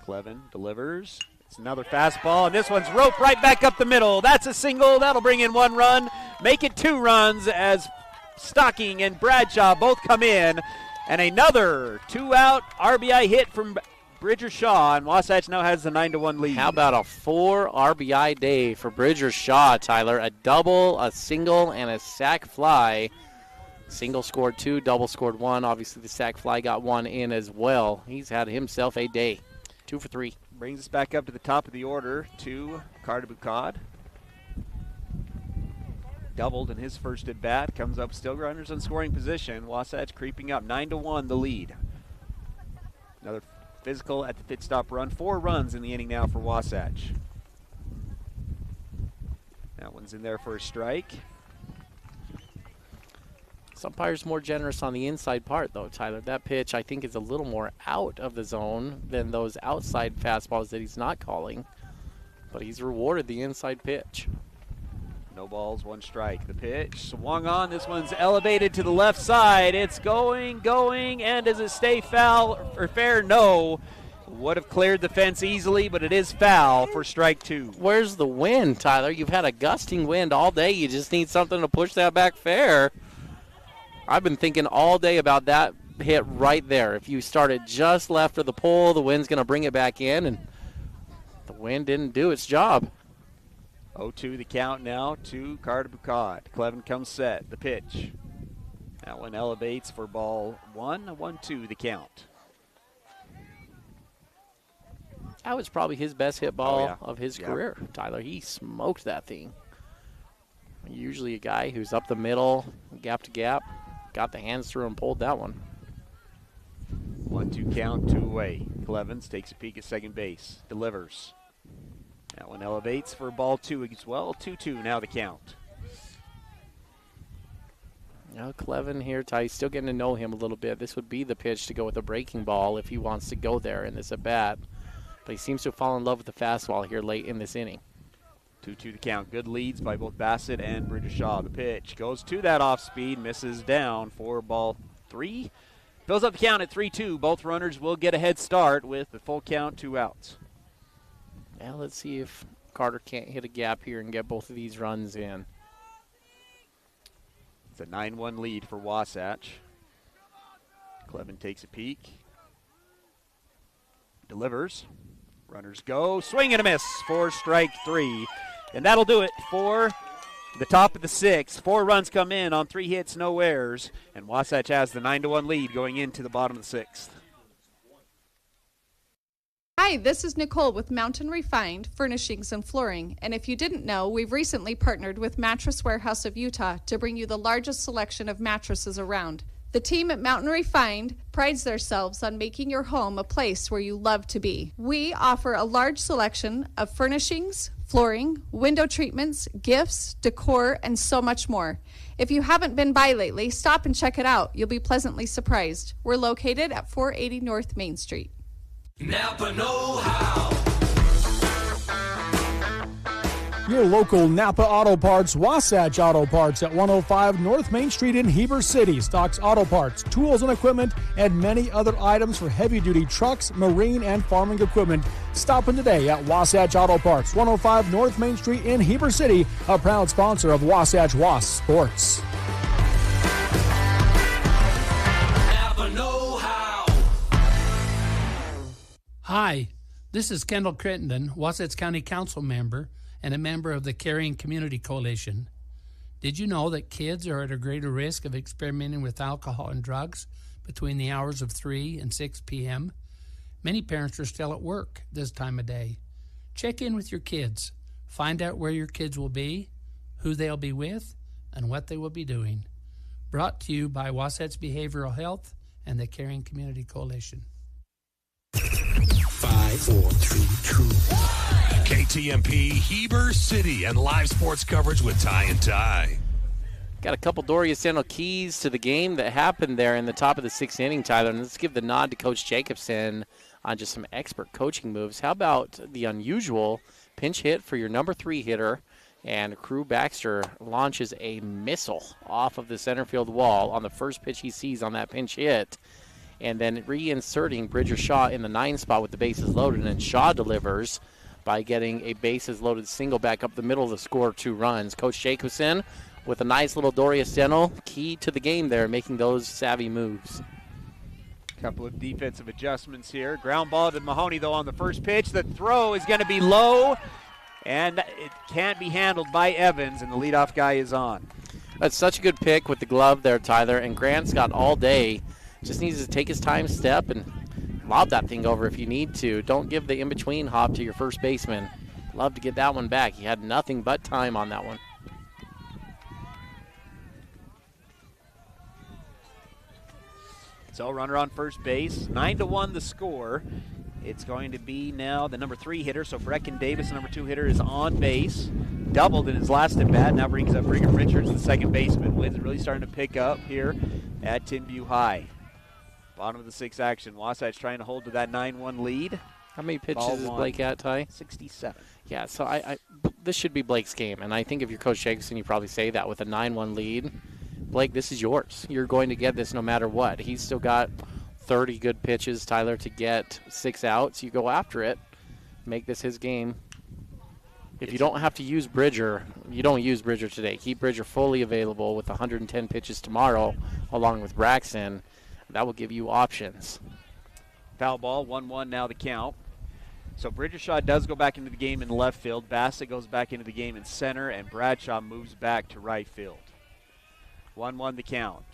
Clevin delivers. It's another fastball, and this one's roped right back up the middle. That's a single. That'll bring in 1 run. Make it 2 runs as Stocking and Bradshaw both come in. And another 2-out RBI hit from Bridger Shaw, and Wasatch now has the 9-1 lead. How about a 4 RBI day for Bridger Shaw, Tyler? A double, a single, and a sac fly. Single scored 2, double scored 1. Obviously, the sac fly got 1 in as well. He's had himself a day. 2 for 3. Brings us back up to the top of the order to Carter Bucad. Doubled in his first at bat. Comes up still runners in scoring position. Wasatch creeping up 9-1 the lead. Another physical at the pit stop run. 4 runs in the inning now for Wasatch. That one's in there for a strike. Umpire's more generous on the inside part, though, Tyler. That pitch, I think, is a little more out of the zone than those outside fastballs that he's not calling. But he's rewarded the inside pitch. No balls, 1 strike. The pitch swung on. This one's elevated to the left side. It's going, and does it stay foul or fair? No. Would have cleared the fence easily, but it is foul for strike 2. Where's the wind, Tyler? You've had a gusting wind all day. You just need something to push that back fair. I've been thinking all day about that hit right there. If you start it just left of the pole, the wind's going to bring it back in, and the wind didn't do its job. 0-2 the count now to Carter Bucad. Clevin comes set. The pitch. That one elevates for ball 1. 1-2 the count. That was probably his best hit ball of his career, Tyler. He smoked that thing. Usually a guy who's up the middle, gap to gap, got the hands through and pulled that one. 1-2 count, 2 away. Clevins takes a peek at second base. Delivers. That one elevates for ball 2 as well. 2-2 now the count. Now Clevin here, Ty, still getting to know him a little bit. This would be the pitch to go with a breaking ball if he wants to go there in this at-bat. But he seems to have fallen in love with the fastball here late in this inning. 2-2 the count. Good leads by both Bassett and Bridger Shaw. The pitch goes to that off speed, misses down for ball 3. Fills up the count at 3-2. Both runners will get a head start with the full count, 2 outs. Now let's see if Carter can't hit a gap here and get both of these runs in. It's a 9-1 lead for Wasatch. Clevin takes a peek. Delivers. Runners go. Swing and a miss for strike 3. And that'll do it for the top of the 6th. 4 runs come in on 3 hits, no errors. And Wasatch has the 9-1 lead going into the bottom of the 6th. Hi, this is Nicole with Mountain Refined Furnishings and Flooring. And if you didn't know, we've recently partnered with Mattress Warehouse of Utah to bring you the largest selection of mattresses around. The team at Mountain Refined prides themselves on making your home a place where you love to be. We offer a large selection of furnishings, flooring, window treatments, gifts, decor, and so much more. If you haven't been by lately, stop and check it out. You'll be pleasantly surprised. We're located at 480 North Main Street. Napa know-how. Your local Napa Auto Parts, Wasatch Auto Parts at 105 North Main Street in Heber City stocks auto parts, tools and equipment, and many other items for heavy-duty trucks, marine, and farming equipment. Stop in today at Wasatch Auto Parts, 105 North Main Street in Heber City, a proud sponsor of Wasatch Wasp Sports. Napa know-how. Hi, this is Kendall Crittenden, Wasatch County Council member and a member of the Caring Community Coalition. Did you know that kids are at a greater risk of experimenting with alcohol and drugs between the hours of 3 and 6 p.m.? Many parents are still at work this time of day. Check in with your kids. Find out where your kids will be, who they'll be with, and what they will be doing. Brought to you by Wasatch Behavioral Health and the Caring Community Coalition. 5, 4, 3, 2, 1. KTMP, Heber City, and live sports coverage with Ty and Ty. Got a couple Doria Sandal keys to the game that happened there in the top of the 6th inning, Tyler. And let's give the nod to Coach Jacobson on just some expert coaching moves. How about the unusual pinch hit for your number 3 hitter? And Crew Baxter launches a missile off of the center field wall on the first pitch he sees on that pinch hit. And then reinserting Bridger Shaw in the 9 spot with the bases loaded. And Shaw delivers by getting a bases-loaded single back up the middle to score 2 runs. Coach Jacobson with a nice little Doria Steno, key to the game there, making those savvy moves. Couple of defensive adjustments here. Ground ball to Mahoney, though, on the first pitch. The throw is going to be low, and it can't be handled by Evans, and the leadoff guy is on. That's such a good pick with the glove there, Tyler, and Grant's got all day. Just needs to take his time step and lob that thing over if you need to. Don't give the in-between hop to your first baseman. Love to get that one back. He had nothing but time on that one. So runner on first base, 9-1 the score. It's going to be now the number 3 hitter, so Brecken Davis, the number 2 hitter, is on base. Doubled in his last at-bat, now brings up Brigham Richards, the second baseman. Wind's really starting to pick up here at Timpview High. Bottom of the 6th action. Wasatch trying to hold to that 9-1 lead. How many pitches is Blake at, Ty? 67. Yeah, so this should be Blake's game, and I think if you're Coach Jacobson, you probably say that with a 9-1 lead. Blake, this is yours. You're going to get this no matter what. He's still got 30 good pitches, Tyler, to get 6 outs. You go after it. Make this his game. If you don't have to use Bridger, you don't use Bridger today. Keep Bridger fully available with 110 pitches tomorrow, along with Braxton. That will give you options. Foul ball, 1-1 now the count. So Bridgershaw does go back into the game in left field. Bassett goes back into the game in center, and Bradshaw moves back to right field. 1-1 the count.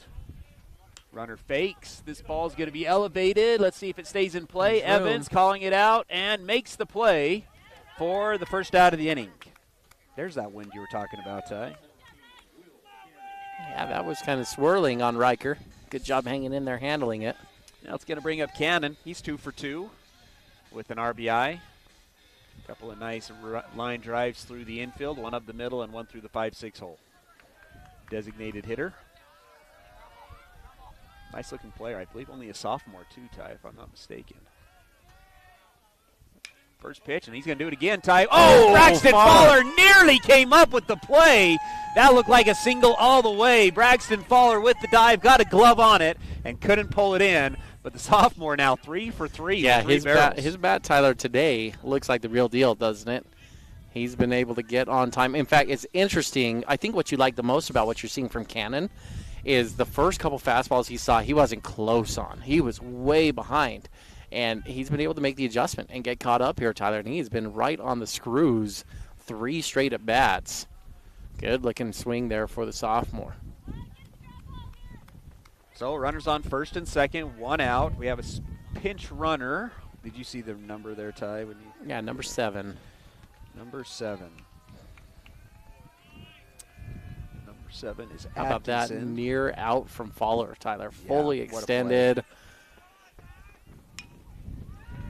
Runner fakes. This ball's going to be elevated. Let's see if it stays in play. Evans calling it out and makes the play for the first out of the inning. There's that wind you were talking about, Ty. Yeah, that was kind of swirling on Riker. Good job hanging in there, handling it. Now it's going to bring up Cannon. He's 2 for 2 with an RBI. A couple of nice line drives through the infield, one up the middle and one through the 5-6 hole. Designated hitter. Nice looking player. I believe only a sophomore too, Ty, if I'm not mistaken. First pitch, and he's going to do it again, Ty. Oh, Braxton Fowler nearly came up with the play. That looked like a single all the way. Braxton Fowler with the dive, got a glove on it, and couldn't pull it in. But the sophomore now 3 for 3. Yeah, his bat, Tyler, today looks like the real deal, doesn't it? He's been able to get on time. In fact, it's interesting. I think what you like the most about what you're seeing from Cannon is the first couple fastballs he saw, he wasn't close on. He was way behind. And he's been able to make the adjustment and get caught up here, Tyler. And he's been right on the screws 3 straight at bats. Good looking swing there for the sophomore. So runners on first and second, 1 out. We have a pinch runner. Did you see the number there, Ty? Yeah, number 7. Number 7. Number 7 is How about that Atkinson. near out from Fowler, Tyler? Fully extended.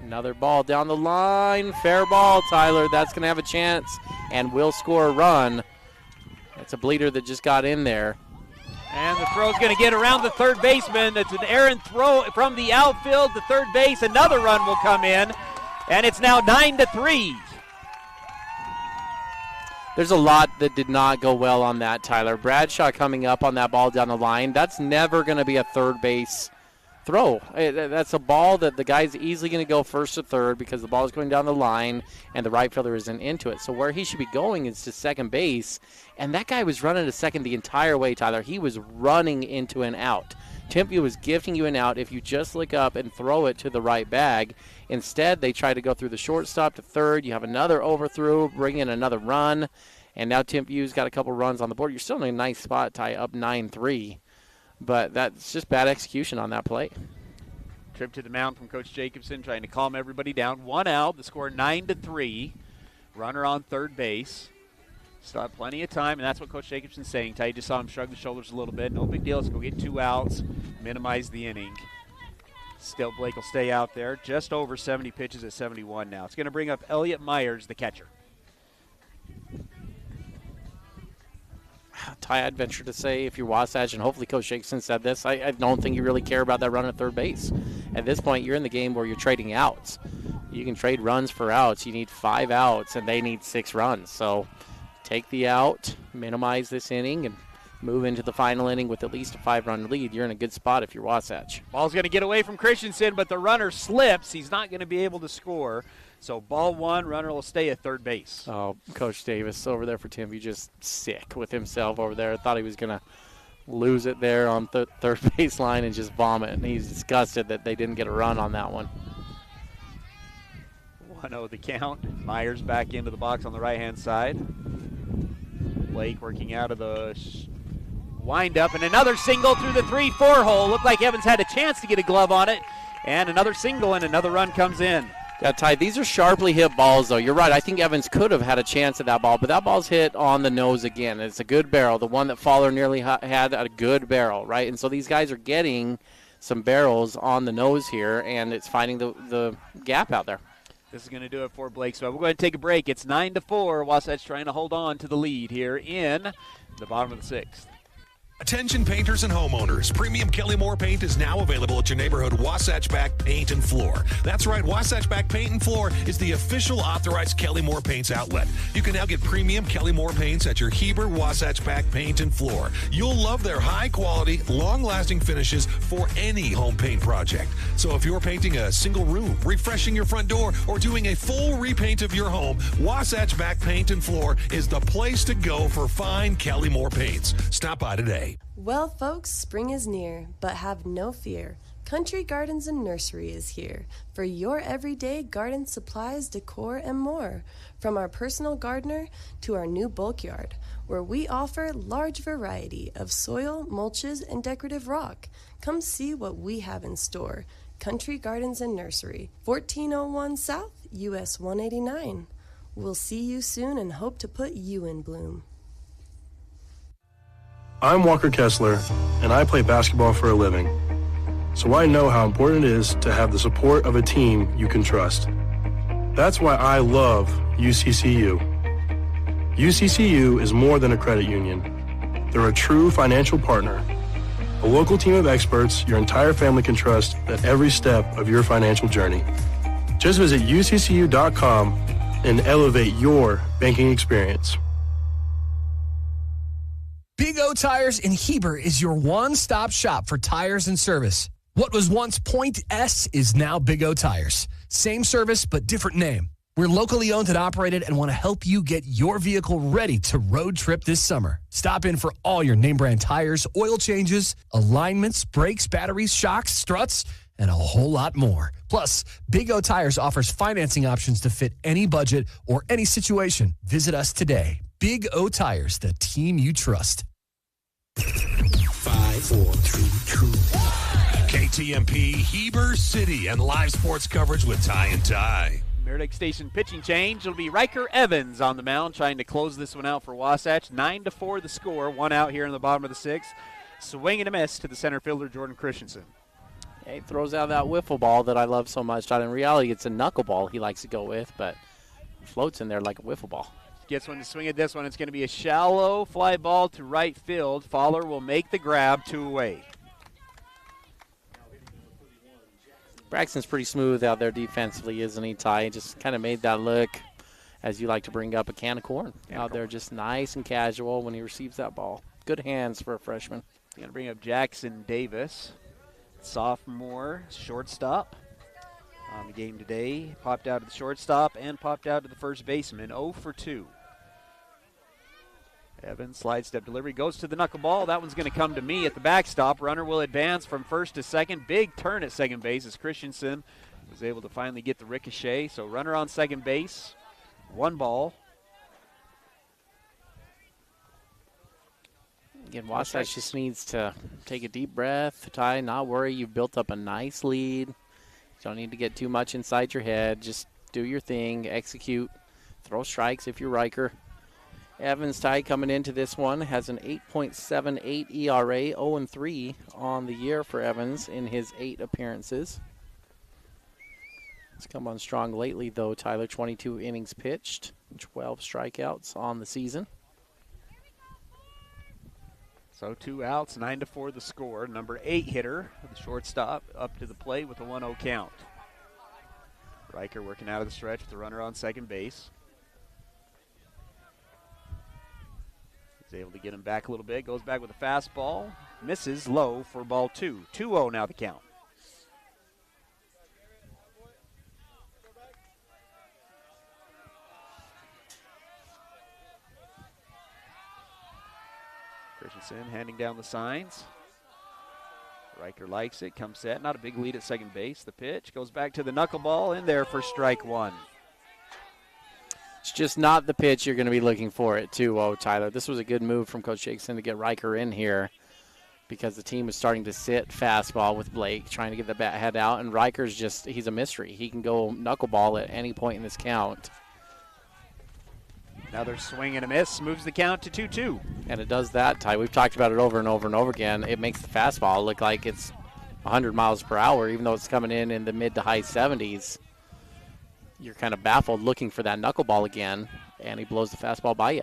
Another ball down the line. Fair ball, Tyler. That's going to have a chance and will score a run. That's a bleeder that just got in there. And the throw's going to get around the third baseman. It's an errant throw from the outfield to third base. Another run will come in, and it's now 9-3. There's a lot that did not go well on that, Tyler. Bradshaw coming up on that ball down the line. That's never going to be a third base throw. That's a ball that the guy's easily going to go first to third because the ball is going down the line and the right fielder isn't into it. So where he should be going is to second base, and that guy was running to second the entire way, Tyler. He was running into an out. Timpview was gifting you an out if you just look up and throw it to the right bag. Instead, they try to go through the shortstop to third. You have another overthrow, bring in another run, and now Timpview's got a couple runs on the board. You're still in a nice spot, Ty, up 9-3. But that's just bad execution on that play. Trip to the mound from Coach Jacobson, trying to calm everybody down. 1 out, the score 9-3. Runner on third base. Still have plenty of time, and that's what Coach Jacobson's saying. Ty, you just saw him shrug the shoulders a little bit. No big deal. Let's go get 2 outs, minimize the inning. Still, Blake will stay out there. Just over 70 pitches at 71 now. It's going to bring up Elliot Myers, the catcher. Ty, I'd venture to say if you're Wasatch, and hopefully Coach Jacobson said this, I don't think you really care about that run at third base. At this point, you're in the game where you're trading outs. You can trade runs for outs. You need 5 outs, and they need 6 runs. So take the out, minimize this inning, and move into the final inning with at least a 5-run lead. You're in a good spot if you're Wasatch. Ball's going to get away from Christensen, but the runner slips. He's not going to be able to score. So ball 1, runner will stay at third base. Oh, Coach Davis over there for Timpview, just sick with himself over there. Thought he was going to lose it there on third baseline and just vomit. And he's disgusted that they didn't get a run on that one. 1-0 the count. Myers back into the box on the right-hand side. Blake working out of the wind-up, and another single through the 3-4 hole. Looked like Evans had a chance to get a glove on it. And another single, and another run comes in. Yeah, Ty, these are sharply hit balls, though. You're right. I think Evans could have had a chance at that ball, but that ball's hit on the nose again. It's a good barrel. The one that Fowler nearly had a good barrel, right? And so these guys are getting some barrels on the nose here, and it's finding the gap out there. This is going to do it for Blake. So we're going to take a break. It's 9-4. Wasatch trying to hold on to the lead here in the bottom of the 6th. Attention painters and homeowners. Premium Kelly Moore paint is now available at your neighborhood Wasatch Back Paint and Floor. That's right, Wasatch Back Paint and Floor is the official authorized Kelly Moore Paints outlet. You can now get premium Kelly Moore paints at your Heber Wasatch Back Paint and Floor. You'll love their high quality, long-lasting finishes for any home paint project. So if you're painting a single room, refreshing your front door, or doing a full repaint of your home, Wasatch Back Paint and Floor is the place to go for fine Kelly Moore paints. Stop by today. Well, folks, spring is near, but have no fear. Country Gardens and Nursery is here for your everyday garden supplies, decor, and more. From our personal gardener to our new bulk yard, where we offer large variety of soil, mulches, and decorative rock. Come see what we have in store. Country Gardens and Nursery, 1401 South, US 189. We'll see you soon and hope to put you in bloom. I'm Walker Kessler, and I play basketball for a living. So I know how important it is to have the support of a team you can trust. That's why I love UCCU. UCCU is more than a credit union. They're a true financial partner, a local team of experts your entire family can trust at every step of your financial journey. Just visit uccu.com and elevate your banking experience. Big O Tires in Heber is your one-stop shop for tires and service. What was once Point S is now Big O Tires. Same service, but different name. We're locally owned and operated and want to help you get your vehicle ready to road trip this summer. Stop in for all your name brand tires, oil changes, alignments, brakes, batteries, shocks, struts, and a whole lot more. Plus, Big O Tires offers financing options to fit any budget or any situation. Visit us today. Big O Tires, the team you trust. 5, 4, 3, 2, 1. KTMP Heber City and live sports coverage with Ty and Ty. Meredith Station pitching change. It'll be Riker Evans on the mound trying to close this one out for Wasatch. 9-4 the score. One out here in the bottom of the sixth. Swing and a miss to the center fielder, Jordan Christensen. Yeah, he throws out that wiffle ball that I love so much. In reality, it's a knuckleball he likes to go with, but it floats in there like a wiffle ball. Gets one to swing at this one. It's going to be a shallow fly ball to right field. Fowler will make the grab, 2 away. Braxton's pretty smooth out there defensively, isn't he, Ty? He just kind of made that look, as you like to bring up, a can of corn. Out there just nice and casual when he receives that ball. Good hands for a freshman. Going to bring up Jackson Davis, sophomore shortstop. On the game today, popped out to the shortstop and popped out to the first baseman, 0 for 2. Evans, slide step delivery, goes to the knuckleball. That one's going to come to me at the backstop. Runner will advance from first to second. Big turn at second base as Christensen was able to finally get the ricochet. So runner on second base, 1 ball. Again, Wasatch just needs to take a deep breath, Ty, not worry. You've built up a nice lead. You don't need to get too much inside your head. Just do your thing, execute, throw strikes if you're Riker. Evans, Ty, coming into this one, has an 8.78 ERA, 0-3 on the year for Evans in his 8 appearances. He's come on strong lately, though, Tyler. 22 innings pitched, 12 strikeouts on the season. So 2 outs, 9-4 the score. Number 8 hitter, the shortstop, up to the plate with a 1-0 count. Riker working out of the stretch with the runner on second base. He's able to get him back a little bit. Goes back with a fastball. Misses low for ball 2. 2-0 now the count. Christensen handing down the signs. Riker likes it. Comes set. Not a big lead at second base. The pitch goes back to the knuckleball in there for strike 1. It's just not the pitch you're going to be looking for at 2-0, Tyler. This was a good move from Coach Jackson to get Riker in here because the team is starting to sit fastball with Blake, trying to get the bat head out, and Riker's just, he's a mystery. He can go knuckleball at any point in this count. Another swing and a miss, moves the count to 2-2. And it does that, Ty. We've talked about it over and over and over again. It makes the fastball look like it's 100 miles per hour, even though it's coming in the mid to high 70s. You're kind of baffled looking for that knuckleball again, and he blows the fastball by you.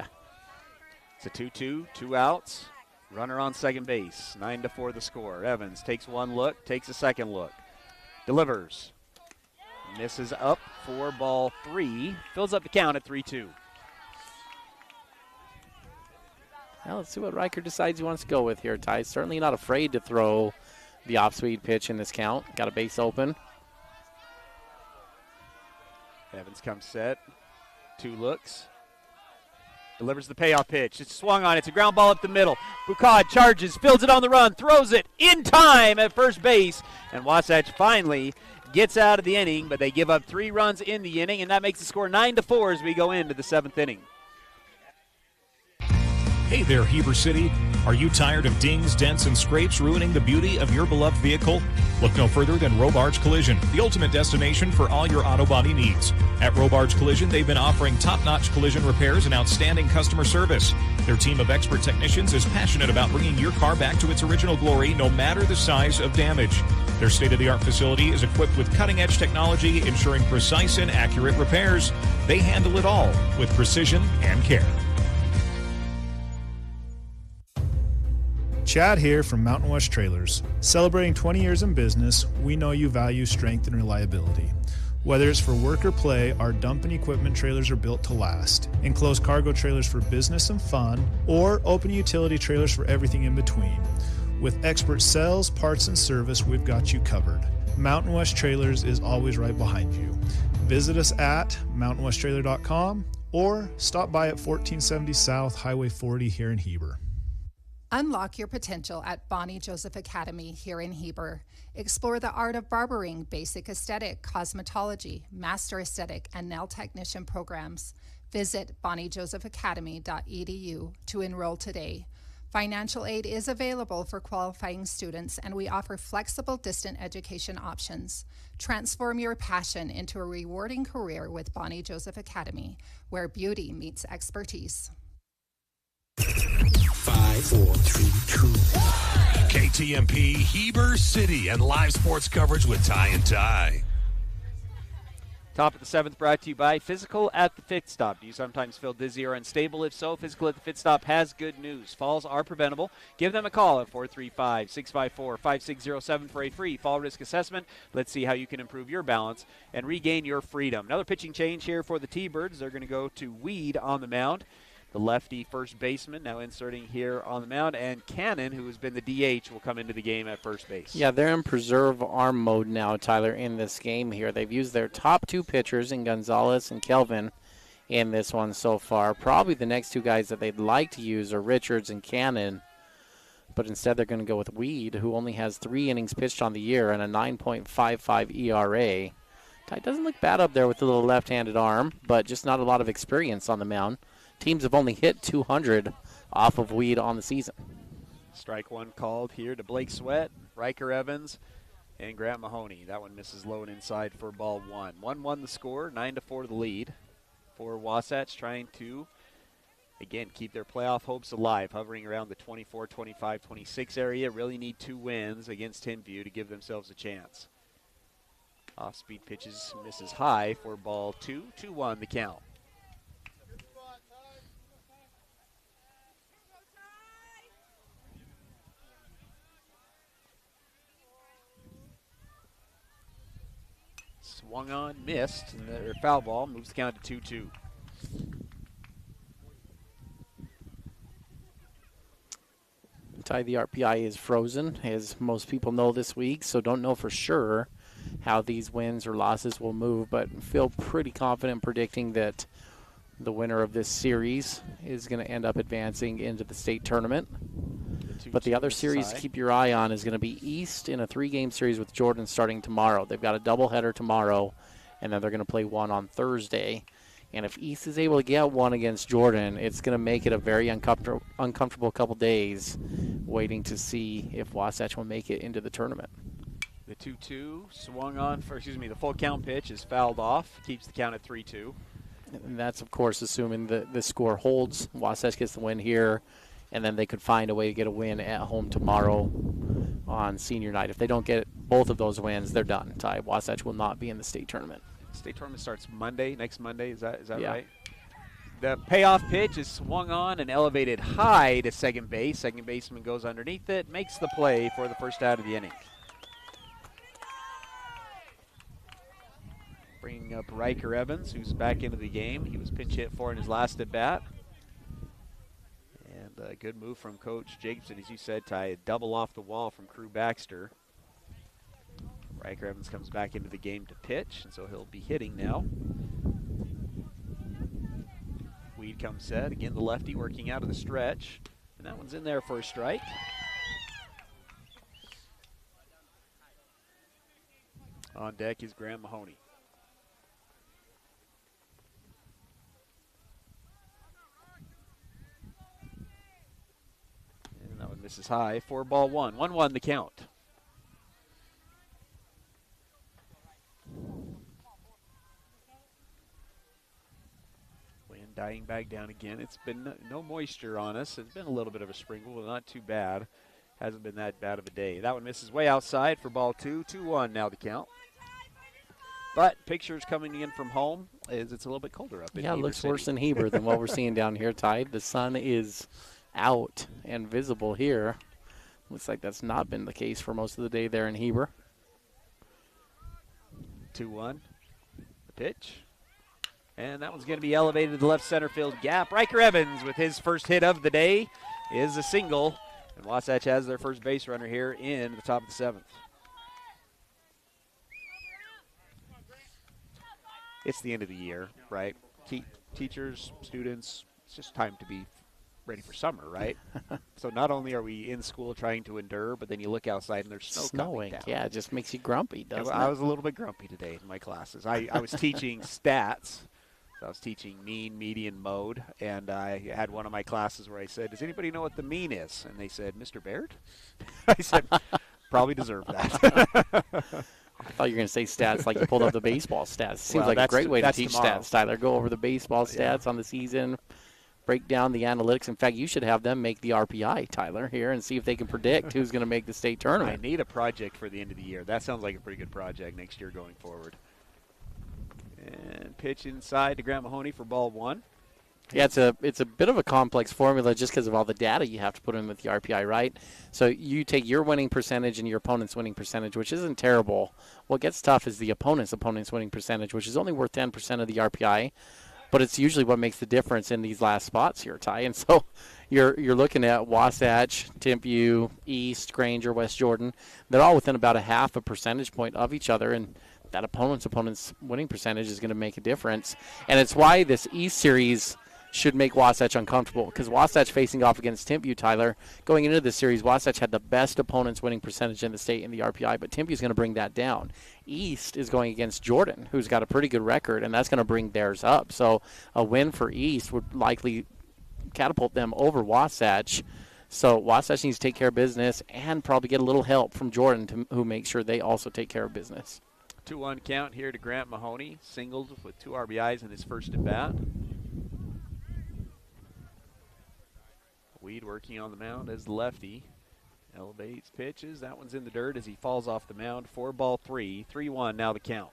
It's a 2-2, 2 outs. Runner on second base, 9-4 the score. Evans takes 1 look, takes a second look. Delivers. Misses up for ball 3. Fills up the count at 3-2. Well, let's see what Riker decides he wants to go with here, Ty. Certainly not afraid to throw the off-speed pitch in this count. Got a base open. Evans comes set. 2 looks. Delivers the payoff pitch. It's swung on. It's a ground ball up the middle. Boucard charges, fields it on the run, throws it in time at first base. And Wasatch finally gets out of the inning, but they give up 3 runs in the inning, and that makes the score 9-4 as we go into the 7th inning. Hey there, Heber City. Are you tired of dings, dents, and scrapes ruining the beauty of your beloved vehicle? Look no further than Robards Collision, the ultimate destination for all your auto body needs. At Robards Collision, they've been offering top-notch collision repairs and outstanding customer service. Their team of expert technicians is passionate about bringing your car back to its original glory, no matter the size of damage. Their state-of-the-art facility is equipped with cutting-edge technology, ensuring precise and accurate repairs. They handle it all with precision and care. Chad here from Mountain West Trailers. Celebrating 20 years in business, we know you value strength and reliability. Whether it's for work or play, our dump and equipment trailers are built to last. Enclosed cargo trailers for business and fun, or open utility trailers for everything in between. With expert sales, parts, and service, we've got you covered. Mountain West Trailers is always right behind you. Visit us at mountainwesttrailer.com or stop by at 1470 South Highway 40 here in Heber. Unlock your potential at Bonnie Joseph Academy here in Heber. Explore the art of barbering, basic aesthetic, cosmetology, master aesthetic, and nail technician programs. Visit bonniejosephacademy.edu to enroll today. Financial aid is available for qualifying students, and we offer flexible distant education options. Transform your passion into a rewarding career with Bonnie Joseph Academy, where beauty meets expertise. 5, 4, 3, 2, 1. KTMP Heber City and live sports coverage with Ty and Ty. Top of the 7th brought to you by Physical at the Fit Stop. Do you sometimes feel dizzy or unstable? If so, Physical at the Fit Stop has good news. Falls are preventable. Give them a call at 435-654-5607 for a free fall risk assessment. Let's see how you can improve your balance and regain your freedom. Another pitching change here for the T-Birds. They're going to go to Weed on the mound. The lefty first baseman now inserting here on the mound, and Cannon, who has been the DH, will come into the game at first base. Yeah, they're in preserve arm mode now, Tyler, in this game here. They've used their top 2 pitchers in Gonzalez and Kelvin in this one so far. Probably the next 2 guys that they'd like to use are Richards and Cannon, but instead they're going to go with Weed, who only has 3 innings pitched on the year and a 9.55 ERA. Ty doesn't look bad up there with the little left-handed arm, but just not a lot of experience on the mound. Teams have only hit 200 off of Weed on the season. Strike one called here to Blake Sweat, Riker Evans, and Grant Mahoney. That one misses low and inside for ball 1. 1-1 the score, 9-4 the lead for Wasatch, trying to, again, keep their playoff hopes alive, hovering around the 24, 25, 26 area. Really need 2 wins against Timpview to give themselves a chance. Off-speed pitches, misses high for ball 2. 2-1 the count. Swung on, missed, and the foul ball moves the count to 2-2. Ty, the RPI is frozen, as most people know this week, so don't know for sure how these wins or losses will move, but feel pretty confident predicting that the winner of this series is going to end up advancing into the state tournament. But the other series to keep your eye on is going to be East in a 3-game series with Jordan starting tomorrow. They've got a doubleheader tomorrow, and then they're going to play one on Thursday. And if East is able to get one against Jordan, it's going to make it a very uncomfortable couple days waiting to see if Wasatch will make it into the tournament. The 2-2 swung on for, the full count pitch is fouled off, keeps the count at 3-2. And that's, of course, assuming the score holds. Wasatch gets the win here, and then they could find a way to get a win at home tomorrow on senior night. If they don't get both of those wins, they're done. Ty, Wasatch will not be in the state tournament. State tournament starts next Monday. Is that yeah. right? The payoff pitch is swung on and elevated high to second base. Second baseman goes underneath it, makes the play for the first out of the inning. Bringing up Riker Evans, who's back into the game. He was pinch hit for in his last at bat. And a good move from Coach Jacobson, as you said, Ty, a double off the wall from Crew Baxter. Riker Evans comes back into the game to pitch, and so he'll be hitting now. Weed comes set. Again, the lefty working out of the stretch. And that one's in there for a strike. On deck is Graham Mahoney. And that one misses high for ball 1. 1-1 the count. Dying back down again. It's been no moisture on us. It's been a little bit of a sprinkle, but not too bad. Hasn't been that bad of a day. That one misses way outside for ball 2. 2-1 now the count. But pictures coming in from home is it's a little bit colder up in Heber it looks City. worse in Heber than what we're seeing down here, Ty. The sun is out and visible here. Looks like that's not been the case for most of the day there in Heber. 2-1. The pitch. And that one's going to be elevated to the left center field gap. Riker Evans with his first hit of the day is a single. And Wasatch has their first base runner here in the top of the 7th. it's the end of the year, right? Teachers, students, it's just time to be ready for summer, right? So not only are we in school trying to endure, but then you look outside and there's snowing. Down. Yeah, it just makes you grumpy, doesn't it? I was a little bit grumpy today in my classes. I was teaching stats. So I was teaching mean, median, mode, and I had one of my classes where I said, does anybody know what the mean is? And they said, Mr. Baird? I said, probably deserve that. I thought you were going to say stats like you pulled up the baseball stats. Seems like a great way to teach tomorrow. Stats, Tyler. Go over the baseball stats on the season, break down the analytics. In fact, you should have them make the RPI, Tyler, here, and see if they can predict who's going to make the state tournament. I need a project for the end of the year. That sounds like a pretty good project next year going forward. And pitch inside to Grant Mahoney for ball 1. Yeah, it's a bit of a complex formula just because of all the data you have to put in with the RPI, right? So you take your winning percentage and your opponent's winning percentage, which isn't terrible. What gets tough is the opponent's winning percentage, which is only worth 10% of the RPI, but it's usually what makes the difference in these last spots here, Ty. And so you're looking at Wasatch, Timpview, East, Granger, West Jordan. They're all within about a half a percentage point of each other, and that opponent's winning percentage is going to make a difference. And it's why this East series should make Wasatch uncomfortable, because Wasatch facing off against Timpview, Tyler, going into this series, Wasatch had the best opponent's winning percentage in the state in the RPI, but Timpview's going to bring that down. East is going against Jordan, who's got a pretty good record, and that's going to bring theirs up. So a win for East would likely catapult them over Wasatch. So Wasatch needs to take care of business and probably get a little help from Jordan, who makes sure they also take care of business. 2-1 count here to Grant Mahoney, singled with 2 RBIs in his first at bat. Weed working on the mound as the lefty. Elevates pitches. That one's in the dirt as he falls off the mound for ball 3. 3-1 now the count.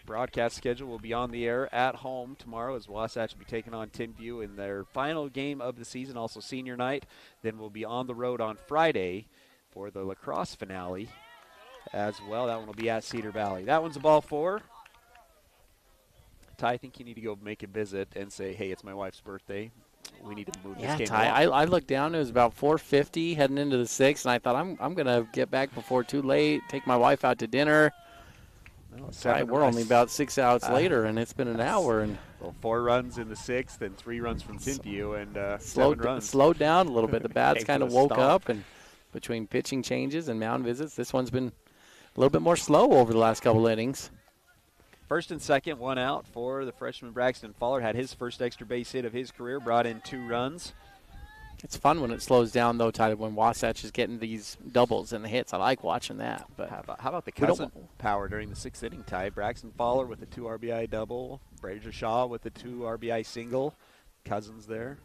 Broadcast schedule will be on the air at home tomorrow as Wasatch will be taking on Timpview in their final game of the season, also senior night. Then we'll be on the road on Friday for the lacrosse finale as well. That one will be at Cedar Valley. That one's a ball 4. Ty, I think you need to go make a visit and say, hey, it's my wife's birthday. We need to move this game Ty, I looked down. It was about 4:50 heading into the 6th, and I thought I'm going to get back before too late, take my wife out to dinner. Well, we're only about 6 outs later, and it's been an hour. And 4 runs in the 6th and 3 runs from Timpview and 7 runs. Slowed down a little bit. The bats kind of woke stop. up, and between pitching changes and mound visits, this one's been a little bit more slow over the last couple innings. First and second, 1 out for the freshman Braxton Fowler. Had his first extra base hit of his career, brought in 2 runs. It's fun when it slows down, though, Tyler, when Wasatch is getting these doubles and the hits. I like watching that. But how about the cousin power during the 6th inning, Ty? Braxton Fowler with a 2 RBI double. Brazier Shaw with a 2 RBI single. Cousins there.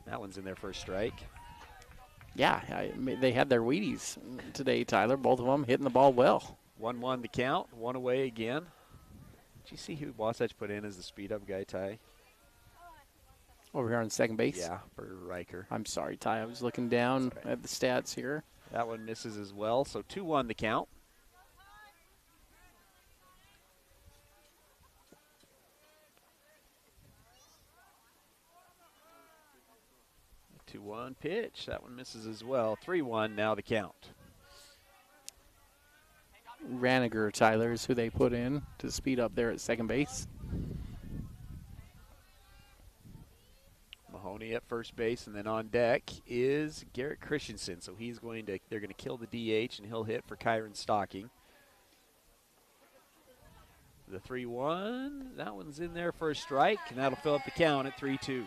That one's in there for a strike. Yeah, they had their Wheaties today, Tyler. Both of them hitting the ball well. 1-1 the count. 1 away again. Did you see who Wasatch put in as the speed-up guy, Ty? Over here on second base? Yeah, for Riker. I'm sorry, Ty. I was looking down at the stats here. That one misses as well, so 2-1 the count. A 2-1 pitch. That one misses as well. 3-1 now the count. Raniger, Tyler, is who they put in to speed up there at second base. Mahoney at first base, and then on deck is Garrett Christensen. So they're going to kill the DH, and he'll hit for Kyron Stocking. The 3-1, that one's in there for a strike, and that'll fill up the count at 3-2.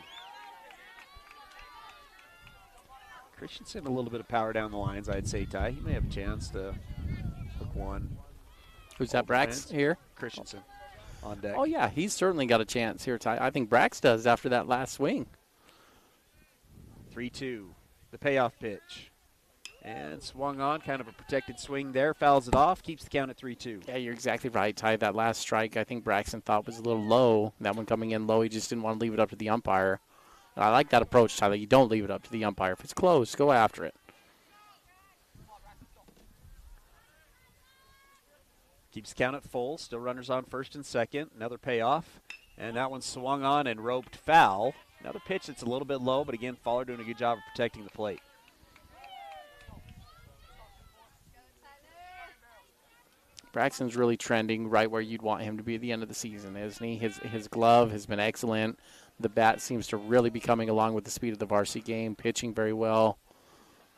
Christensen, a little bit of power down the lines, I'd say, Ty. He may have a chance to hook one. Who's that, Brax here? Christensen on deck. Oh, yeah, he's certainly got a chance here, Ty. I think Brax does after that last swing. 3-2, the payoff pitch. And swung on, kind of a protected swing there. Fouls it off, keeps the count at 3-2. Yeah, you're exactly right, Ty. That last strike, I think Braxton thought was a little low. That one coming in low, he just didn't want to leave it up to the umpire. I like that approach, Tyler. You don't leave it up to the umpire. If it's close, go after it. Keeps the count at full. Still runners on first and second. Another payoff. And that one swung on and roped foul. Another pitch that's a little bit low, but again, Fowler doing a good job of protecting the plate. Braxton's really trending right where you'd want him to be at the end of the season, isn't he? His glove has been excellent. The bat seems to really be coming along with the speed of the varsity game, pitching very well.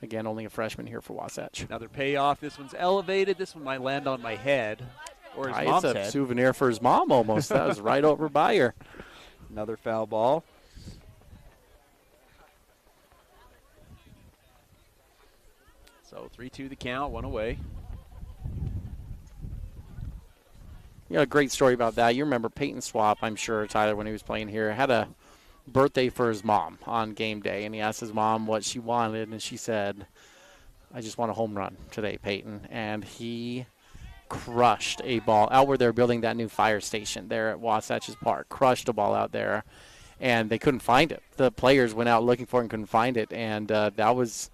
Again, only a freshman here for Wasatch. Another payoff. This one's elevated. This one might land on my head or his mom's head. It's a souvenir for his mom almost. That was right over by her. Another foul ball. So 3-2 the count, one away. You know, a great story about that. You remember Peyton Swap, I'm sure, Tyler, when he was playing here, had a birthday for his mom on game day, and he asked his mom what she wanted, and she said, I just want a home run today, Peyton. And he crushed a ball out where they're building that new fire station there at Wasatch's Park. Crushed a ball out there, and they couldn't find it. The players went out looking for it and couldn't find it, and that was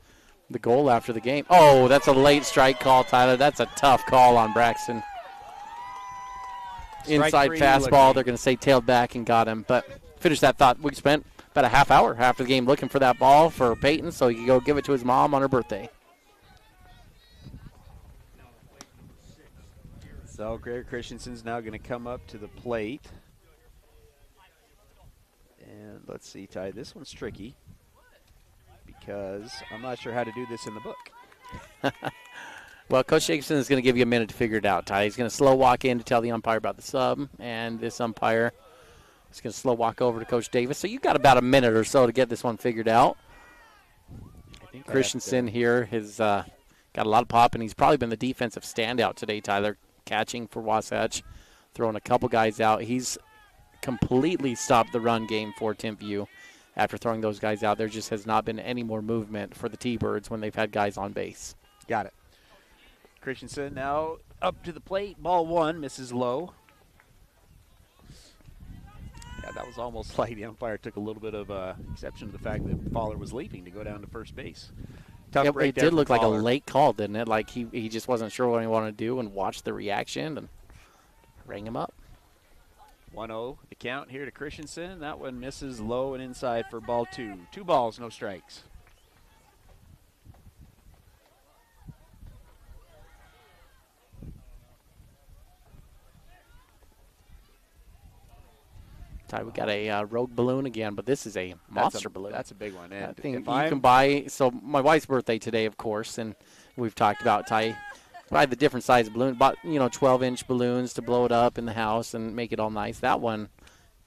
the goal after the game. Oh, that's a late strike call, Tyler. That's a tough call on Braxton. Inside fastball, they're going to say tailed back and got him. But finish that thought. We spent about a half hour after the game looking for that ball for Peyton so he could go give it to his mom on her birthday. So Gregor Christensen's now going to come up to the plate. And let's see, Ty, this one's tricky because I'm not sure how to do this in the book. Well, Coach Jacobson is going to give you a minute to figure it out, Ty. He's going to slow walk in to tell the umpire about the sub, and this umpire is going to slow walk over to Coach Davis. So you've got about a minute or so to get this one figured out. Christensen here has got a lot of pop, and he's probably been the defensive standout today, Tyler, catching for Wasatch, throwing a couple guys out. He's completely stopped the run game for Timpview after throwing those guys out. There just has not been any more movement for the T-Birds when they've had guys on base. Got it. Christensen now up to the plate. Ball one, misses low. Yeah, that was almost like the umpire took a little bit of exception to the fact that Fowler was leaping to go down to first base. Tough break it there did for look like a Fowler. late call, didn't it? Like he just wasn't sure what he wanted to do and watched the reaction and rang him up. 1-0 the count here to Christensen. That one misses low and inside for ball two. 2 balls, no strikes. Ty, we got a rogue balloon again, but this is a monster balloon. That's a big one. And I think you can buy. So my wife's birthday today, of course, and we've talked about, Ty, buy the different size balloon. Bought 12-inch balloons to blow it up in the house and make it all nice. That one,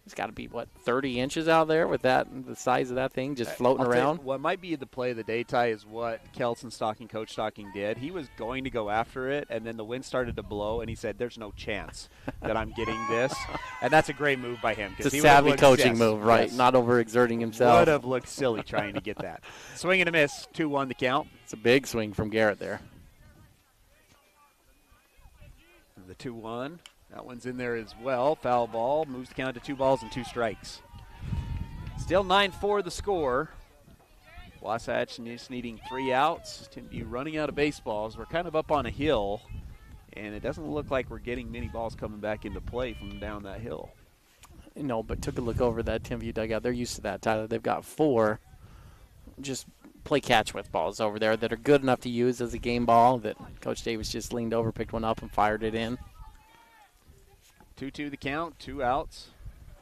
it's got to be 30 inches out there with the size of that thing just floating around. What might be the play of the day, Ty, is what Kelson Stocking, Coach Stocking did. He was going to go after it, and then the wind started to blow, and he said, "There's no chance that I'm getting this." And that's a great move by him. It's a savvy coaching move, right? Yes. Not overexerting himself. Would have looked silly trying to get that. Swing and a miss. 2-1 the count. It's a big swing from Garrett there. The 2-1. That one's in there as well. Foul ball. Moves the count to 2 balls and 2 strikes. Still 9-4 the score. Wasatch just needing 3 outs. Timpview running out of baseballs. We're kind of up on a hill, and it doesn't look like we're getting many balls coming back into play from down that hill. No, but took a look over that Timpview dugout. They're used to that, Tyler. They've got 4 just play catch with balls over there that are good enough to use as a game ball that Coach Davis just leaned over, picked one up, and fired it in. 2-2 the count, 2 outs.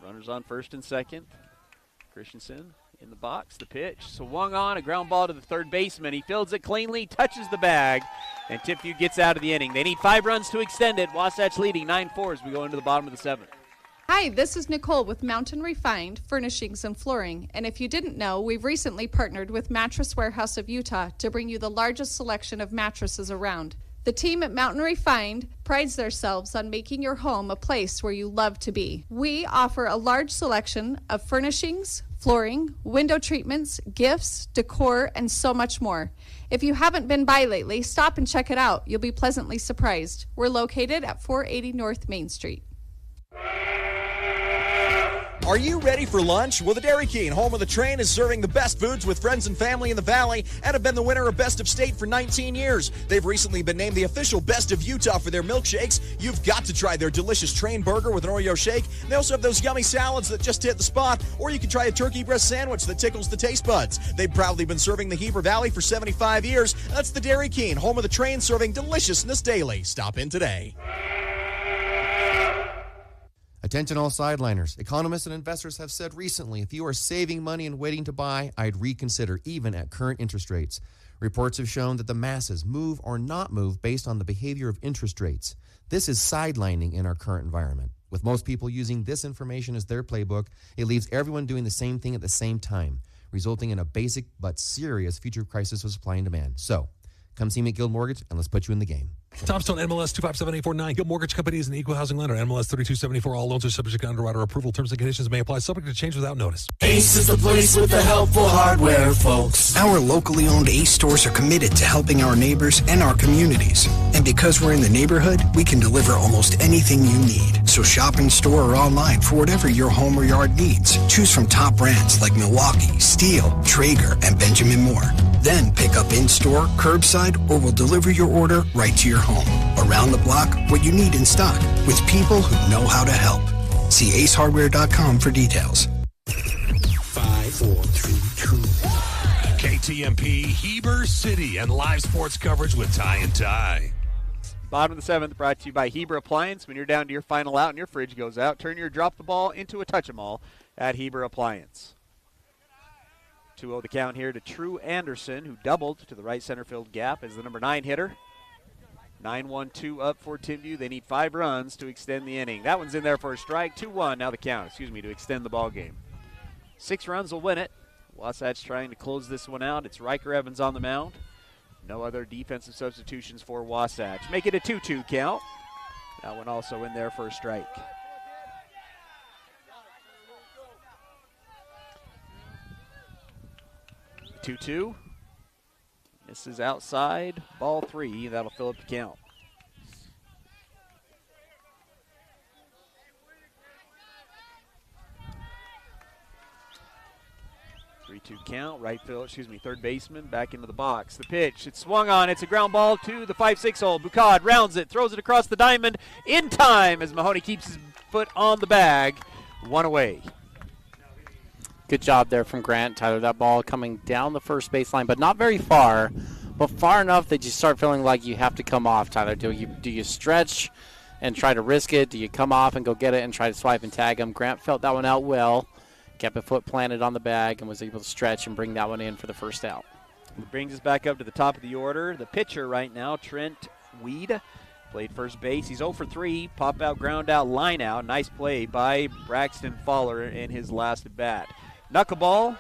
Runners on first and second. Christensen in the box, the pitch. Swung on, a ground ball to the third baseman. He fields it cleanly, touches the bag, and Timpview gets out of the inning. They need 5 runs to extend it. Wasatch leading 9-4 as we go into the bottom of the 7th. Hi, this is Nicole with Mountain Refined Furnishings and Flooring. And if you didn't know, we've recently partnered with Mattress Warehouse of Utah to bring you the largest selection of mattresses around. The team at Mountain Refined prides themselves on making your home a place where you love to be. We offer a large selection of furnishings, flooring, window treatments, gifts, decor, and so much more. If you haven't been by lately, stop and check it out. You'll be pleasantly surprised. We're located at 480 North Main Street. Are you ready for lunch? Well, the Dairy King, home of the train, is serving the best foods with friends and family in the Valley and have been the winner of Best of State for 19 years. They've recently been named the official Best of Utah for their milkshakes. You've got to try their delicious train burger with an Oreo shake. They also have those yummy salads that just hit the spot, or you can try a turkey breast sandwich that tickles the taste buds. They've proudly been serving the Heber Valley for 75 years. That's the Dairy King, home of the train, serving deliciousness daily. Stop in today. Attention all sideliners. Economists and investors have said recently, if you are saving money and waiting to buy, I'd reconsider even at current interest rates. Reports have shown that the masses move or not move based on the behavior of interest rates. This is sidelining in our current environment. With most people using this information as their playbook, it leaves everyone doing the same thing at the same time, resulting in a basic but serious future crisis of supply and demand. So, come see me at Guild Mortgage and let's put you in the game. Tom Stone, MLS 257849. Guild Mortgage Company is an equal housing lender. MLS 3274. All loans are subject to underwriter approval. Terms and conditions may apply. Subject to change without notice. Ace is the place with the helpful hardware, folks. Our locally owned Ace stores are committed to helping our neighbors and our communities. And because we're in the neighborhood, we can deliver almost anything you need. So shop in store or online for whatever your home or yard needs. Choose from top brands like Milwaukee, Steel, Traeger, and Benjamin Moore. Then pick up in-store, curbside, or we'll deliver your order right to your home. Around the block, what you need in stock, with people who know how to help. See acehardware.com for details. 5, 4, 3, 2. KTMP, Heber City, and live sports coverage with Ty and Ty. Bottom of the 7th, brought to you by Heber Appliance. When you're down to your final out and your fridge goes out, turn your drop the ball into a touch 'em all at Heber Appliance. 2-0 the count here to True Anderson, who doubled to the right center field gap as the number 9 hitter. 9-1-2 up for Timpview. They need 5 runs to extend the inning. That one's in there for a strike. 2-1 now the count, to extend the ball game. 6 runs will win it. Wasatch trying to close this one out. It's Riker Evans on the mound. No other defensive substitutions for Wasatch. Make it a 2-2 count. That one also in there for a strike. Two. This is outside, ball 3. That'll fill up the count. Count, third baseman back into the box. The pitch, it's swung on, it's a ground ball to the 5-6 hole. Bucad rounds it, throws it across the diamond in time as Mahoney keeps his foot on the bag. 1 away. Good job there from Grant, Tyler. That ball coming down the first baseline, but not very far, but far enough that you start feeling like you have to come off, Tyler. Do you stretch and try to risk it? Do you come off and go get it and try to swipe and tag him? Grant felt that one out well, kept a foot planted on the bag, and was able to stretch and bring that one in for the first out. It brings us back up to the top of the order. The pitcher right now, Trent Weed, played first base. He's 0 for 3, pop out, ground out, line out. Nice play by Braxton Fowler in his last at bat. Knuckleball,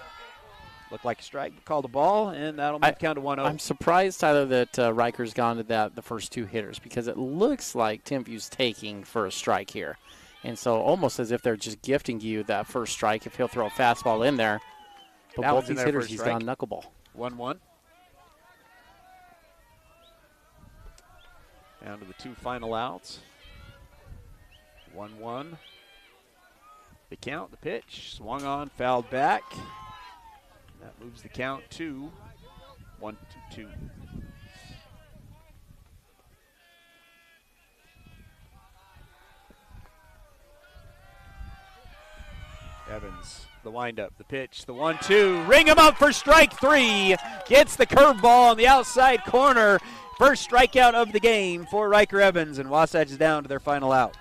looked like a strike, but called a ball, and that'll make count to 1-0. I'm surprised, Tyler, that Riker's gone to the first 2 hitters, because it looks like Timpview's taking for a strike here. And so almost as if they're just gifting you that first strike if he'll throw a fastball in there. But both these hitters, he's gone knuckleball. 1-1. Down to the 2 final outs. 1-1. The count, the pitch, swung on, fouled back. That moves the count to 1-2. Evans, the windup, the pitch, the 1-2. Ring him up for strike 3. Gets the curveball on the outside corner. First strikeout of the game for Riker Evans, and Wasatch is down to their final out.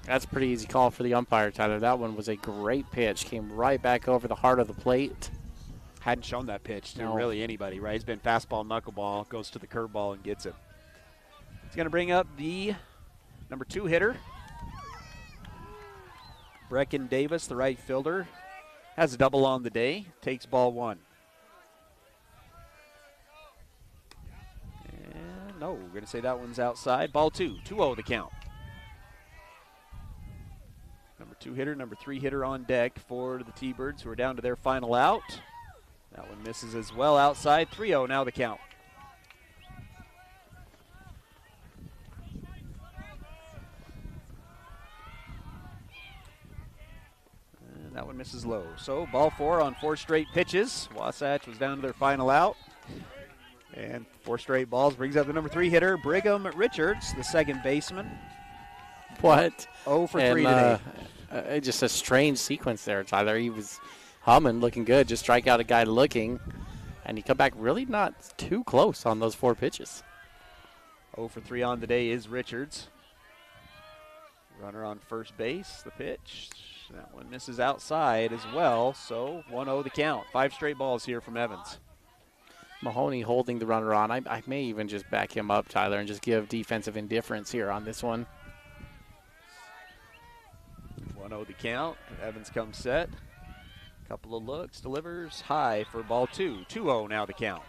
That's a pretty easy call for the umpire, Tyler. That one was a great pitch. Came right back over the heart of the plate. Hadn't shown that pitch to really anybody, right? It's been fastball, knuckleball, goes to the curveball and gets it. He's going to bring up the number 2 hitter. Brecken Davis, the right fielder, has a double on the day, takes ball 1. And no, we're going to say that one's outside. Ball 2, 2-0 the count. Number 2 hitter, number 3 hitter on deck for the T-Birds, who are down to their final out. That one misses as well outside. 3-0 now the count. That one misses low. So ball 4 on 4 straight pitches. Wasatch was down to their final out. And 4 straight balls brings up the number 3 hitter, Brigham Richards, the second baseman. What? 0 for 3 today. Just a strange sequence there, Tyler. He was humming, looking good, just strike out a guy looking, and he come back really not too close on those 4 pitches. 0 for 3 on the day is Richards. Runner on first base, the pitch. That one misses outside as well, so 1-0 the count. 5 straight balls here from Evans. Mahoney holding the runner on. I may even just back him up, Tyler, and just give defensive indifference here on this one. 1-0 the count. Evans comes set. Couple of looks, delivers high for ball 2. 2-0 now the count.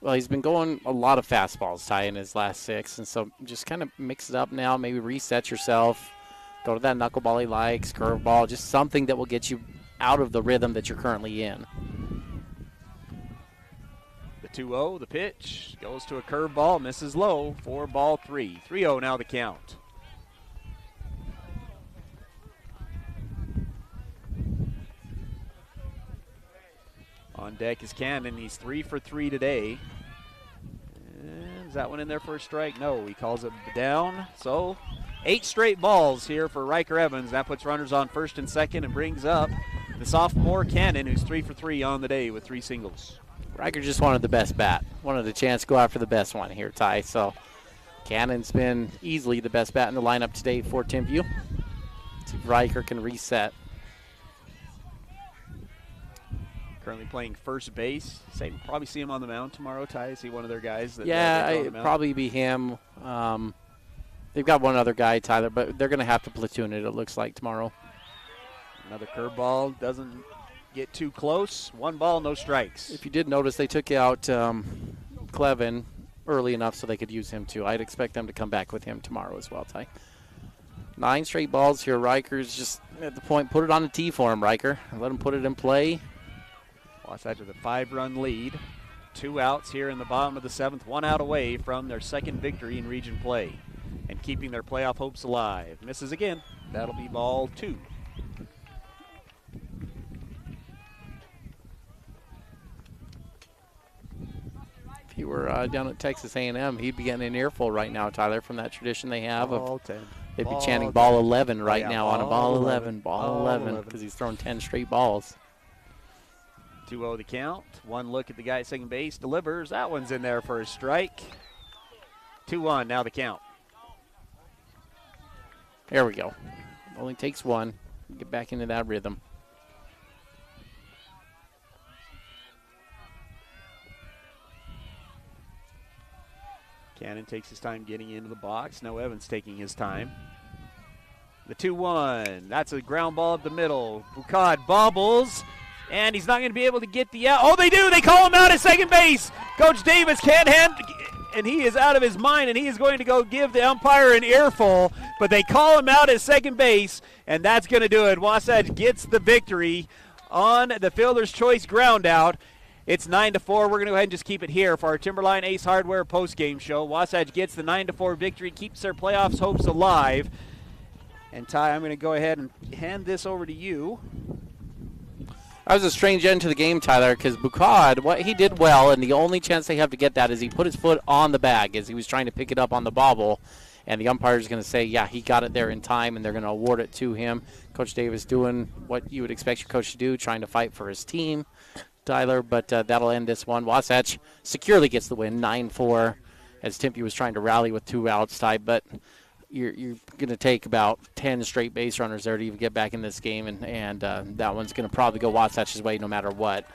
Well, he's been going a lot of fastballs, Ty, in his last 6, and so just kind of mix it up now. Maybe reset yourself. Go to that knuckleball he likes, curveball, just something that will get you out of the rhythm that you're currently in. The 2-0, the pitch, goes to a curveball, misses low for ball 3. 3-0 now the count. On deck is Cannon. He's 3 for 3 today. And is that one in there for a strike? No, he calls it down. So 8 straight balls here for Riker Evans. That puts runners on first and second and brings up the sophomore Cannon, who's 3 for 3 on the day with 3 singles. Riker just wanted the best bat. Wanted a chance to go after the best one here, Ty. So Cannon's been easily the best bat in the lineup today for Timpview. See if Riker can reset. Currently playing first base. Probably see him on the mound tomorrow, Ty. Is he one of their guys? It'd probably be him. They've got one other guy, Tyler, but they're going to have to platoon it looks like, tomorrow. Another curveball. Doesn't get too close. 1 ball, no strikes. If you did notice, they took out Clevin early enough so they could use him, too. I'd expect them to come back with him tomorrow as well, Ty. 9 straight balls here. Riker's just at the point. Put it on the tee for him, Riker. Let him put it in play. Wasatch with a 5-run lead. 2 outs here in the bottom of the 7th. 1 out away from their second victory in region play and keeping their playoff hopes alive. Misses again. That'll be ball 2. If he were down at Texas A&M, he'd be getting an earful right now, Tyler, from that tradition they have. Ball 10. They'd be chanting ball 11 right now on a ball 11, ball 11, because he's thrown 10 straight balls. 2-0 the count. 1 look at the guy at second base. Delivers. That one's in there for a strike. 2-1 now the count. There we go. Only takes 1. Get back into that rhythm. Cannon takes his time getting into the box. Now Evans taking his time. The 2-1. That's a ground ball up the middle. Boucard bobbles. And he's not going to be able to get the out. Oh, they do. They call him out at second base. Coach Davis can't and he is out of his mind, and he is going to go give the umpire an earful. But they call him out at second base, and that's going to do it. Wasatch gets the victory on the fielder's choice ground out. It's 9-4. We're going to go ahead and just keep it here for our Timberline Ace Hardware postgame show. Wasatch gets the 9-4 victory, keeps their playoffs hopes alive. And Ty, I'm going to go ahead and hand this over to you. That was a strange end to the game, Tyler, because Boucard, he did well, and the only chance they have to get that is he put his foot on the bag as he was trying to pick it up on the bobble, and the umpire is going to say, yeah, he got it there in time, and they're going to award it to him. Coach Davis doing what you would expect your coach to do, trying to fight for his team, Tyler, but that'll end this one. Wasatch securely gets the win, 9-4, as Timpview was trying to rally with 2 outs, Ty, but you're going to take about 10 straight base runners there to even get back in this game, and that one's going to probably go Wasatch's way no matter what.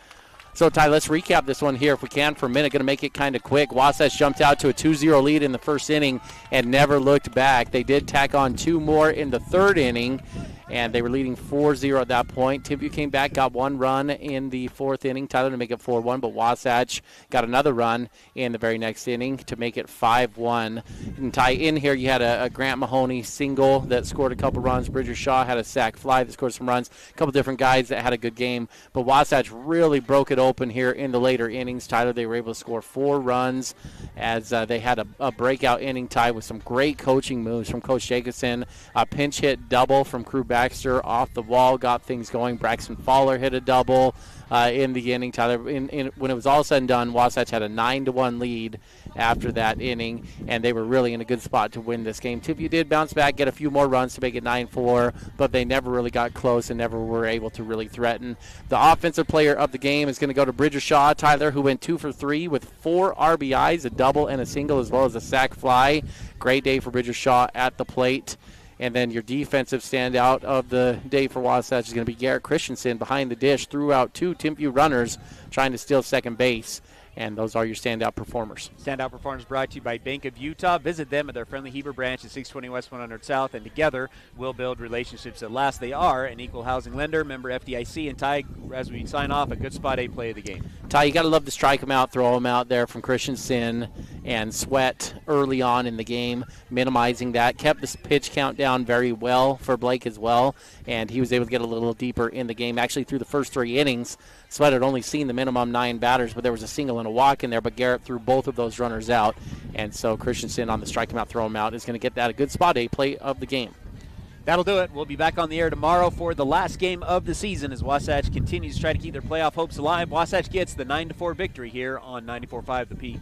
So, Ty, let's recap this one here if we can for a minute. Going to make it kind of quick. Wasatch jumped out to a 2-0 lead in the first inning and never looked back. They did tack on 2 more in the third inning, and they were leading 4-0 at that point. Timpview came back, got 1 run in the 4th inning, Tyler, to make it 4-1, but Wasatch got another run in the very next inning to make it 5-1. And Ty, in here you had a Grant Mahoney single that scored a couple runs. Bridger Shaw had a sac fly that scored some runs. A couple different guys that had a good game, but Wasatch really broke it open here in the later innings. Tyler, they were able to score 4 runs as they had a breakout inning tie with some great coaching moves from Coach Jacobson. A pinch hit double from Crew Baxter off the wall got things going. Braxton Fowler hit a double in the inning. Tyler, when it was all said and done, Wasatch had a 9-1 lead after that inning, and they were really in a good spot to win this game. Timpview did bounce back, get a few more runs to make it 9-4, but they never really got close and never were able to really threaten. The offensive player of the game is going to go to Bridger Shaw, Tyler, who went 2 for 3 with 4 RBIs, a double and a single, as well as a sac fly. Great day for Bridger Shaw at the plate. And then your defensive standout of the day for Wasatch is going to be Garrett Christensen behind the dish, threw out 2 Timpview runners trying to steal second base. And those are your standout performers. Standout performers brought to you by Bank of Utah. Visit them at their friendly Heber branch at 620 West 100 South, and together we'll build relationships that last. They are an equal housing lender, member FDIC. And Ty, as we sign off, a good spot A play of the game. Ty, you got to love to strike him out, throw him out there from Christensen and Sweat early on in the game, minimizing that. Kept the pitch count down very well for Blake as well, and he was able to get a little deeper in the game. Actually, through the first 3 innings, Sweat had only seen the minimum 9 batters, but there was a single and a walk in there, but Garrett threw both of those runners out, and so Christensen on the strike him out, throw him out is going to get that a good spot A play of the game. That'll do it. We'll be back on the air tomorrow for the last game of the season as Wasatch continues to try to keep their playoff hopes alive. Wasatch gets the 9-4 victory here on 94.5 The Peak.